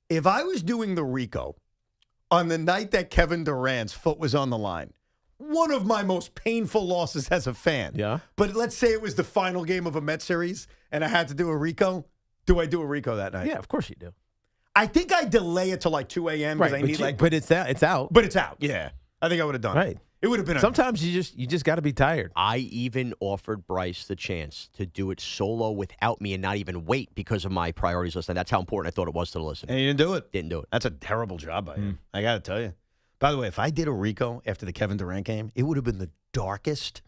If I was doing the Rico on the night that Kevin Durant's foot was on the line, one of my most painful losses as a fan. Yeah. But let's say it was the final game of a Met series and I had to do a Rico. Do I do a Rico that night? Yeah, of course you do. I think I delay it till like 2 a.m. because I need but it's out. It's out. But it's out. Yeah. I think I would have done Right. it. It would have been Sometimes you just got to be tired. I even offered Bryce the chance to do it solo without me and not even wait because of my priorities list. And that's how important I thought it was to the listener. And you didn't do it. Didn't do it. That's a terrible job by him. I got to tell you. By the way, if I did a Rico after the Kevin Durant game, it would have been the darkest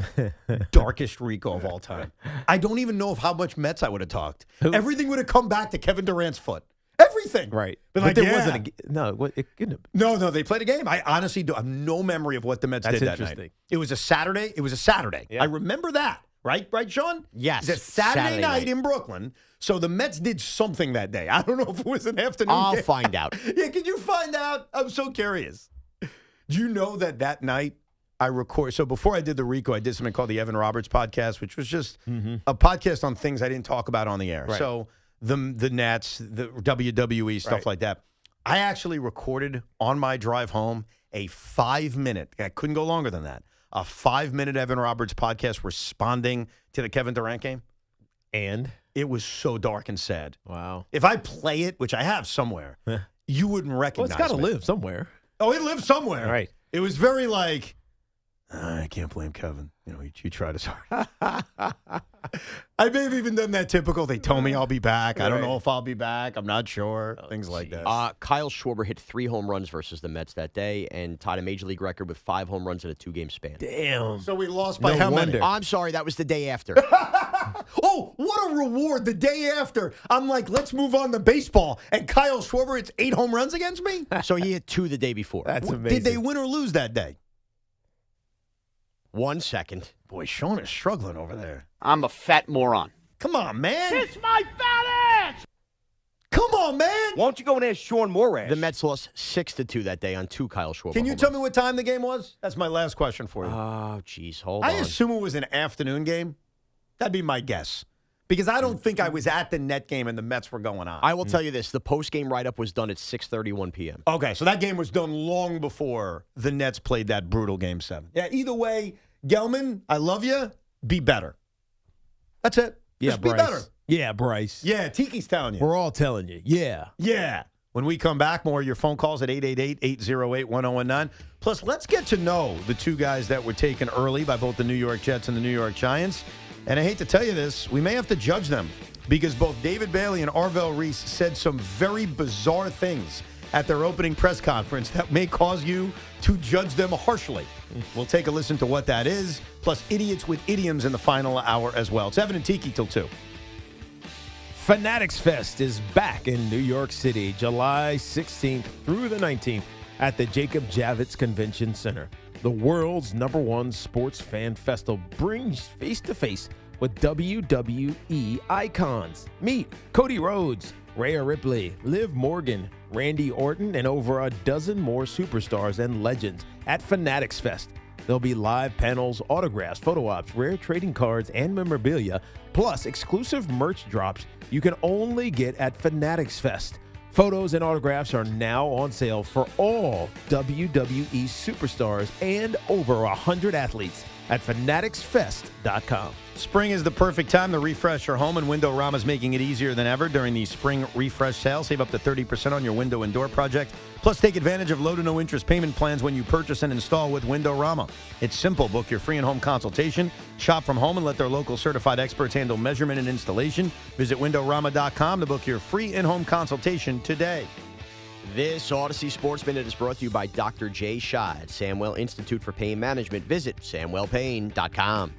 Rico of all time. I don't even know of how much Mets I would have talked. Everything would have come back to Kevin Durant's foot. Everything. Right. But But there wasn't it couldn't have. No, they played a game. I honestly have no memory of what the Mets That's did that interesting. night. It was a Saturday. Yeah. I remember that. Right, Sean? Yes. It's a Saturday Saturday night night. in Brooklyn. So the Mets did something that day. I don't know if it was an afternoon I'll game. find out. Yeah, can you find out? I'm so curious. Do you know that night I record? So before I did the Rico, I did something called the Evan Roberts podcast, which was just a podcast on things I didn't talk about on the air. Right. So the Nets, the WWE, stuff Right. like that. I actually recorded on my drive home a 5-minute, I couldn't go longer than that, a 5-minute Evan Roberts podcast responding to the Kevin Durant game. And It was so dark and sad. wow. If I play it, which I have somewhere, you wouldn't Well, recognize it's got to me. live somewhere. Oh, it lives somewhere. Right. It was very like, I can't blame Kevin. You know, he tried his hard. I may have even done that typical, they told me I'll be back. I don't know if I'll be back. I'm not sure. Things like that. Kyle Schwarber hit 3 home runs versus the Mets that day and tied a Major League record with 5 home runs in a 2-game span. Damn. So we lost by how many? I'm sorry, that was the day after. Oh, what a reward the day after. I'm like, let's move on to baseball. And Kyle Schwarber hits 8 home runs against me? So he hit 2 the day before. That's amazing. Did they win or lose that day? 1 second. Boy, Sean is struggling over there. I'm a fat moron. Come on, man. Kiss my fat ass! Come on, man. Why don't you go and ask Sean Morash? The Mets lost 6-2 that day on 2 Kyle Schwarber. Can you tell me what time the game was? That's my last question for you. Oh, jeez, hold on. I assume it was an afternoon game. That'd be my guess. Because I don't think I was at the net game and the Mets were going on. I will tell you this. The post-game write-up was done at 6:31 p.m. Okay, so that game was done long before the Nets played that brutal Game 7. Yeah, either way, Gelman, I love you. Be better. That's it. Yeah, Just Bryce. be better. Yeah, Bryce. Yeah, Tiki's telling you. We're all telling you. Yeah. Yeah. When we come back, more of your phone calls at 888-808-1019. Plus, let's get to know the 2 guys that were taken early by both the New York Jets and the New York Giants. And I hate to tell you this, we may have to judge them because both David Bailey and Arvell Reese said some very bizarre things at their opening press conference that may cause you to judge them harshly. We'll take a listen to what that is, plus idiots with idioms in the final hour as well. It's Evan and Tiki till 2. Fanatics Fest is back in New York City, July 16th through the 19th at the Jacob Javits Convention Center. The world's #1 sports fan festival brings face-to-face with WWE icons. Meet Cody Rhodes, Rhea Ripley, Liv Morgan, Randy Orton, and over a dozen more superstars and legends at Fanatics Fest. There'll be live panels, autographs, photo ops, rare trading cards, and memorabilia, plus exclusive merch drops you can only get at Fanatics Fest. Photos and autographs are now on sale for all WWE superstars and over 100 athletes at fanaticsfest.com. Spring is the perfect time to refresh your home, and Windorama is making it easier than ever during the spring refresh sale. Save up to 30% on your window and door project. Plus, take advantage of low to no interest payment plans when you purchase and install with Windorama. It's simple. Book your free in-home consultation, shop from home, and let their local certified experts handle measurement and installation. Visit Windorama.com to book your free in-home consultation today. This Odyssey Sports Minute is brought to you by Dr. Jay Shah at Samwell Institute for Pain Management. Visit samwellpain.com.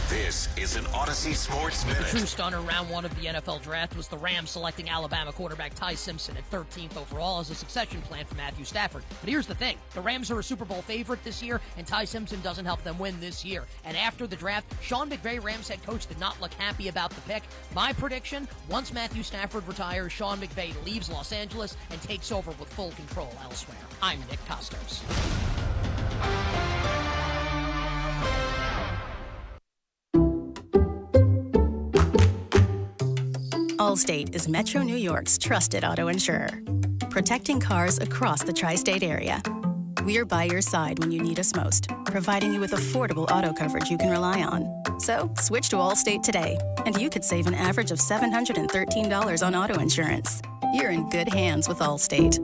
This is an Odyssey Sports Minute. The true stunner round 1 of the NFL draft was the Rams selecting Alabama quarterback Ty Simpson at 13th overall as a succession plan for Matthew Stafford. But here's the thing. The Rams are a Super Bowl favorite this year, and Ty Simpson doesn't help them win this year. And after the draft, Sean McVay, Rams head coach, did not look happy about the pick. My prediction, once Matthew Stafford retires, Sean McVay leaves Los Angeles and takes over with full control elsewhere. I'm Nick Costos. Allstate is Metro New York's trusted auto insurer, protecting cars across the tri-state area. We're by your side when you need us most, providing you with affordable auto coverage you can rely on. So switch to Allstate today, and you could save an average of $713 on auto insurance. You're in good hands with Allstate.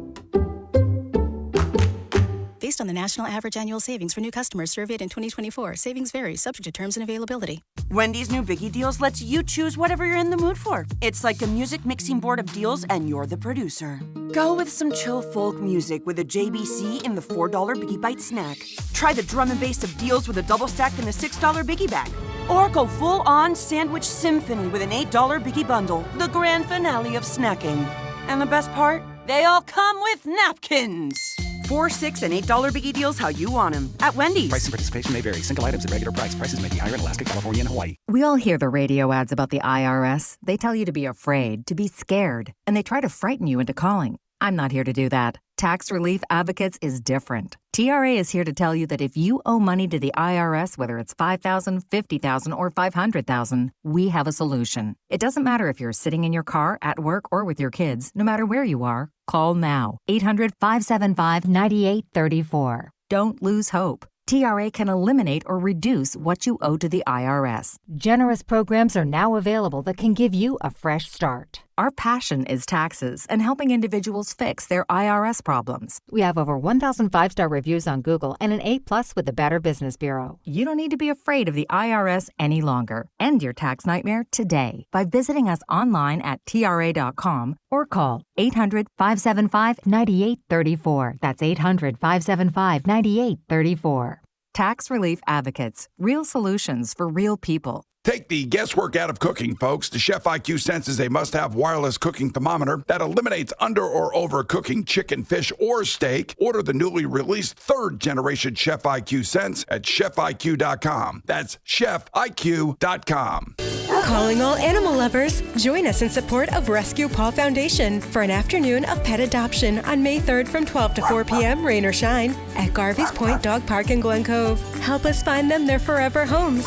Based on the national average annual savings for new customers surveyed in 2024, savings vary, subject to terms and availability. Wendy's new Biggie Deals lets you choose whatever you're in the mood for. It's like a music mixing board of deals, and you're the producer. Go with some chill folk music with a JBC in the $4 Biggie Bite snack. Try the drum and bass of deals with a double stack in the $6 Biggie Bag. Or go full-on sandwich symphony with an $8 Biggie Bundle, the grand finale of snacking. And the best part? They all come with napkins. 4, 6, and $8 Biggie Deals how you want them at Wendy's. Price and participation may vary. Single items at regular price. Prices may be higher in Alaska, California, and Hawaii. We all hear the radio ads about the IRS. They tell you to be afraid, to be scared, and they try to frighten you into calling. I'm not here to do that. Tax Relief Advocates is different. TRA is here to tell you that if you owe money to the IRS, whether it's $5,000, $50,000, or $500,000, we have a solution. It doesn't matter if you're sitting in your car, at work, or with your kids. No matter where you are, call now. 800-575-9834. Don't lose hope. TRA can eliminate or reduce what you owe to the IRS. Generous programs are now available that can give you a fresh start. Our passion is taxes and helping individuals fix their IRS problems. We have over 1,000 5-star reviews on Google and an A+ with the Better Business Bureau. You don't need to be afraid of the IRS any longer. End your tax nightmare today by visiting us online at TRA.com or call 800-575-9834. That's 800-575-9834. Tax Relief Advocates. Real solutions for real people. Take the guesswork out of cooking, folks. The Chef IQ Sense is a must-have wireless cooking thermometer that eliminates under or overcooking chicken, fish, or steak. Order the newly released third-generation Chef IQ Sense at chefiq.com. That's chefiq.com. Calling all animal lovers, join us in support of Rescue Paw Foundation for an afternoon of pet adoption on May 3rd from 12 to 4 p.m., rain or shine, at Garvey's Point Dog Park in Glen Cove. Help us find them their forever homes.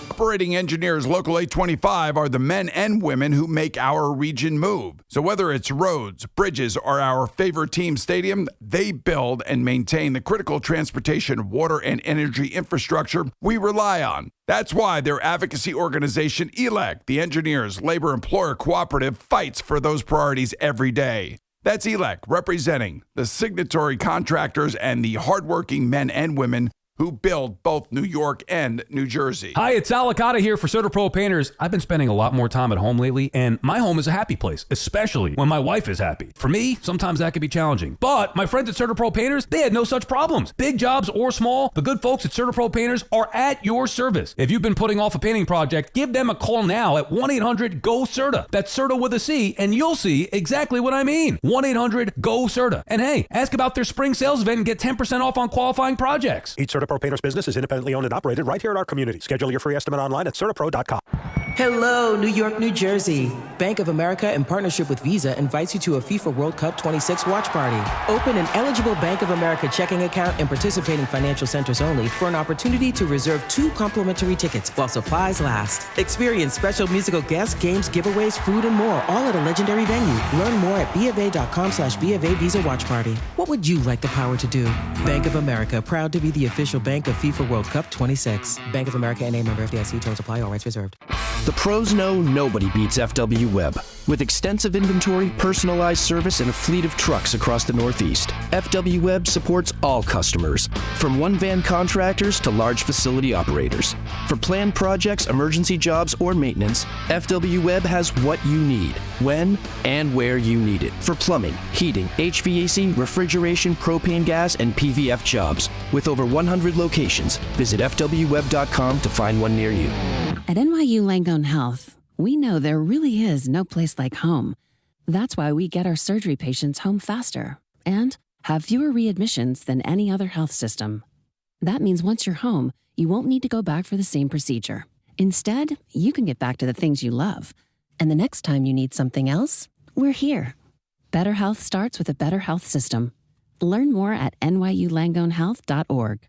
Operating engineers Local 825 are the men and women who make our region move. So whether it's roads, bridges, or our favorite team stadium, they build and maintain the critical transportation, water, and energy infrastructure we rely on. That's why their advocacy organization, ELEC, the Engineers Labor Employer Cooperative, fights for those priorities every day. That's ELEC, representing the signatory contractors and the hardworking men and women who build both New York and New Jersey. Hi, it's Alicata here for CertaPro Painters. I've been spending a lot more time at home lately, and my home is a happy place, especially when my wife is happy. For me, sometimes that can be challenging. But my friends at CertaPro Painters, they had no such problems. Big jobs or small, the good folks at CertaPro Painters are at your service. If you've been putting off a painting project, give them a call now at 1-800-GO-CERTA. That's CERTA with a C, and you'll see exactly what I mean. 1-800-GO-CERTA. And hey, ask about their spring sales event and get 10% off on qualifying projects. Each CertaPro Painters business is independently owned and operated right here in our community. Schedule your free estimate online at CertaPro.com. Hello, New York, New Jersey. Bank of America, in partnership with Visa, invites you to a FIFA World Cup 26 watch party. Open an eligible Bank of America checking account in participating financial centers only for an opportunity to reserve 2 complimentary tickets while supplies last. Experience special musical guests, games, giveaways, food, and more, all at a legendary venue. Learn more at BofA.com/BofA Visa Watch Party. What would you like the power to do? Bank of America, proud to be the official bank of FIFA World Cup 26. Bank of America and a member FDIC. Terms apply. All rights reserved. The pros know nobody beats FW Web. With extensive inventory, personalized service, and a fleet of trucks across the Northeast, FW Web supports all customers, from one-van contractors to large facility operators. For planned projects, emergency jobs, or maintenance, FW Web has what you need, when and where you need it. For plumbing, heating, HVAC, refrigeration, propane gas, and PVF jobs. With over 100 locations, visit FWWeb.com to find one near you. At NYU Langone Health, we know there really is no place like home. That's why we get our surgery patients home faster and have fewer readmissions than any other health system. That means once you're home, you won't need to go back for the same procedure. Instead, you can get back to the things you love. And the next time you need something else, we're here. Better health starts with a better health system. Learn more at nyulangonehealth.org.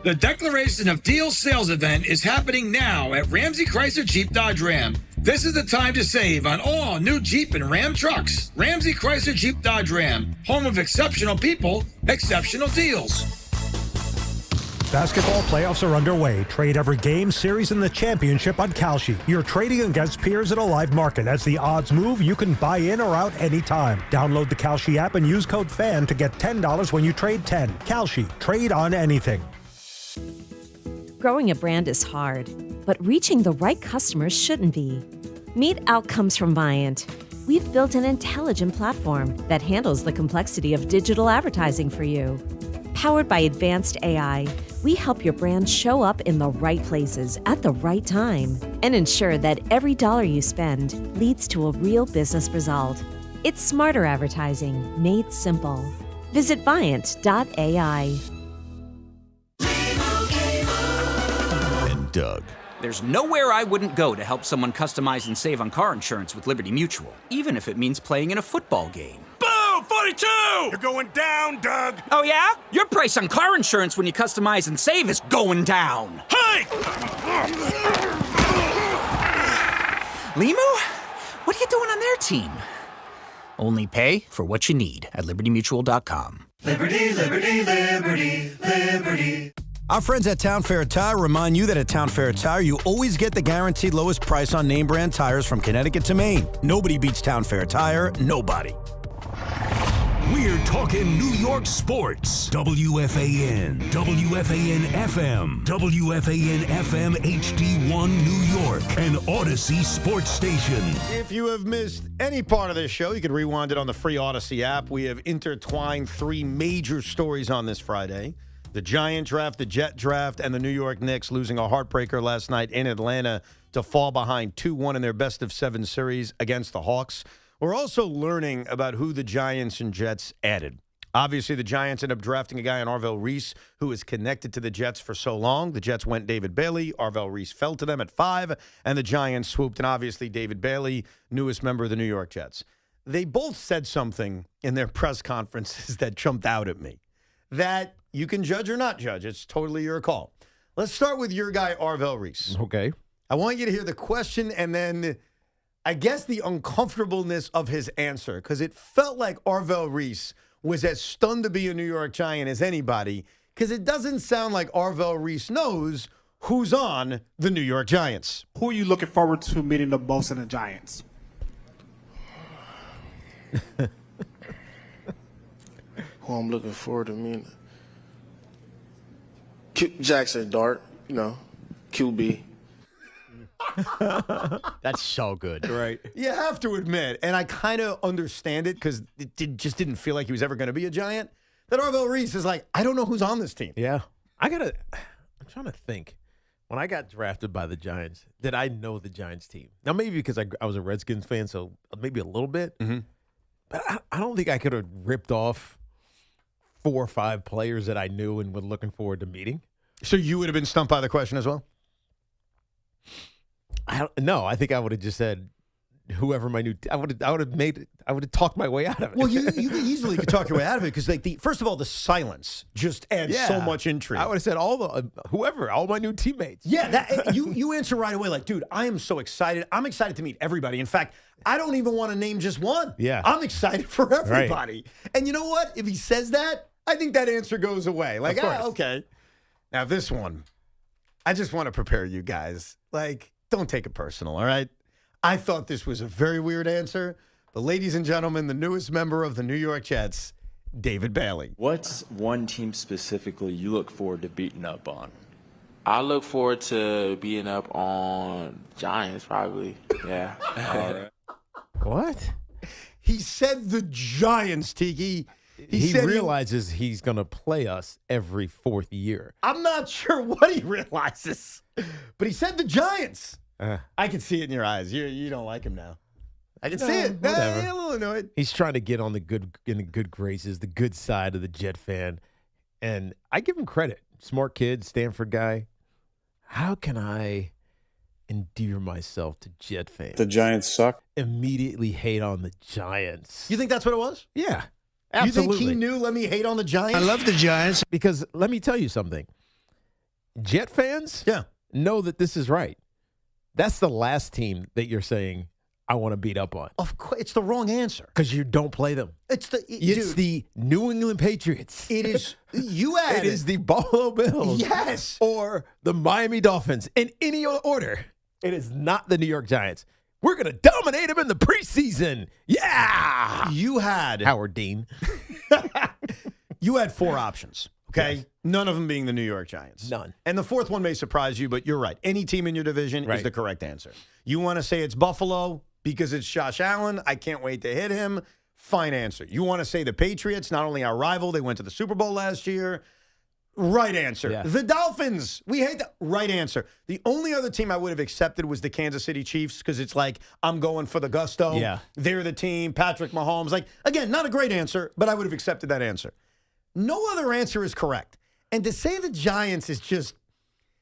The Declaration of Deals sales event is happening now at Ramsey Chrysler Jeep Dodge Ram. This is the time to save on all new Jeep and Ram trucks. Ramsey Chrysler Jeep Dodge Ram, home of exceptional people, exceptional deals. Basketball playoffs are underway. Trade every game, series, and the championship on Kalshi. You're trading against peers in a live market. As the odds move, you can buy in or out anytime. Download the Kalshi app and use code FAN to get $10 when you trade 10. Kalshi. Trade on anything. Growing a brand is hard, but reaching the right customers shouldn't be. Meet Outcomes from Viant. We've built an intelligent platform that handles the complexity of digital advertising for you. Powered by advanced AI, we help your brand show up in the right places at the right time and ensure that every dollar you spend leads to a real business result. It's smarter advertising made simple. Visit Viant.ai. Doug. There's nowhere I wouldn't go to help someone customize and save on car insurance with Liberty Mutual, even if it means playing in a football game. Boom! 42! You're going down, Doug! Oh yeah? Your price on car insurance when you customize and save is going down. Hey! Limu? What are you doing on their team? Only pay for what you need at LibertyMutual.com. Liberty, liberty, liberty, liberty. Our friends at Town Fair Tire remind you that at Town Fair Tire, you always get the guaranteed lowest price on name brand tires from Connecticut to Maine. Nobody beats Town Fair Tire. Nobody. We're talking New York sports. WFAN, WFAN FM, WFAN FM HD1 New York, and Odyssey Sports Station. If you have missed any part of this show, you can rewind it on the free Odyssey app. We have intertwined 3 major stories on this Friday. The Giant draft, the Jet draft, and the New York Knicks losing a heartbreaker last night in Atlanta to fall behind 2-1 in their best-of-7 series against the Hawks. We're also learning about who the Giants and Jets added. Obviously, the Giants ended up drafting a guy in Arvell Reese who is connected to the Jets for so long. The Jets went David Bailey. Arvell Reese fell to them at 5, and the Giants swooped. And obviously, David Bailey, newest member of the New York Jets. They both said something in their press conferences that jumped out at me that you can judge or not judge. It's totally your call. Let's start with your guy, Arvell Reese. Okay. I want you to hear the question and then I guess the uncomfortableness of his answer, because it felt like Arvell Reese was as stunned to be a New York Giant as anybody, because it doesn't sound like Arvell Reese knows who's on the New York Giants. Who are you looking forward to meeting the most in the Giants? Who I'm looking forward to meeting? Jackson Dart, QB. That's so good. Right. You have to admit, and I kind of understand it because just didn't feel like he was ever going to be a Giant, that Arvell Reese is like, I don't know who's on this team. Yeah. I'm trying to think. When I got drafted by the Giants, did I know the Giants team? Now, maybe because I was a Redskins fan, so maybe a little bit. Mm-hmm. But I don't think I could have ripped off 4 or 5 players that I knew and was looking forward to meeting. So you would have been stumped by the question as well? No, I think I would have just said whoever my new. I would have talked my way out of it. Well, you easily could talk your way out of it because, first of all, the silence just adds so much intrigue. I would have said all my new teammates. Yeah, you answer right away like, dude, I am so excited. I'm excited to meet everybody. In fact, I don't even want to name just one. Yeah, I'm excited for everybody. Right. And you know what? If he says that, I think that answer goes away. Like, okay. Now this one, I just want to prepare you guys. Like, don't take it personal, all right? I thought this was a very weird answer. But ladies and gentlemen, the newest member of the New York Jets, David Bailey. What's one team specifically you look forward to beating up on? I look forward to beating up on Giants, probably. Yeah. All right. What? He said the Giants, Tiki. He realizes he's going to play us every 4th year. I'm not sure what he realizes, but he said the Giants. I can see it in your eyes. You don't like him now. I can see it. Whatever. A little annoyed. He's trying to get on the good graces, the good side of the Jet fan, and I give him credit. Smart kid, Stanford guy. How can I endear myself to Jet fans? The Giants suck. Immediately hate on the Giants. You think that's what it was? Yeah. Absolutely. You think he knew, let me hate on the Giants? I love the Giants. Because let me tell you something. Jet fans know that this is right. That's the last team that you're saying I want to beat up on. Of course, it's the wrong answer. Because you don't play them. It's the New England Patriots. It is. It is the Buffalo Bills. Yes. Or the Miami Dolphins. In any order, it is not the New York Giants. We're going to dominate them in the preseason. Yeah. You had Howard Dean. You had 4 options, okay? Yes. None of them being the New York Giants. None. And the 4th one may surprise you, but you're right. Any team in your division is the correct answer. You want to say it's Buffalo because it's Josh Allen. I can't wait to hit him. Fine answer. You want to say the Patriots, not only our rival, they went to the Super Bowl last year. Right answer. Yeah. The Dolphins. We hate that. Right answer. The only other team I would have accepted was the Kansas City Chiefs because it's like, I'm going for the gusto. Yeah. They're the team. Patrick Mahomes. Like, again, not a great answer, but I would have accepted that answer. No other answer is correct. And to say the Giants is just,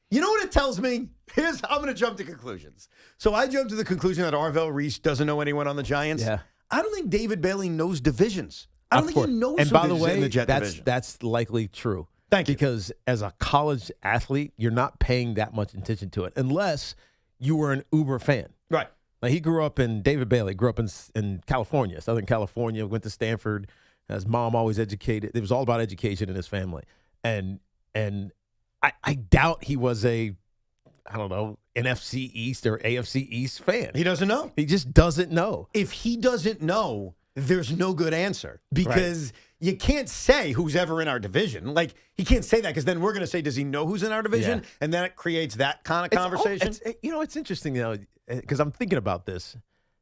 you know what it tells me? I'm going to jump to conclusions. So I jumped to the conclusion that Arvell Reese doesn't know anyone on the Giants. Yeah. I don't think David Bailey knows divisions. I don't think he knows and who by the is way, in the Jet division. That's likely true. Thank you. Because as a college athlete, you're not paying that much attention to it unless you were an Uber fan. Right. Like David Bailey grew up in California, Southern California, went to Stanford. His mom always educated. It was all about education in his family. And I doubt he was a, I don't know, NFC East or AFC East fan. He doesn't know. He just doesn't know. If he doesn't know, there's no good answer because you can't say who's ever in our division. Like, he can't say that because then we're going to say, does he know who's in our division? Yeah. And then it creates that kind of conversation. It's interesting, because I'm thinking about this,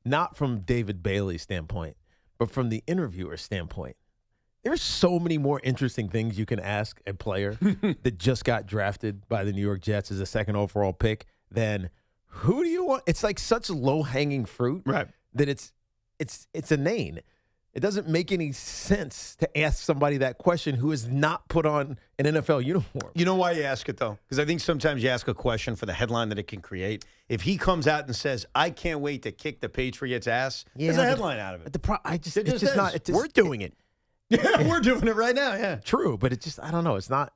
not from David Bailey's standpoint, but from the interviewer's standpoint. There's so many more interesting things you can ask a player that just got drafted by the New York Jets as a second overall pick than who do you want? It's like such low-hanging fruit that it's inane. It doesn't make any sense to ask somebody that question who is not put on an NFL uniform. You know why you ask it, though? Because I think sometimes you ask a question for the headline that it can create. If he comes out and says, I can't wait to kick the Patriots' ass, there's a headline out of it. We're doing it. Yeah, we're doing it right now, yeah. True, but I don't know. It's not,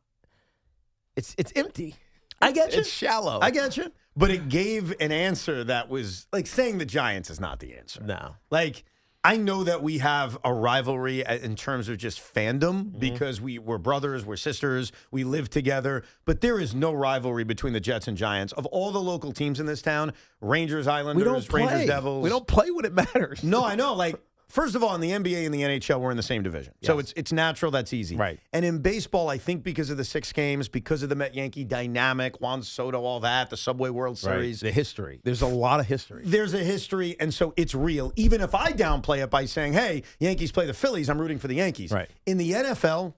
it's empty. I get you. It's shallow. I get you. But it gave an answer that was, like, saying the Giants is not the answer. No. Like, I know that we have a rivalry in terms of just fandom because we're brothers, we're sisters, we live together. But there is no rivalry between the Jets and Giants. Of all the local teams in this town, Rangers, Islanders, Rangers, Devils. We don't play when it matters. No, I know. Like, first of all, in the NBA and the NHL, we're in the same division. So it's natural. That's easy. Right. And in baseball, I think because of the 6 games, because of the Met-Yankee dynamic, Juan Soto, all that, the Subway World Series. The history. There's a lot of history. There's a history, and so it's real. Even if I downplay it by saying, hey, Yankees play the Phillies, I'm rooting for the Yankees. Right. In the NFL,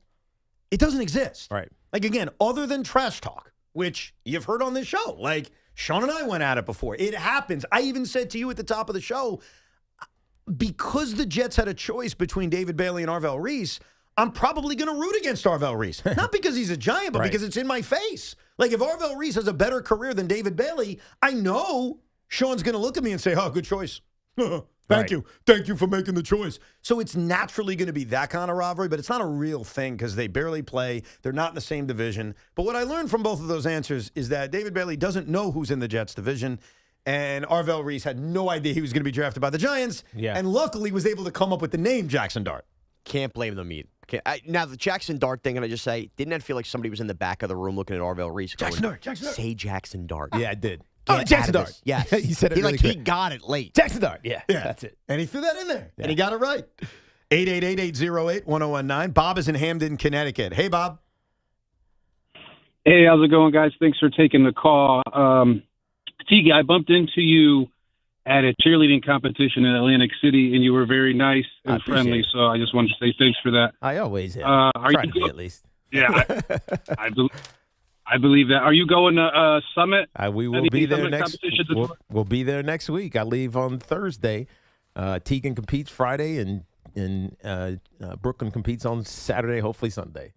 it doesn't exist. Right. Like, again, other than trash talk, which you've heard on this show. Like, Sean and I went at it before. It happens. I even said to you at the top of the show, because the Jets had a choice between David Bailey and Arvell Reese, I'm probably going to root against Arvell Reese. Not because he's a Giant, but because it's in my face. Like, if Arvell Reese has a better career than David Bailey, I know Sean's going to look at me and say, oh, good choice. Thank you. Thank you for making the choice. So it's naturally going to be that kind of rivalry, but it's not a real thing because they barely play. They're not in the same division. But what I learned from both of those answers is that David Bailey doesn't know who's in the Jets division. And Arvell Reese had no idea he was going to be drafted by the Giants. Yeah. And luckily was able to come up with the name Jackson Dart. Can't blame them either. Now, the Jackson Dart thing, and I just say, didn't that feel like somebody was in the back of the room looking at Arvell Reese going, Jackson Dart. say Jackson Dart. Yeah, I did. Jackson Dart. Yes. He said it really He quick. got it late. Jackson Dart. Yeah, that's it. And he threw that in there. Yeah. And he got it right. 888-808-1019. Bob is in Hamden, Connecticut. Hey, Bob. Hey, how's it going, guys? Thanks for taking the call. Tiki, I bumped into you at a cheerleading competition in Atlantic City, and you were very nice and friendly. So I just wanted to say thanks for that. I always am. Are Try you to be, at least. Yeah, I believe that. Are you going to Summit? We will be there next. We'll be there next week. I leave on Thursday. Tegan competes Friday, and Brooklyn competes on Saturday. Hopefully Sunday.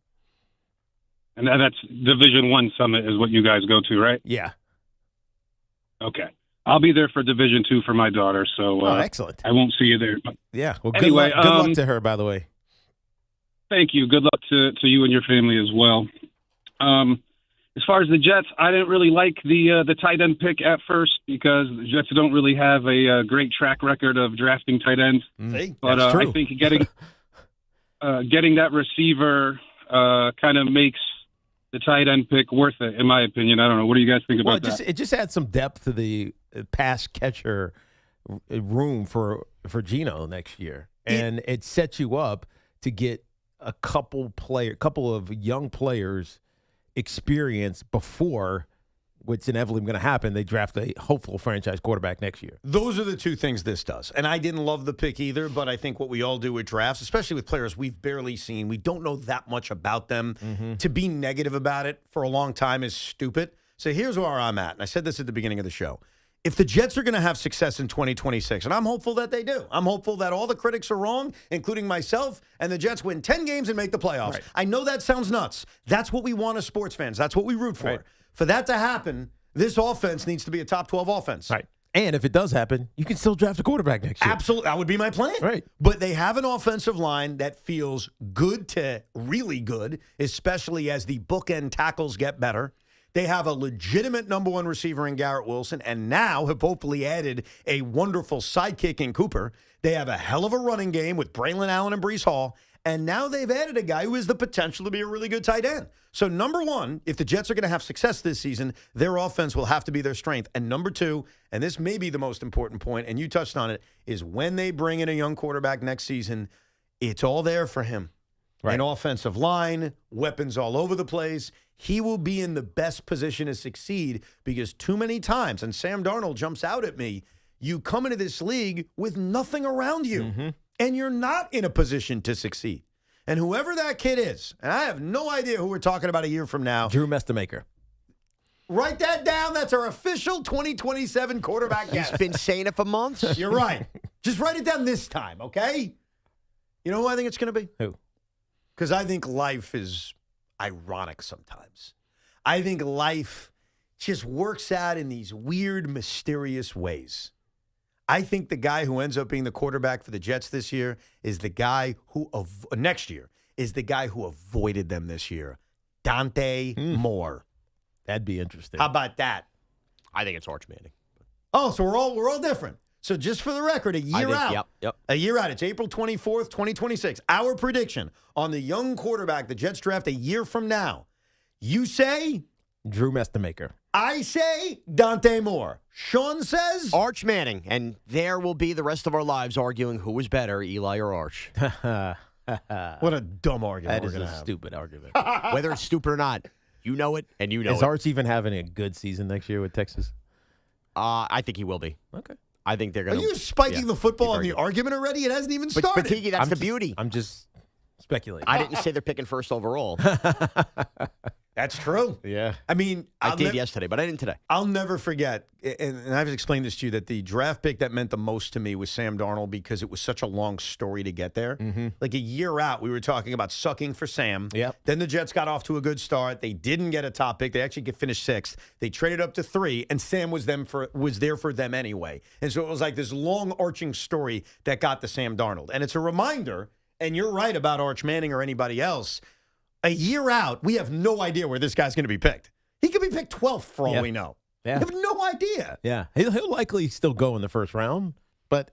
And that's Division I Summit is what you guys go to, right? Yeah. Okay. I'll be there for Division II for my daughter, so excellent. I won't see you there. But yeah. Well, anyway, good luck to her, by the way. Thank you. Good luck to you and your family as well. As far as the Jets, I didn't really like the tight end pick at first because the Jets don't really have a great track record of drafting tight ends. But I think getting that receiver kind of makes the tight end pick worth it, in my opinion. I don't know. What do you guys think about that? It just adds some depth to the pass catcher room for Geno next year, and it sets you up to get a couple of young players experience before what's inevitably going to happen. They draft a hopeful franchise quarterback next year. Those are the two things this does. And I didn't love the pick either, but I think what we all do with drafts, especially with players we've barely seen, we don't know that much about them. To be negative about it for a long time is stupid. So here's where I'm at. And I said this at the beginning of the show. If the Jets are going to have success in 2026, and I'm hopeful that they do, I'm hopeful that all the critics are wrong, including myself, and the Jets win 10 games and make the playoffs. Right. I know that sounds nuts. That's what we want as sports fans. That's what we root for. Right. For that to happen, this offense needs to be a top 12 offense. Right. And if it does happen, you can still draft a quarterback next year. Absolutely. That would be my plan. Right. But they have an offensive line that feels good to really good, especially as the bookend tackles get better. They have a legitimate number one receiver in Garrett Wilson, and now have hopefully added a wonderful sidekick in Cooper. They have a hell of a running game with Braylon Allen and Breece Hall, And now they've added a guy who has the potential to be a really good tight end. So, number one, if the Jets are going to have success this season, their offense will have to be their strength. And number two, and this may be the most important point, and you touched on it, is when they bring in a young quarterback next season, it's all there for him. Right. An offensive line, weapons all over the place. He will be in the best position to succeed because too many times, and Sam Darnold jumps out at me, you come into this league with nothing around you, and you're not in a position to succeed. And whoever that kid is, and I have no idea who we're talking about a year from now. Drew Mestamaker. Write that down. That's our official 2027 quarterback guess. He's been saying it for months. You're right. Just write it down this time, okay? You know who I think it's going to be? Who? Because I think life is ironic sometimes. I think life just works out in these weird, mysterious ways. I think the guy who ends up being the quarterback for the Jets this year is the guy who, next year, is the guy who avoided them this year. Dante Moore. That'd be interesting. How about that? I think it's Arch Manning. Oh, so we're all different. So just for the record, a year out. Yep. A year out. It's April 24th, 2026. Our prediction on the young quarterback the Jets draft a year from now. You say? Drew Mestamaker. I say Dante Moore. Sean says? Arch Manning. And there will be the rest of our lives arguing who was better, Eli or Arch. What a dumb argument. That is a stupid argument. Whether it's stupid or not, you know it, and you know it. Is Arch even having a good season next year with Texas? I think he will be. Okay. I think they're going to. Are you spiking the football on the argument already? It hasn't even started. But Tiki, that's the beauty. I'm just speculating. I didn't say they're picking first overall. That's true. Yeah. I mean, I did yesterday, but I didn't today. I'll never forget, and I've explained this to you, that the draft pick that meant the most to me was Sam Darnold because it was such a long story to get there. Like a year out, we were talking about sucking for Sam. Yep. Then the Jets got off to a good start. They didn't get a top pick. They actually finished 6th. They traded up to 3, and Sam was there for them anyway. And so it was like this long arching story that got to Sam Darnold. And it's a reminder, and you're right about Arch Manning or anybody else, a year out, we have no idea where this guy's going to be picked. He could be picked 12th for all we know. Yeah. We have no idea. Yeah. He'll likely still go in the first round, but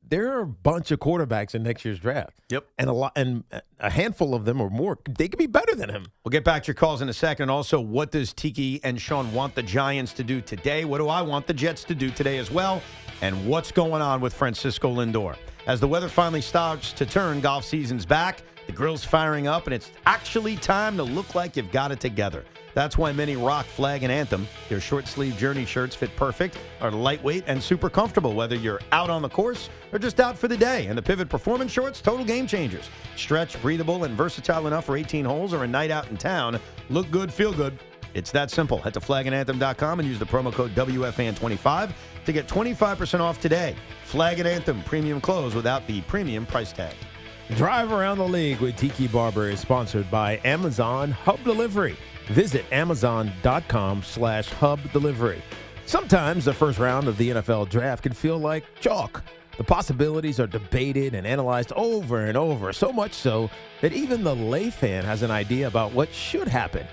there are a bunch of quarterbacks in next year's draft. Yep. And a handful of them or more, they could be better than him. We'll get back to your calls in a second. Also, what does Tiki and Sean want the Giants to do today? What do I want the Jets to do today as well? And what's going on with Francisco Lindor? As the weather finally starts to turn, golf season's back. The grill's firing up, and it's actually time to look like you've got it together. That's why many rock Flag and Anthem. Their short-sleeve Journey shirts fit perfect, are lightweight, and super comfortable, whether you're out on the course or just out for the day. And the Pivot Performance shorts, total game changers. Stretch, breathable, and versatile enough for 18 holes or a night out in town. Look good, feel good. It's that simple. Head to flagandanthem.com and use the promo code WFAN25 to get 25% off today. Flag and Anthem premium clothes without the premium price tag. Drive Around the League with Tiki Barber is sponsored by Amazon Hub Delivery. Visit Amazon.com/Hub Delivery. Sometimes the first round of the NFL draft can feel like chalk. The possibilities are debated and analyzed over and over, so much so that even the lay fan has an idea about what should happen.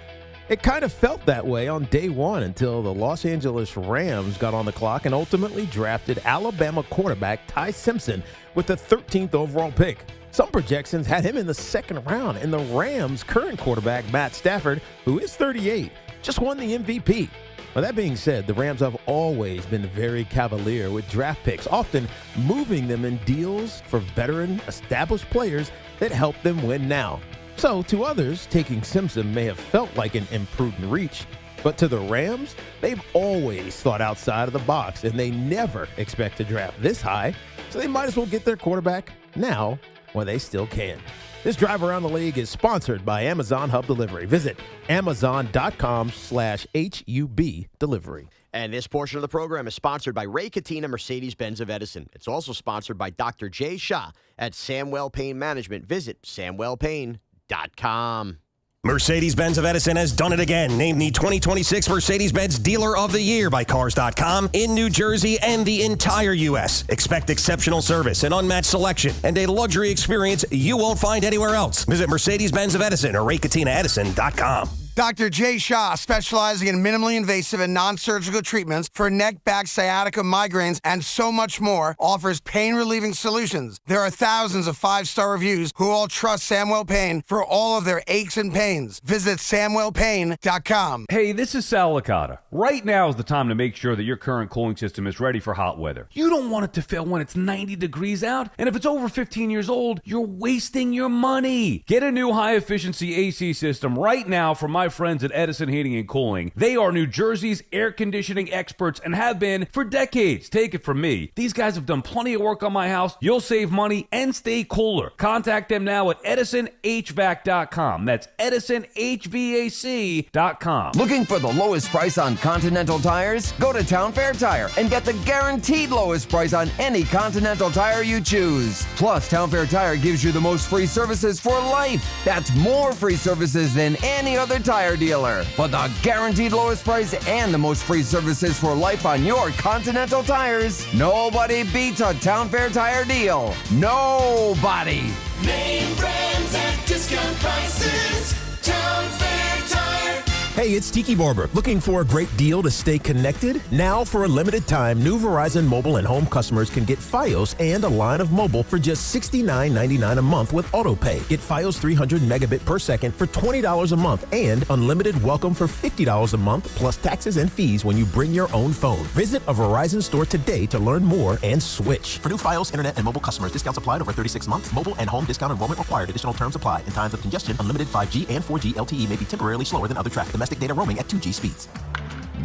It kind of felt that way on day one until the Los Angeles Rams got on the clock and ultimately drafted Alabama quarterback Ty Simpson with the 13th overall pick. Some projections had him in the second round, and the Rams' current quarterback, Matt Stafford, who is 38, just won the MVP. Well, that being said, the Rams have always been very cavalier with draft picks, often moving them in deals for veteran, established players that help them win now. So, to others, taking Simpson may have felt like an imprudent reach, but to the Rams, they've always thought outside of the box, and they never expect to draft this high, so they might as well get their quarterback now while they still can. This Drive Around the League is sponsored by Amazon Hub Delivery. Visit Amazon.com/HUB Delivery. And this portion of the program is sponsored by Ray Katina, Mercedes-Benz of Edison. It's also sponsored by Dr. Jay Shah at Samwell Pain Management. Visit samwellpain.com. Mercedes-Benz of Edison has done it again. Named the 2026 Mercedes-Benz Dealer of the Year by Cars.com in New Jersey and the entire U.S. Expect exceptional service, an unmatched selection, and a luxury experience you won't find anywhere else. Visit Mercedes-Benz of Edison or RayCatinaEdison.com. Dr. Jay Shah, specializing in minimally invasive and non-surgical treatments for neck, back, sciatica, migraines, and so much more, offers pain-relieving solutions. There are thousands of 5-star reviews who all trust Samwell Pain for all of their aches and pains. Visit SamwellPain.com. Hey, this is Sal Licata. Right now is the time to make sure that your current cooling system is ready for hot weather. You don't want it to fail when it's 90 degrees out, and if it's over 15 years old, you're wasting your money. Get a new high-efficiency AC system right now from my friends at Edison Heating and Cooling. They are New Jersey's air conditioning experts and have been for decades. Take it from me. These guys have done plenty of work on my house. You'll save money and stay cooler. Contact them now at EdisonHVAC.com. That's EdisonHVAC.com. Looking for the lowest price on Continental tires? Go to Town Fair Tire and get the guaranteed lowest price on any Continental tire you choose. Plus, Town Fair Tire gives you the most free services for life. That's more free services than any other tire dealer. For the guaranteed lowest price and the most free services for life on your Continental tires, nobody beats a Town Fair Tire deal. Nobody. Name brands at discount prices. Town Fair Tire. Hey, it's Tiki Barber. Looking for a great deal to stay connected? Now, for a limited time, new Verizon mobile and home customers can get Fios and a line of mobile for just $69.99 a month with AutoPay. Get Fios 300 megabit per second for $20 a month and unlimited welcome for $50 a month plus taxes and fees when you bring your own phone. Visit a Verizon store today to learn more and switch. For new Fios, internet, and mobile customers, discounts applied over 36 months. Mobile and home discount enrollment required. Additional terms apply. In times of congestion, unlimited 5G and 4G LTE may be temporarily slower than other traffic. Domestic data roaming at 2G speeds.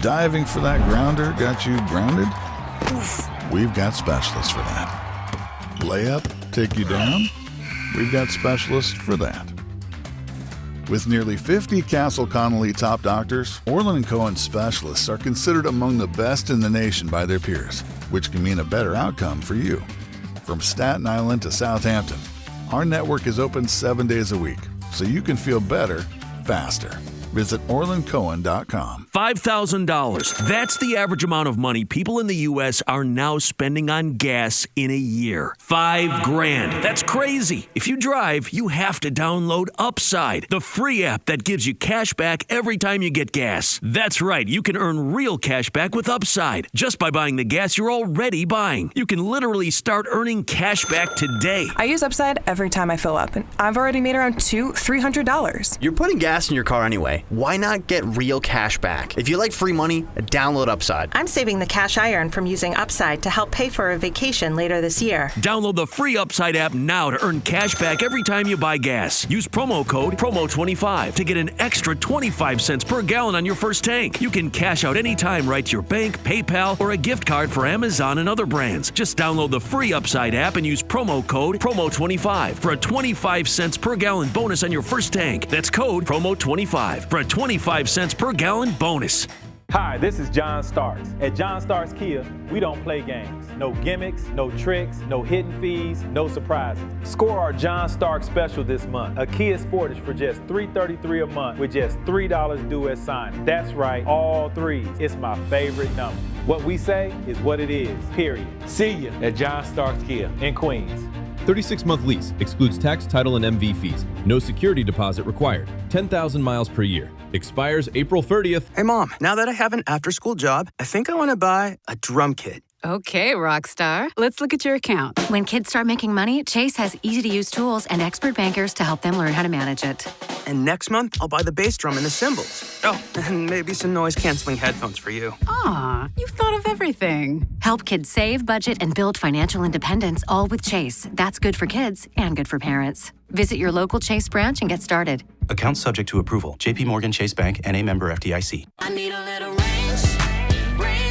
Diving for that grounder got you grounded? Oof. We've got specialists for that. Layup, take you down? We've got specialists for that. With nearly 50 Castle Connolly top doctors, Orland & Cohen specialists are considered among the best in the nation by their peers, which can mean a better outcome for you. From Staten Island to Southampton, our network is open 7 days a week, so you can feel better, faster. Visit OrlandCohen.com. $5,000. That's the average amount of money people in the U.S. are now spending on gas in a year. $5,000. That's crazy. If you drive, you have to download Upside, the free app that gives you cash back every time you get gas. That's right. You can earn real cash back with Upside just by buying the gas you're already buying. You can literally start earning cash back today. I use Upside every time I fill up, and I've already made around $300. You're putting gas in your car anyway. Why not get real cash back? If you like free money, download Upside. I'm saving the cash I earn from using Upside to help pay for a vacation later this year. Download the free Upside app now to earn cash back every time you buy gas. Use promo code PROMO25 to get an extra 25 cents per gallon on your first tank. You can cash out anytime right to your bank, PayPal, or a gift card for Amazon and other brands. Just download the free Upside app and use promo code PROMO25 for a 25 cents per gallon bonus on your first tank. That's code PROMO25 for a 25 cents per gallon bonus. Hi, this is John Starks. At John Starks Kia, we don't play games. No gimmicks, no tricks, no hidden fees, no surprises. Score our John Starks special this month. A Kia Sportage for just $333 a month with just $3 due at signing. That's right, all threes. It's my favorite number. What we say is what it is, period. See ya at John Starks Kia in Queens. 36-month lease. Excludes tax, title, and MV fees. No security deposit required. 10,000 miles per year. Expires April 30th. Hey, Mom, now that I have an after-school job, I think I want to buy a drum kit. Okay, Rockstar. Let's look at your account. When kids start making money, Chase has easy-to-use tools and expert bankers to help them learn how to manage it. And next month, I'll buy the bass drum and the cymbals. Oh, and maybe some noise-canceling headphones for you. Aw, you've thought of everything. Help kids save, budget, and build financial independence, all with Chase. That's good for kids and good for parents. Visit your local Chase branch and get started. Account subject to approval. J.P. Morgan Chase Bank, N.A. member FDIC. I need a little range,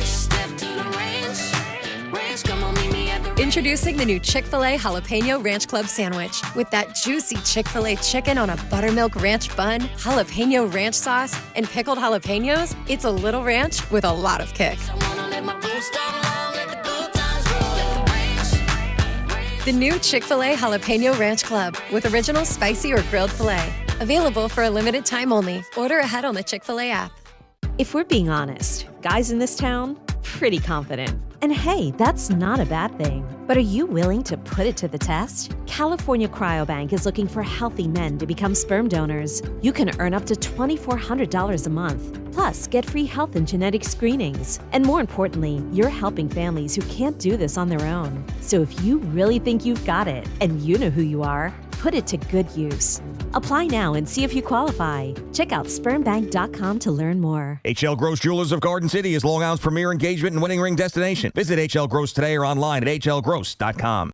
step to the range, come on, meet me at the range. Introducing the new Chick-fil-A Jalapeno Ranch Club Sandwich. With that juicy Chick-fil-A chicken on a buttermilk ranch bun, jalapeno ranch sauce, and pickled jalapenos, it's a little ranch with a lot of kick. The new Chick-fil-A Jalapeno Ranch Club with original spicy or grilled filet. Available for a limited time only. Order ahead on the Chick-fil-A app. If we're being honest, guys in this town, pretty confident. And hey, that's not a bad thing. But are you willing to put it to the test? California Cryobank is looking for healthy men to become sperm donors. You can earn up to $2,400 a month. Plus, get free health and genetic screenings. And more importantly, you're helping families who can't do this on their own. So if you really think you've got it, and you know who you are, put it to good use. Apply now and see if you qualify. Check out spermbank.com to learn more. HL Gross Jewelers of Garden City is Long Island's premier engagement and wedding ring destination. Visit HL Gross today or online at hlgross.com.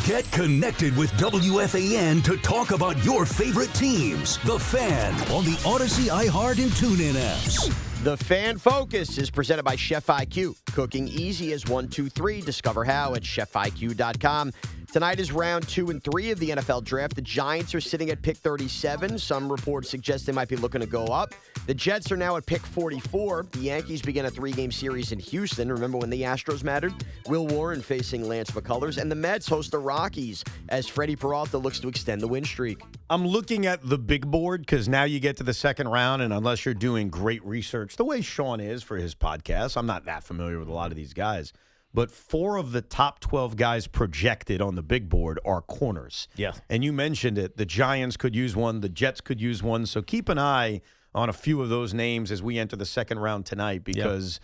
Get connected with WFAN to talk about your favorite teams. The Fan on the Odyssey, iHeart, and TuneIn apps. The Fan Focus is presented by Chef IQ. Cooking easy as 1, 2, 3. Discover how at chefiq.com. Tonight is round 2 and 3 of the NFL draft. The Giants are sitting at pick 37. Some reports suggest they might be looking to go up. The Jets are now at pick 44. The Yankees begin a 3-game series in Houston. Remember when the Astros mattered? Will Warren facing Lance McCullers. And the Mets host the Rockies as Freddie Peralta looks to extend the win streak. I'm looking at the big board because now you get to the second round, and unless you're doing great research, the way Sean is for his podcast, I'm not that familiar with a lot of these guys. But 4 of the top 12 guys projected on the big board are corners. Yeah. And you mentioned it. The Giants could use one. The Jets could use one. So keep an eye on a few of those names as we enter the second round tonight because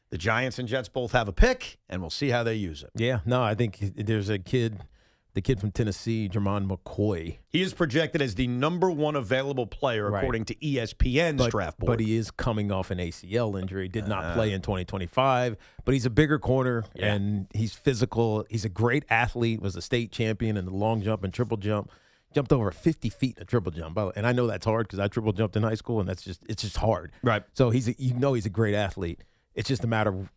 the Giants and Jets both have a pick, and we'll see how they use it. Yeah. No, I think there's the kid from Tennessee, Jermon McCoy. He is projected as the number 1 available player according to ESPN's draft board. But he is coming off an ACL injury. Did not play in 2025. But he's a bigger corner, and he's physical. He's a great athlete, was a state champion in the long jump and triple jump. Jumped over 50 feet in a triple jump. And I know that's hard because I triple jumped in high school, and it's just hard. Right. So he's a great athlete. It's just a matter of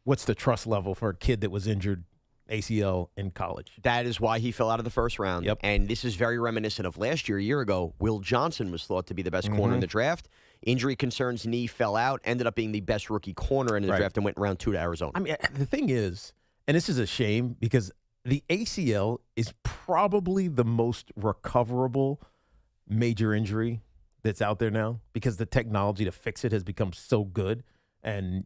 what's the trust level for a kid that was injured ACL in college. That is why he fell out of the first round. Yep. And this is very reminiscent of last year, a year ago. Will Johnson was thought to be the best corner in the draft. Injury concerns, knee fell out, ended up being the best rookie corner in the draft and went round 2 to Arizona. I mean, the thing is, and this is a shame because the ACL is probably the most recoverable major injury that's out there now because the technology to fix it has become so good and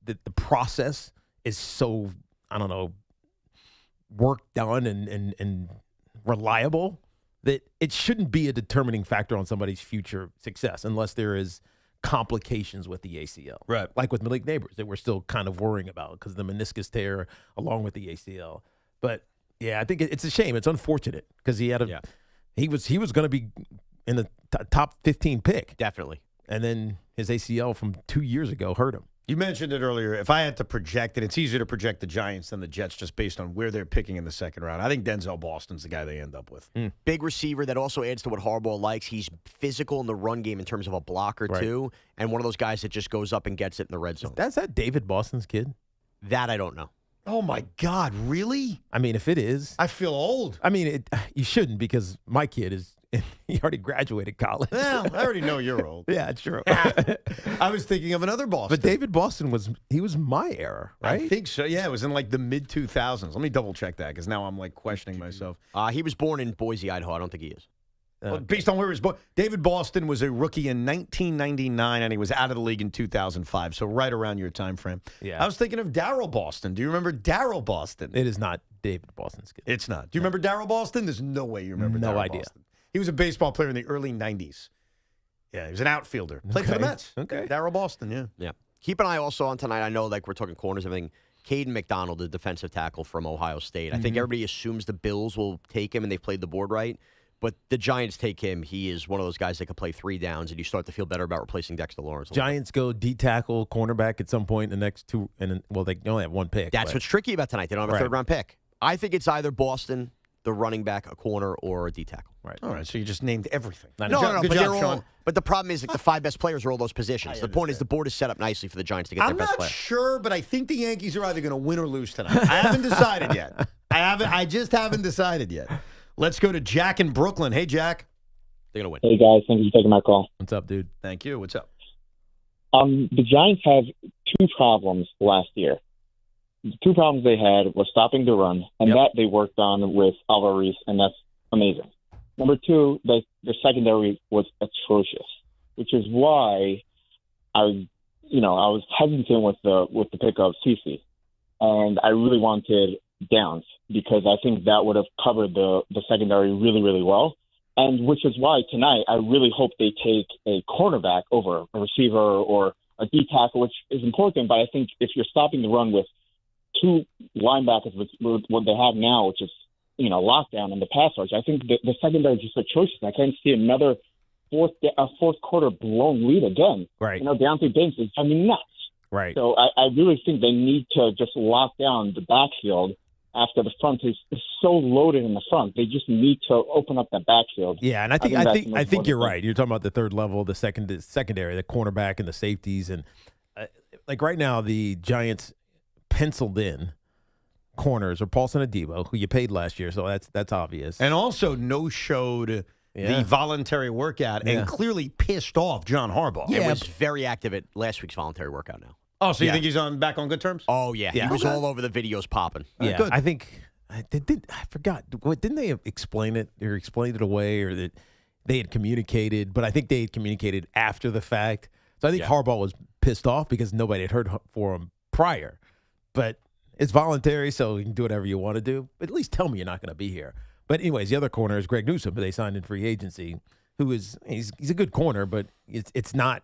the process is so, I don't know, work done and reliable that it shouldn't be a determining factor on somebody's future success unless there is complications with the ACL. Right. Like with Malik Neighbors that we're still kind of worrying about because the meniscus tear along with the ACL. But yeah, I think it's a shame. It's unfortunate because he had he was going to be in the top 15 pick. Definitely. And then his ACL from 2 years ago hurt him. You mentioned it earlier. If I had to project it, it's easier to project the Giants than the Jets just based on where they're picking in the second round. I think Denzel Boston's the guy they end up with. Big receiver that also adds to what Harbaugh likes. He's physical in the run game in terms of a blocker, too, and one of those guys that just goes up and gets it in the red zone. That's that David Boston's kid? That I don't know. Oh, my God. Really? I mean, if it is. I feel old. I mean, you shouldn't because my kid is. He already graduated college. Well, I already know you're old. Yeah, true. I was thinking of another Boston. But David Boston was my era, right? I think so. Yeah, it was in like the mid-2000s. Let me double-check that because now I'm like questioning myself. He was born in Boise, Idaho. I don't think he is. Well, based on where he was born. David Boston was a rookie in 1999, and he was out of the league in 2005, so right around your time frame. Yeah. I was thinking of Darryl Boston. Do you remember Darryl Boston? It is not David Boston's kid. It's not. Do you remember Darryl Boston? There's no way you remember No Darryl idea. Boston. He was a baseball player in the early 90s. Yeah, he was an outfielder. Played for the Mets. Okay. Darryl Boston, yeah. Yeah. Keep an eye also on tonight. I know, like, we're talking corners and everything. Caden McDonald, the defensive tackle from Ohio State. I think everybody assumes the Bills will take him and they've played the board right. But the Giants take him. He is one of those guys that can play 3 downs, and you start to feel better about replacing Dexter Lawrence. Giants go D-tackle, cornerback at some point in the next 2. And well, they only have 1 pick. That's what's tricky about tonight. They don't have a third-round pick. I think it's either Boston, the running back, a corner, or a D-tackle. Right. All right, so you just named everything. No, Good but job, Sean. But the problem is, like, the 5 best players are all those positions. The point is the board is set up nicely for the Giants to get their best player. I'm not sure, but I think the Yankees are either going to win or lose tonight. I haven't decided yet. I just haven't decided yet. Let's go to Jack in Brooklyn. Hey, Jack. They're going to win. Hey, guys. Thank you for taking my call. What's up, dude? Thank you. What's up? The Giants have 2 problems last year. The 2 problems they had was stopping the run, and that they worked on with Alvarez, and that's amazing. Number 2, the secondary was atrocious, which is why I was hesitant with the pick of Tiki. and I really wanted Downs because I think that would have covered the secondary really, really well. And which is why tonight I really hope they take a cornerback over a receiver or a D tackle, which is important. But I think if you're stopping the run with two linebackers with what they have now, which is, lockdown in the pass rush, I think the secondary is just a choice. I can't see another fourth quarter blown lead again. Right. Deontay Banks is nuts. Right. So I really think they need to just lock down the backfield after the front is so loaded in the front. They just need to open up that backfield. Yeah, and I think you're right. You're talking about the third level, the secondary, the cornerback and the safeties, and like right now the Giants penciled in corners are Paulson Adebo, who you paid last year, so that's obvious. And also no-showed the voluntary workout and clearly pissed off John Harbaugh. Yeah, was very active at last week's voluntary workout now. Oh, so you think he's back on good terms? Oh, yeah. He was all over the videos popping. Yeah, good. I think I forgot. Didn't they explain it or explained it away, or that they had communicated? But I think they had communicated after the fact. So I think Harbaugh was pissed off because nobody had heard for him prior. But it's voluntary, so you can do whatever you want to do. But at least tell me you're not going to be here. But anyways, the other corner is Greg Newsome, who they signed in free agency, who is he's a good corner, but it's not.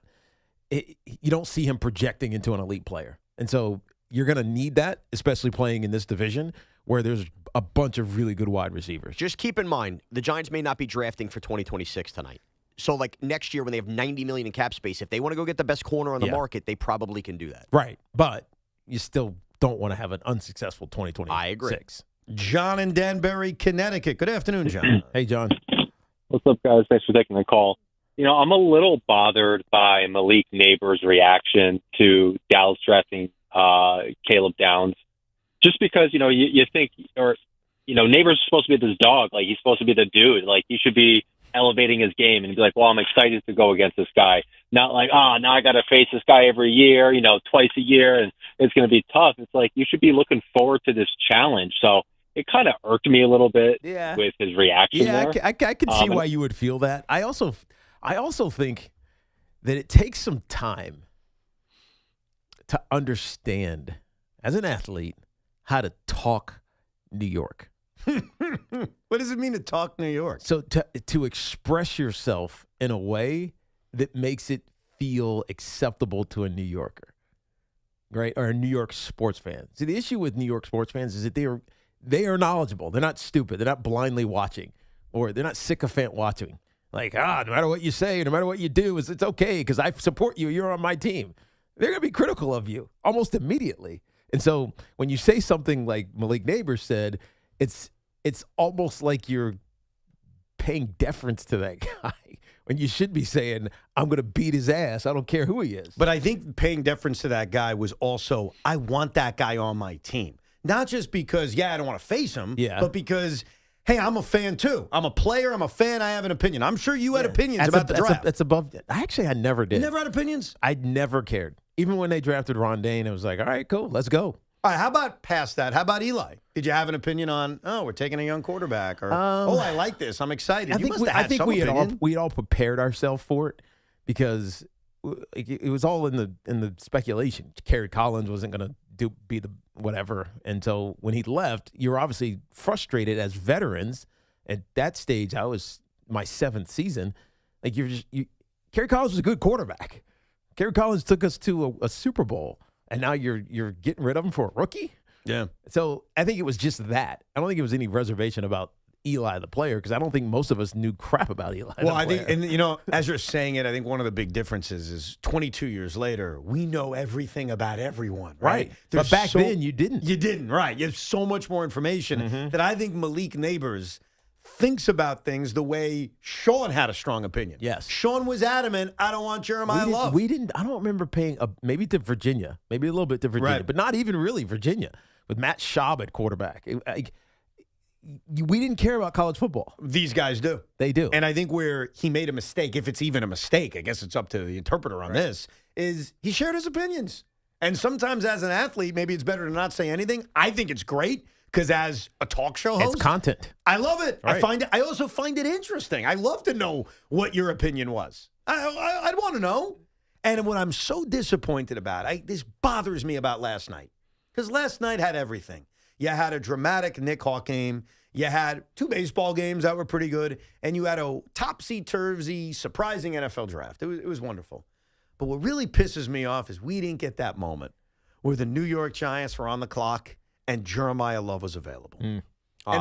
You don't see him projecting into an elite player. And so you're going to need that, especially playing in this division where there's a bunch of really good wide receivers. Just keep in mind, the Giants may not be drafting for 2026 tonight. So, next year when they have $90 million in cap space, if they want to go get the best corner on the market, they probably can do that. Right. But you still don't want to have an unsuccessful 2026. I agree. John in Danbury, Connecticut. Good afternoon, John. Hey, John. What's up, guys? Thanks for taking the call. I'm a little bothered by Malik Neighbors' reaction to Dallas drafting Caleb Downs, just because you think, Neighbors is supposed to be this dog, he's supposed to be the dude, he should be elevating his game and be like, well, I'm excited to go against this guy, not now I got to face this guy every year, twice a year, and it's going to be tough. It's you should be looking forward to this challenge. So it kind of irked me a little bit with his reaction. Yeah, there. I can see why you would feel that. I also think that it takes some time to understand, as an athlete, how to talk New York. What does it mean to talk New York? So to express yourself in a way that makes it feel acceptable to a New Yorker, right? Or a New York sports fan. See, the issue with New York sports fans is that they are knowledgeable. They're not stupid. They're not blindly watching, or they're not sycophant watching. No matter what you say, no matter what you do, it's okay because I support you. You're on my team. They're going to be critical of you almost immediately. And so when you say something like Malik Neighbors said, it's almost like you're paying deference to that guy when you should be saying, I'm going to beat his ass. I don't care who he is. But I think paying deference to that guy was also, I want that guy on my team. Not just because, I don't want to face him, but because – hey, I'm a fan too. I'm a player. I'm a fan. I have an opinion. I'm sure you had opinions about the draft. That's above. Actually, I never did. You never had opinions? I never cared. Even when they drafted Ron Dane, it was like, all right, cool, let's go. All right, how about past that? How about Eli? Did you have an opinion on, we're taking a young quarterback? Or, I like this. I'm excited. I think we had all prepared ourselves for it because it was all in the speculation. Kerry Collins wasn't going to be the whatever. And so when he left, you were obviously frustrated as veterans. At that stage, I was my 7th season. Kerry Collins was a good quarterback. Kerry Collins took us to a Super Bowl, and now you're getting rid of him for a rookie? Yeah. So I think it was just that. I don't think it was any reservation about Eli the player, because I don't think most of us knew crap about Eli. Well, I think, and as you're saying it, I think one of the big differences is 22 years later, we know everything about everyone, right? But back then, you didn't. You didn't, right? You have so much more information that I think Malik Neighbors thinks about things the way Sean had a strong opinion. Yes. Sean was adamant, I don't want Jeremiah Love. I don't remember paying, maybe to Virginia, maybe a little bit to Virginia, but not even really Virginia, with Matt Schaub at quarterback. We didn't care about college football. These guys do. They do. And I think where he made a mistake, if it's even a mistake, I guess it's up to the interpreter on this, is he shared his opinions. And sometimes as an athlete, maybe it's better to not say anything. I think it's great because as a talk show host, it's content. I love it. Right. I also find it interesting. I love to know what your opinion was. I'd want to know. And what I'm so disappointed about, this bothers me about last night. Because last night had everything. You had a dramatic Nick Hawk game. You had 2 baseball games that were pretty good. And you had a topsy-turvy, surprising NFL draft. It was wonderful. But what really pisses me off is we didn't get that moment where the New York Giants were on the clock and Jeremiah Love was available. And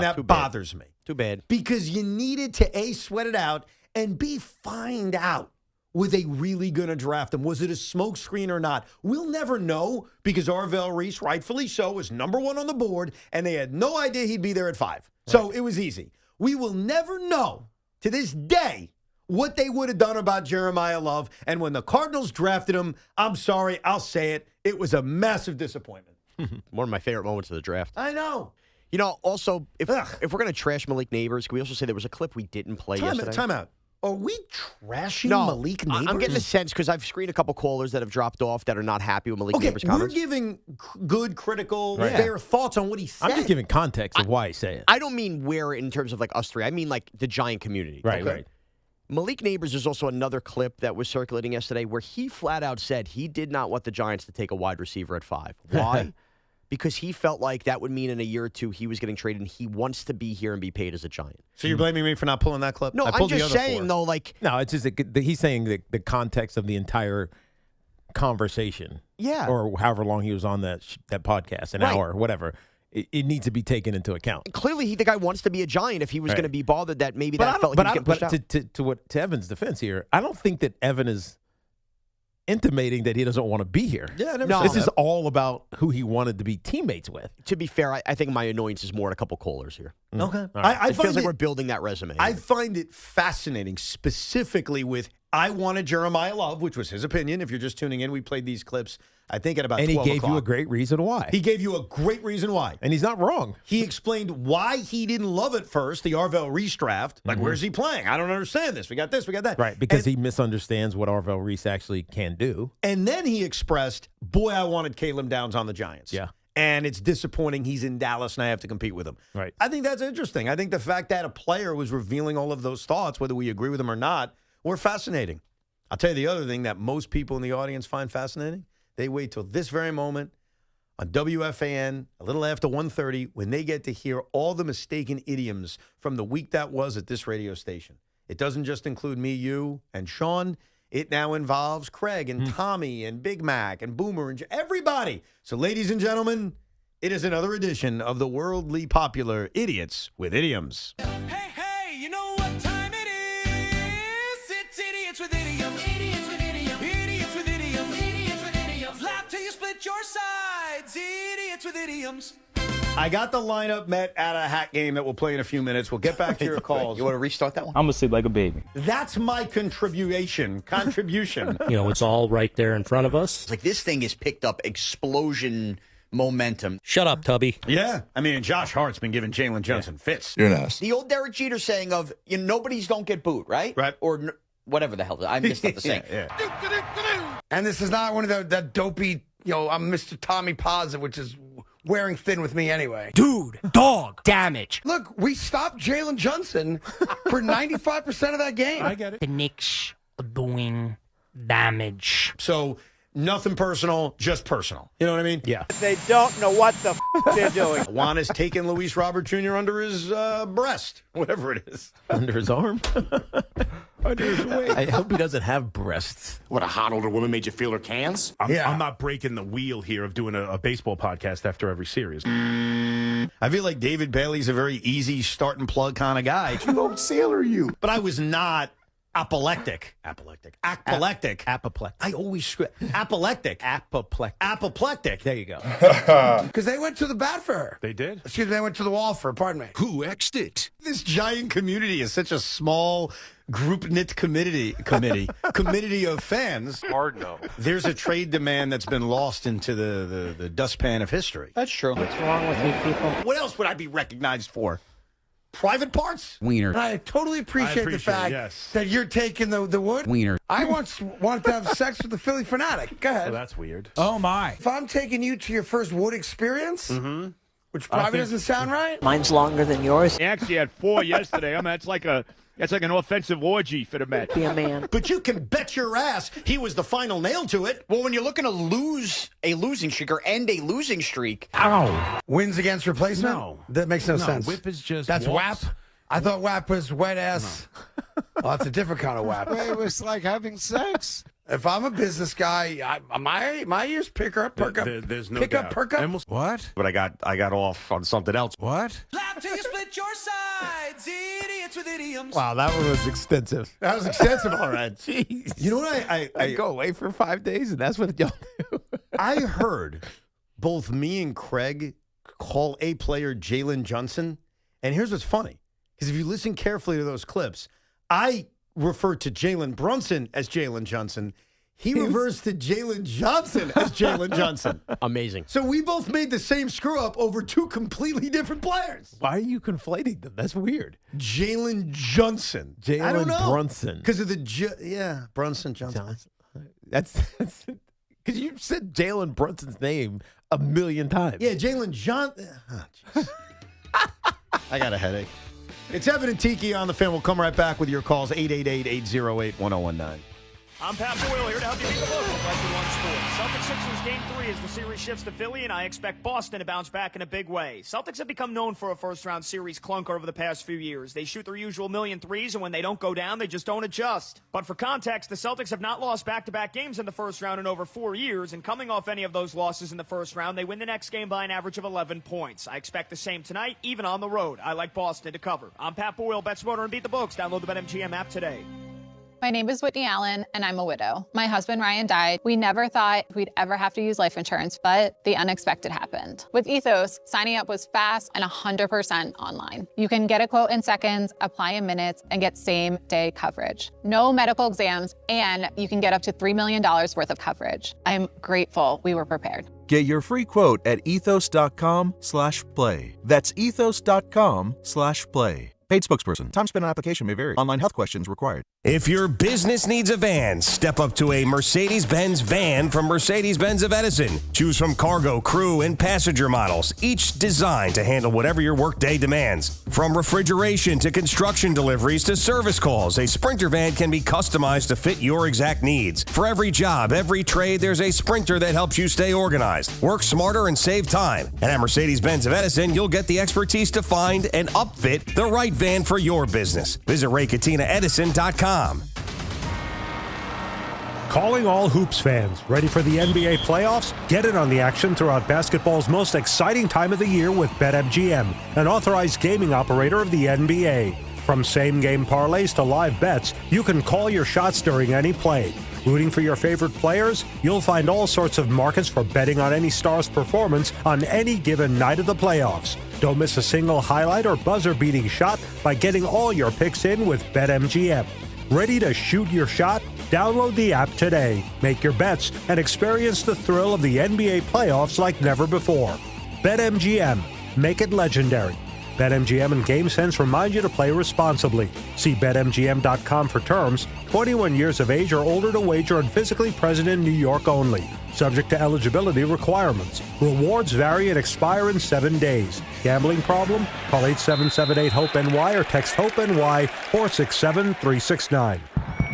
that bothers me. Too bad. Because you needed to, A, sweat it out, and B, find out, were they really going to draft him? Was it a smokescreen or not? We'll never know because Arvell Reese, rightfully so, was number 1 on the board, and they had no idea he'd be there at 5. Right. So it was easy. We will never know to this day what they would have done about Jeremiah Love. And when the Cardinals drafted him, I'm sorry, I'll say it, it was a massive disappointment. One of my favorite moments of the draft. I know. You know, also, if we're going to trash Malik Neighbors, can we also say there was a clip we didn't play yesterday? Time out. Are we trashing Malik Neighbors? I'm getting a sense because I've screened a couple callers that have dropped off that are not happy with Malik Neighbors' comments. We're giving good, critical, fair thoughts on what he said. I'm just giving context of why he said it. I don't mean where in terms of like us three. I mean like the Giant community. Right. Malik Neighbors is also another clip that was circulating yesterday where he flat out said he did not want the Giants to take a wide receiver at 5. Why? Because he felt like that would mean in a year or 2 he was getting traded and he wants to be here and be paid as a Giant. So you're blaming me for not pulling that clip? No, I'm just saying, though, like... No, it's just he's saying the context of the entire conversation. Yeah. Or however long he was on that podcast, an hour, whatever. It needs to be taken into account. Clearly, the guy wants to be a Giant if he was going to be bothered that maybe that felt like he was getting pushed out. To Evan's defense here, I don't think that Evan is intimating that he doesn't want to be here. Yeah, this is all about who he wanted to be teammates with. To be fair, I think my annoyance is more at a couple callers here. Okay. It feels like we're building that resume. I find it fascinating, specifically with I wanted Jeremiah Love, which was his opinion. If you're just tuning in, we played these clips, I think, at about 12 o'clock. And he gave you a great reason why. He gave you a great reason why. And he's not wrong. He explained why he didn't love it first, the Arvell Reese draft. Like, where's he playing? I don't understand this. We got this, we got that. Right, because he misunderstands what Arvell Reese actually can do. And then he expressed, boy, I wanted Caleb Downs on the Giants. Yeah. And it's disappointing he's in Dallas and I have to compete with him. Right. I think that's interesting. I think the fact that a player was revealing all of those thoughts, whether we agree with them or not, were fascinating. I'll tell you the other thing that most people in the audience find fascinating. They wait till this very moment on WFAN, a little after 1:30, when they get to hear all the mistaken idioms from the week that was at this radio station. It doesn't just include me, you, and Sean. It now involves Craig and Tommy and Big Mac and Boomer and everybody. So, ladies and gentlemen, it is another edition of the worldly popular Idiots with Idioms. Hey, you know what time it is? It's Idiots with Idioms. Idiots with Idioms. Idiots with Idioms. Idiots with Idioms. Laugh till you split your sides. Idiots with Idioms. I got the lineup met at a hat game that we'll play in a few minutes. We'll get back to your calls. You want to restart that one? I'm going to sleep like a baby. That's my contribution. It's all right there in front of us. It's like this thing has picked up explosion momentum. Shut up, Tubby. Yeah. I mean, Josh Hart's been giving Jalen Johnson fits. You're nice. The old Derek Jeter saying of, nobody's don't get booed, right? Right. Or whatever the hell. I missed up the saying. And this is not one of that dopey, I'm Mr. Tommy Positive, which is wearing thin with me anyway. Dude, dog, damage. Look, we stopped Jalen Johnson for 95% of that game. I get it. The Knicks are doing damage. So, nothing personal, just personal. You know what I mean? Yeah. They don't know what the they're doing. Juan has taken Luis Robert Jr. under his breast, whatever it is. Under his arm? Under his waist. I hope he doesn't have breasts. What, a hot older woman made you feel her cans? I'm not breaking the wheel here of doing a baseball podcast after every series. I feel like David Bailey's a very easy start and plug kind of guy. You old sailor, you. But I was not apoplectic. Apoplectic. I always screw. Apoplectic. Apoplectic. There you go. Because they went to the bat for her. They did? Excuse me, they went to the wall for her, pardon me. Who X'd it? This giant community is such a small group-knit committee of fans. Hard no. There's a trade demand that's been lost into the dustpan of history. That's true. What's wrong with you people? What else would I be recognized for? Private parts? Wiener. I totally appreciate the fact that you're taking the wood. Wiener. I once wanted to have sex with the Philly Fanatic. Go ahead. Oh, that's weird. Oh, my. If I'm taking you to your first wood experience, which probably doesn't sound right. Mine's longer than yours. He actually had 4 yesterday. I mean, that's like a That's like an offensive orgy for the Mets. Be a man. But you can bet your ass he was the final nail to it. Well, when you're looking to lose a losing streak or end a losing streak. Ow. Wins against replacement? No. That makes no sense. Whip is just That's walks. WAP? I thought WAP was wet ass. No. Oh, that's a different kind of WAP. It was like having sex. If I'm a business guy, my ears perk up. There's no pick doubt. up, perk up. What? But I got off on something else. What? Laugh till you split your sides. Idiots with idioms. Wow, that one was extensive. That was extensive, all right. Jeez. You know what I go away for 5 days, and that's what y'all do. I heard both me and Craig call a player Jalen Johnson. And here's what's funny. Because if you listen carefully to those clips, I refer to Jalen Brunson as Jalen Johnson. He refers to Jalen Johnson as Jalen Johnson. Amazing. So we both made the same screw up over two completely different players. Why are you conflating them? That's weird. Jalen Johnson. I don't Jalen know. Brunson. Because of the Brunson Johnson. That's because you said Jalen Brunson's name a million times. Yeah, Jalen I got a headache. It's Evan and Tiki on the Fan. We'll come right back with your calls, 888-808-1019. I'm Pat Boyle here to help you beat the local Legend One Sports. Celtics Sixers Game 3 as the series shifts to Philly, and I expect Boston to bounce back in a big way. Celtics have become known for a first-round series clunker over the past few years. They shoot their usual million threes, and when they don't go down, they just don't adjust. But for context, the Celtics have not lost back-to-back games in the first round in over 4 years, and coming off any of those losses in the first round, they win the next game by an average of 11 points. I expect the same tonight, even on the road. I like Boston to cover. I'm Pat Boyle, Bet Smarter and Beat the Books. Download the BetMGM app today. My name is Whitney Allen, and I'm a widow. My husband, Ryan, died. We never thought we'd ever have to use life insurance, but the unexpected happened. With Ethos, signing up was fast and 100% online. You can get a quote in seconds, apply in minutes, and get same-day coverage. No medical exams, and you can get up to $3 million worth of coverage. I'm grateful we were prepared. Get your free quote at ethos.com/play. That's ethos.com/play. Paid spokesperson. Time spent on application may vary. Online health questions required. If your business needs a van, step up to a Mercedes-Benz van from Mercedes-Benz of Edison. Choose from cargo, crew, and passenger models, each designed to handle whatever your workday demands. From refrigeration to construction deliveries to service calls, a Sprinter van can be customized to fit your exact needs. For every job, every trade, there's a Sprinter that helps you stay organized, work smarter, and save time. And at Mercedes-Benz of Edison, you'll get the expertise to find and upfit the right van for your business. Visit RayCatinaEdison.com. Calling all hoops fans. Ready for the NBA playoffs? Get in on the action throughout basketball's most exciting time of the year with BetMGM, an authorized gaming operator of the NBA. From same-game parlays to live bets, you can call your shots during any play. Rooting for your favorite players? You'll find all sorts of markets for betting on any star's performance on any given night of the playoffs. Don't miss a single highlight or buzzer-beating shot by getting all your picks in with BetMGM. Ready to shoot your shot? Download the app today. Make your bets and experience the thrill of the NBA playoffs like never before. BetMGM. Make it legendary. BetMGM and GameSense remind you to play responsibly. See BetMGM.com for terms. 21 years of age or older to wager and physically present in New York only. Subject to eligibility requirements. Rewards vary and expire in 7 days. Gambling problem? Call 877-8-HOPE-NY or text HOPE-NY 467-369.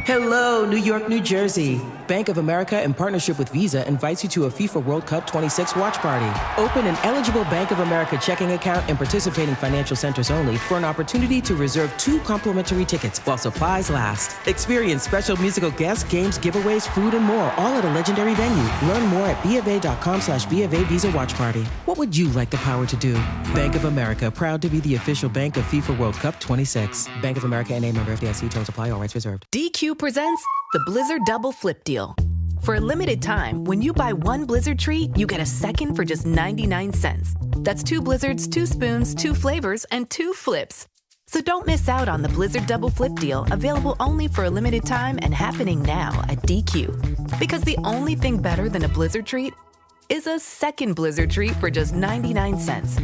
Hello, New York, New Jersey. Bank of America, in partnership with Visa, invites you to a FIFA World Cup 26 watch party. Open an eligible Bank of America checking account in participating financial centers only for an opportunity to reserve 2 complimentary tickets while supplies last. Experience special musical guests, games, giveaways, food, and more, all at a legendary venue. Learn more at BofA.com/BofA Visa Watch Party. What would you like the power to do? Bank of America, proud to be the official bank of FIFA World Cup 26. Bank of America N.A. member FDIC. Terms apply. All rights reserved. DQ presents the Blizzard Double Flip Deal. For a limited time, when you buy one Blizzard treat, you get a second for just 99 cents. That's 2 Blizzards, 2 spoons, 2 flavors, and 2 flips. So don't miss out on the Blizzard Double Flip Deal, available only for a limited time and happening now at DQ. Because the only thing better than a Blizzard treat is a second Blizzard treat for just 99 cents.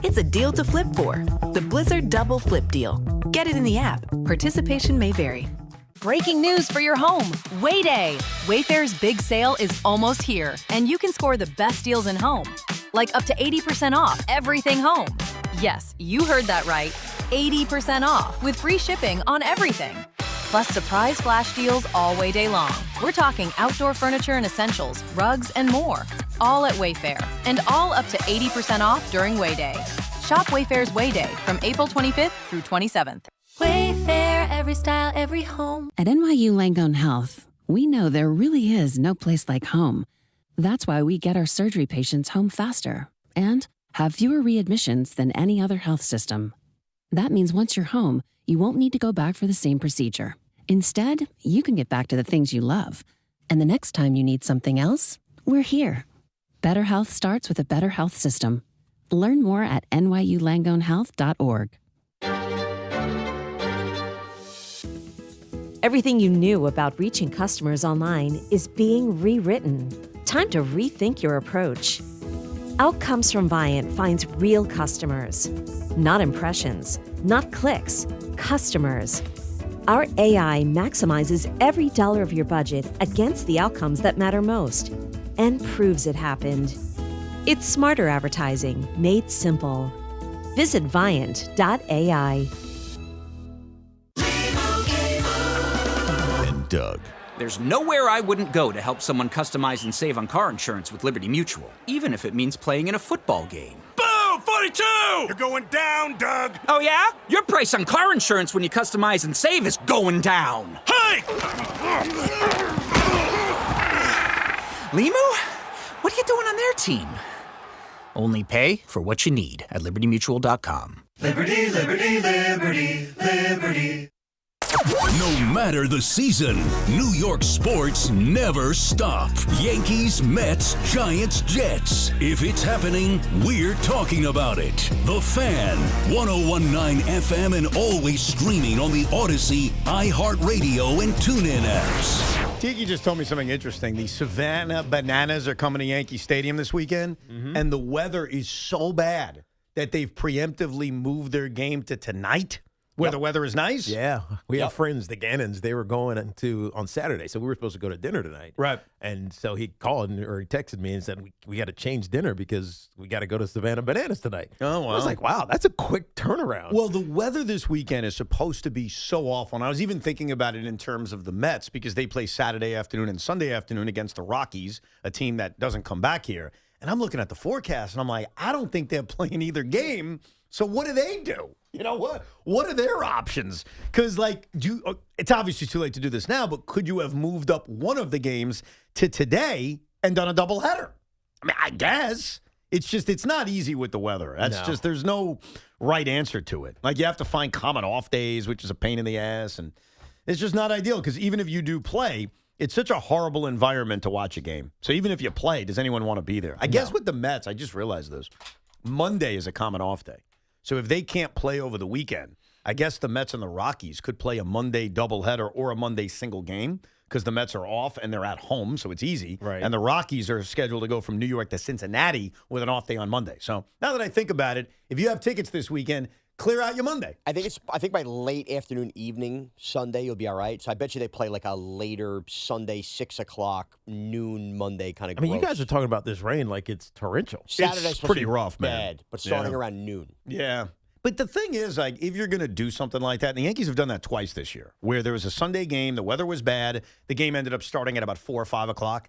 It's a deal to flip for. The Blizzard Double Flip Deal. Get it in the app. Participation may vary. Breaking news for your home. Wayday. Wayfair's big sale is almost here, and you can score the best deals in home. Like up to 80% off everything home. Yes, you heard that right. 80% off with free shipping on everything. Plus surprise flash deals all way day long. We're talking outdoor furniture and essentials, rugs, and more. All at Wayfair, and all up to 80% off during Wayday. Shop Wayfair's Wayday from April 25th through 27th. Wayfair, every style, every home. At NYU Langone Health, we know there really is no place like home. That's why we get our surgery patients home faster and have fewer readmissions than any other health system. That means once you're home, you won't need to go back for the same procedure. Instead, you can get back to the things you love. And the next time you need something else, we're here. Better health starts with a better health system. Learn more at nyulangonehealth.org. Everything you knew about reaching customers online is being rewritten. Time to rethink your approach. Outcomes from Viant finds real customers, not impressions, not clicks, customers. Our AI maximizes every dollar of your budget against the outcomes that matter most and proves it happened. It's smarter advertising made simple. Visit Viant.ai. And Doug. There's nowhere I wouldn't go to help someone customize and save on car insurance with Liberty Mutual, even if it means playing in a football game. Boom! 42! You're going down, Doug! Oh, yeah? Your price on car insurance when you customize and save is going down. Hey! Limu? What are you doing on their team? Only pay for what you need at LibertyMutual.com. Liberty, liberty, liberty, liberty. No matter the season, New York sports never stop. Yankees, Mets, Giants, Jets. If it's happening, we're talking about it. The Fan, 101.9 FM and always streaming on the Odyssey, iHeartRadio, and TuneIn apps. Tiki just told me something interesting. The Savannah Bananas are coming to Yankee Stadium this weekend, and the weather is so bad that they've preemptively moved their game to tonight. Where the weather is nice? Yeah. We have friends, the Gannons, they were going on Saturday. So we were supposed to go to dinner tonight. Right. And so he called or he texted me and said, we got to change dinner because we got to go to Savannah Bananas tonight. Oh, wow. I was like, wow, that's a quick turnaround. Well, the weather this weekend is supposed to be so awful. And I was even thinking about it in terms of the Mets because they play Saturday afternoon and Sunday afternoon against the Rockies, a team that doesn't come back here. And I'm looking at the forecast and I'm like, I don't think they're playing either game. So what do they do? You know, what are their options? Because, it's obviously too late to do this now, but could you have moved up one of the games to today and done a doubleheader? I mean, I guess. It's not easy with the weather. There's no right answer to it. Like, you have to find common off days, which is a pain in the ass, and it's just not ideal because even if you do play, it's such a horrible environment to watch a game. So even if you play, does anyone want to be there? I guess with the Mets, I just realized this. Monday is a common off day. So if they can't play over the weekend, I guess the Mets and the Rockies could play a Monday doubleheader or a Monday single game because the Mets are off and they're at home, so it's easy. Right. And the Rockies are scheduled to go from New York to Cincinnati with an off day on Monday. So now that I think about it, if you have tickets this weekend, clear out your Monday. I think by late afternoon, evening, Sunday, you'll be all right. So I bet you they play like a later Sunday, 6 o'clock, noon, Monday kind of. I mean, you guys are talking about this rain like it's torrential. Saturday's pretty rough, man. Bad, but starting around noon. Yeah. But the thing is, like, if you're going to do something like that, and the Yankees have done that twice this year, where there was a Sunday game, the weather was bad, the game ended up starting at about 4 or 5 o'clock.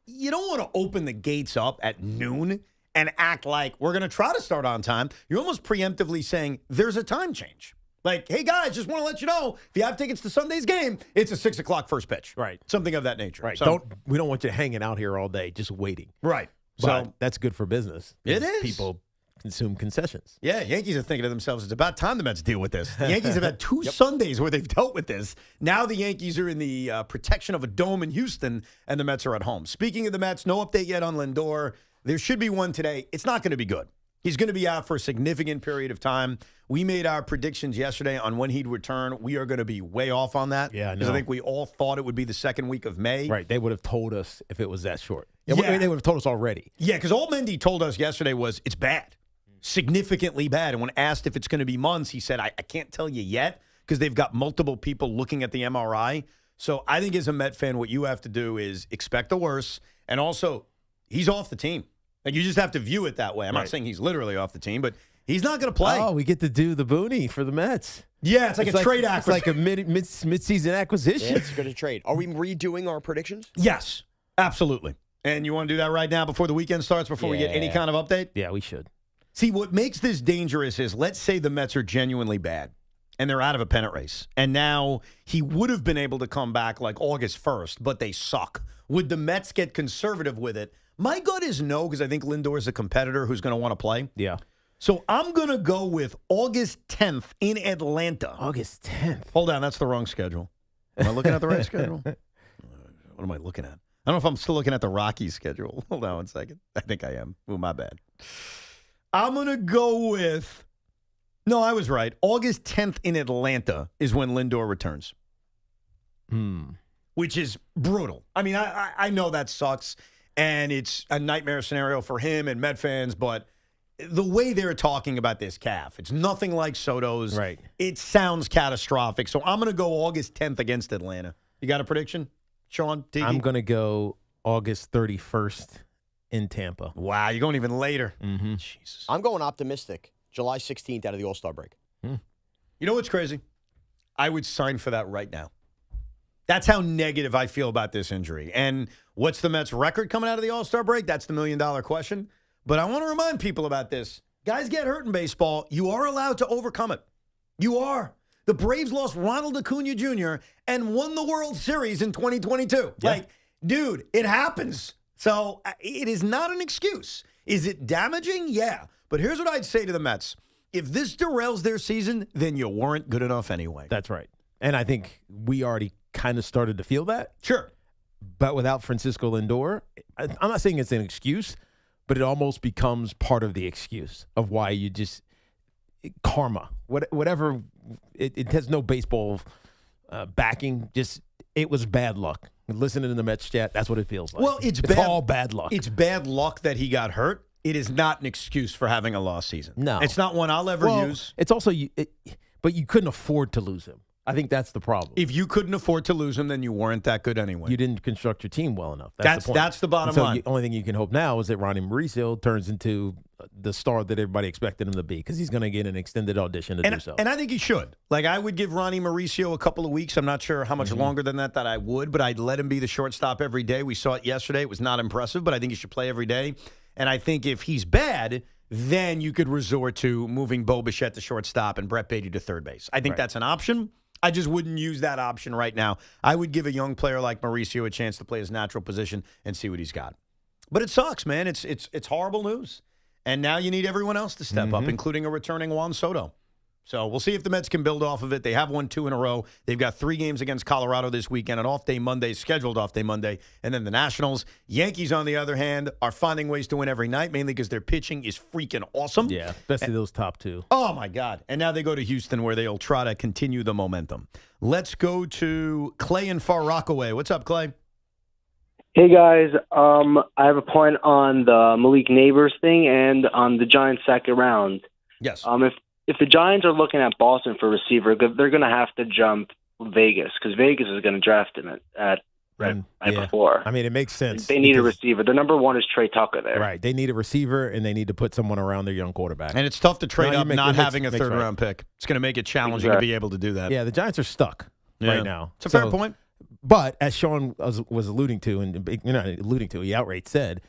You don't want to open the gates up at noon and act like we're going to try to start on time. You're almost preemptively saying there's a time change. Like, hey, guys, just want to let you know, if you have tickets to Sunday's game, it's a 6 o'clock first pitch. Right. Something of that nature. Right. So, we don't want you hanging out here all day just waiting. Right. But So that's good for business. It is. People consume concessions. Yeah, Yankees are thinking to themselves, it's about time the Mets deal with this. The Yankees have had two Sundays where they've dealt with this. Now the Yankees are in the protection of a dome in Houston, and the Mets are at home. Speaking of the Mets, no update yet on Lindor. There should be one today. It's not going to be good. He's going to be out for a significant period of time. We made our predictions yesterday on when he'd return. We are going to be way off on that. Yeah, I know. Because I think we all thought it would be the second week of May. Right. They would have told us if it was that short. Yeah. They would have told us already. Yeah, because all Mendy told us yesterday was it's bad. Significantly bad. And when asked if it's going to be months, he said, I can't tell you yet because they've got multiple people looking at the MRI. So I think as a Met fan, what you have to do is expect the worst. And also, he's off the team. Like, you just have to view it that way. I'm not saying he's literally off the team, but He's not going to play. Oh, we get to do the Booney for the Mets. Yeah, it's like a trade acquisition. It's like a mid-season acquisition. Yeah, it's going to trade. Are we redoing our predictions? Yes, absolutely. And you want to do that right now before the weekend starts, before we get any kind of update? Yeah, we should. See, what makes this dangerous is, let's say the Mets are genuinely bad and they're out of a pennant race. And now he would have been able to come back like August 1st, but they suck. Would the Mets get conservative with it? My gut is no, because I think Lindor is a competitor who's going to want to play. Yeah. So I'm going to go with August 10th in Atlanta. August 10th. Hold on, that's the wrong schedule. Am I looking at the right schedule? What am I looking at? I don't know if I'm still looking at the Rockies schedule. Hold on one second. I think I am. Ooh, my bad. I'm going to go with, no, I was right. August 10th in Atlanta is when Lindor returns. Which is brutal. I mean, I know that sucks, and it's a nightmare scenario for him and Met fans, but the way they're talking about this calf, it's nothing like Soto's. Right. It sounds catastrophic. So I'm going to go August 10th against Atlanta. You got a prediction, Sean? Tiki? I'm going to go August 31st in Tampa. Wow, you're going even later. Mm-hmm. Jesus. I'm going optimistic. July 16th out of the All-Star break. You know what's crazy? I would sign for that right now. That's how negative I feel about this injury. And what's the Mets' record coming out of the All-Star break? That's the million-dollar question. But I want to remind people about this. Guys get hurt in baseball. You are allowed to overcome it. You are. The Braves lost Ronald Acuna Jr. and won the World Series in 2022. Yeah. Like, dude, it happens. So it is not an excuse. Is it damaging? Yeah. But here's what I'd say to the Mets. If this derails their season, then you weren't good enough anyway. That's right. And I think we already kind of started to feel that. Sure. But without Francisco Lindor, I'm not saying it's an excuse, but it almost becomes part of the excuse of why you just karma, whatever. It has no baseball backing. Just it was bad luck. Listening to the Mets chat, that's what it feels like. Well, it's all bad luck. It's bad luck that he got hurt. It is not an excuse for having a lost season. No, it's not one I'll ever use. It's also, but you couldn't afford to lose him. I think that's the problem. If you couldn't afford to lose him, then you weren't that good anyway. You didn't construct your team well enough. That's the bottom line. The only thing you can hope now is that Ronnie Mauricio turns into the star that everybody expected him to be, because he's going to get an extended audition to do so. And I think he should. Like, I would give Ronnie Mauricio a couple of weeks. I'm not sure how much longer than that I would, but I'd let him be the shortstop every day. We saw it yesterday. It was not impressive, but I think he should play every day. And I think if he's bad, then you could resort to moving Bo Bichette to shortstop and Brett Beatty to third base. I think that's an option. I just wouldn't use that option right now. I would give a young player like Mauricio a chance to play his natural position and see what he's got. But it sucks, man. It's horrible news. And now you need everyone else to step up, including a returning Juan Soto. So we'll see if the Mets can build off of it. They have won 2 in a row. They've got 3 games against Colorado this weekend, an off-day Monday, scheduled off-day Monday, and then the Nationals. Yankees, on the other hand, are finding ways to win every night, mainly because their pitching is freaking awesome. Yeah, especially those top 2. Oh, my God. And now they go to Houston, where they'll try to continue the momentum. Let's go to Clay in Far Rockaway. What's up, Clay? Hey, guys. I have a point on the Malik Neighbors thing and on the Giants' second round. Yes. If the Giants are looking at Boston for receiver, they're going to have to jump Vegas, because Vegas is going to draft him right before. I mean, it makes sense. They need a receiver. The number 1 is Trey Tucker there. Right. They need a receiver, and they need to put someone around their young quarterback. And it's tough to trade up not having a third-round pick. It's going to make it challenging to be able to do that. Yeah, the Giants are stuck right now. It's a fair point. But as Sean was alluding to, and you're not alluding to, he outright said,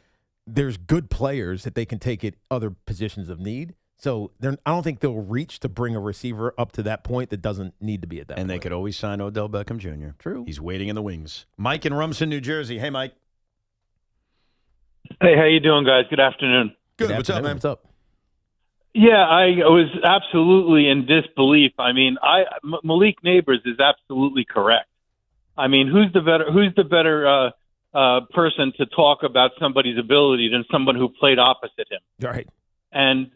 there's good players that they can take at other positions of need. So I don't think they'll reach to bring a receiver up to that point that doesn't need to be at that point. And they could always sign Odell Beckham Jr. True. He's waiting in the wings. Mike in Rumson, New Jersey. Hey, Mike. Hey, how you doing, guys? Good afternoon. Good. What's up, man? What's up? Yeah, I was absolutely in disbelief. I mean, Malik Neighbors is absolutely correct. I mean, who's the better person to talk about somebody's ability than someone who played opposite him? Right. And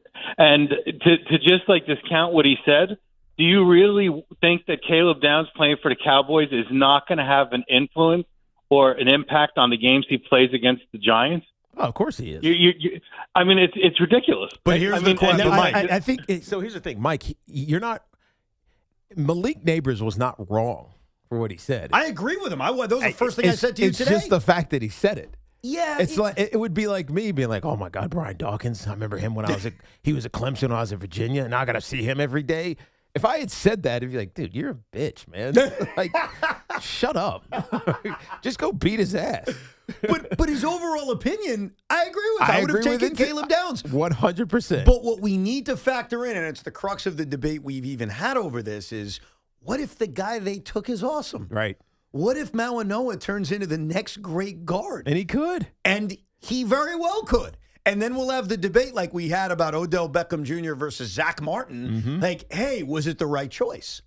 to just like discount what he said, do you really think that Caleb Downs playing for the Cowboys is not going to have an influence or an impact on the games he plays against the Giants? Oh, of course he is. I mean, it's ridiculous. But here's the question, Mike. I think so. Here's the thing, Mike. You're not. Malik Neighbors was not wrong for what he said. I agree with him. That was the first thing I said to you today. It's just the fact that he said it. Yeah. It's like it would be like me being like, oh my God, Brian Dawkins. I remember him when he was at Clemson when I was in Virginia, and I got to see him every day. If I had said that, it'd be like, dude, you're a bitch, man. Like, shut up. Just go beat his ass. But his overall opinion, I agree with. I would have taken Caleb Downs. 100%. But what we need to factor in, and it's the crux of the debate we've even had over this, is what if the guy they took is awesome? Right. What if Mawanoa turns into the next great guard? And he could. And he very well could. And then we'll have the debate like we had about Odell Beckham Jr. versus Zach Martin. Mm-hmm. Like, hey, was it the right choice?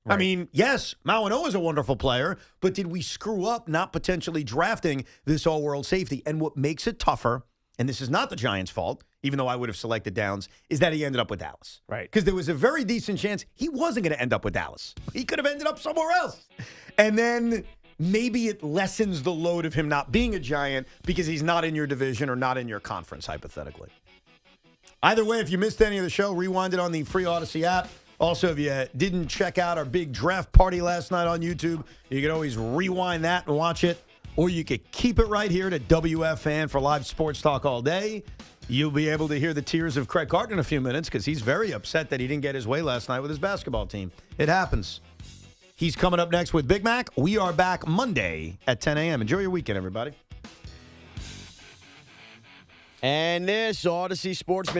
Right. I mean, yes, Mawanoa is a wonderful player, but did we screw up not potentially drafting this all-world safety? And what makes it tougher, and this is not the Giants' fault, even though I would have selected Downs, is that he ended up with Dallas. Right. Because there was a very decent chance he wasn't going to end up with Dallas. He could have ended up somewhere else. And then maybe it lessens the load of him not being a Giant because he's not in your division or not in your conference, hypothetically. Either way, if you missed any of the show, rewind it on the free Odyssey app. Also, if you didn't check out our big draft party last night on YouTube, you can always rewind that and watch it. Or you could keep it right here to WFAN for live sports talk all day. You'll be able to hear the tears of Craig Carton in a few minutes because he's very upset that he didn't get his way last night with his basketball team. It happens. He's coming up next with Big Mac. We are back Monday at 10 a.m. Enjoy your weekend, everybody. And this Odyssey Sportsman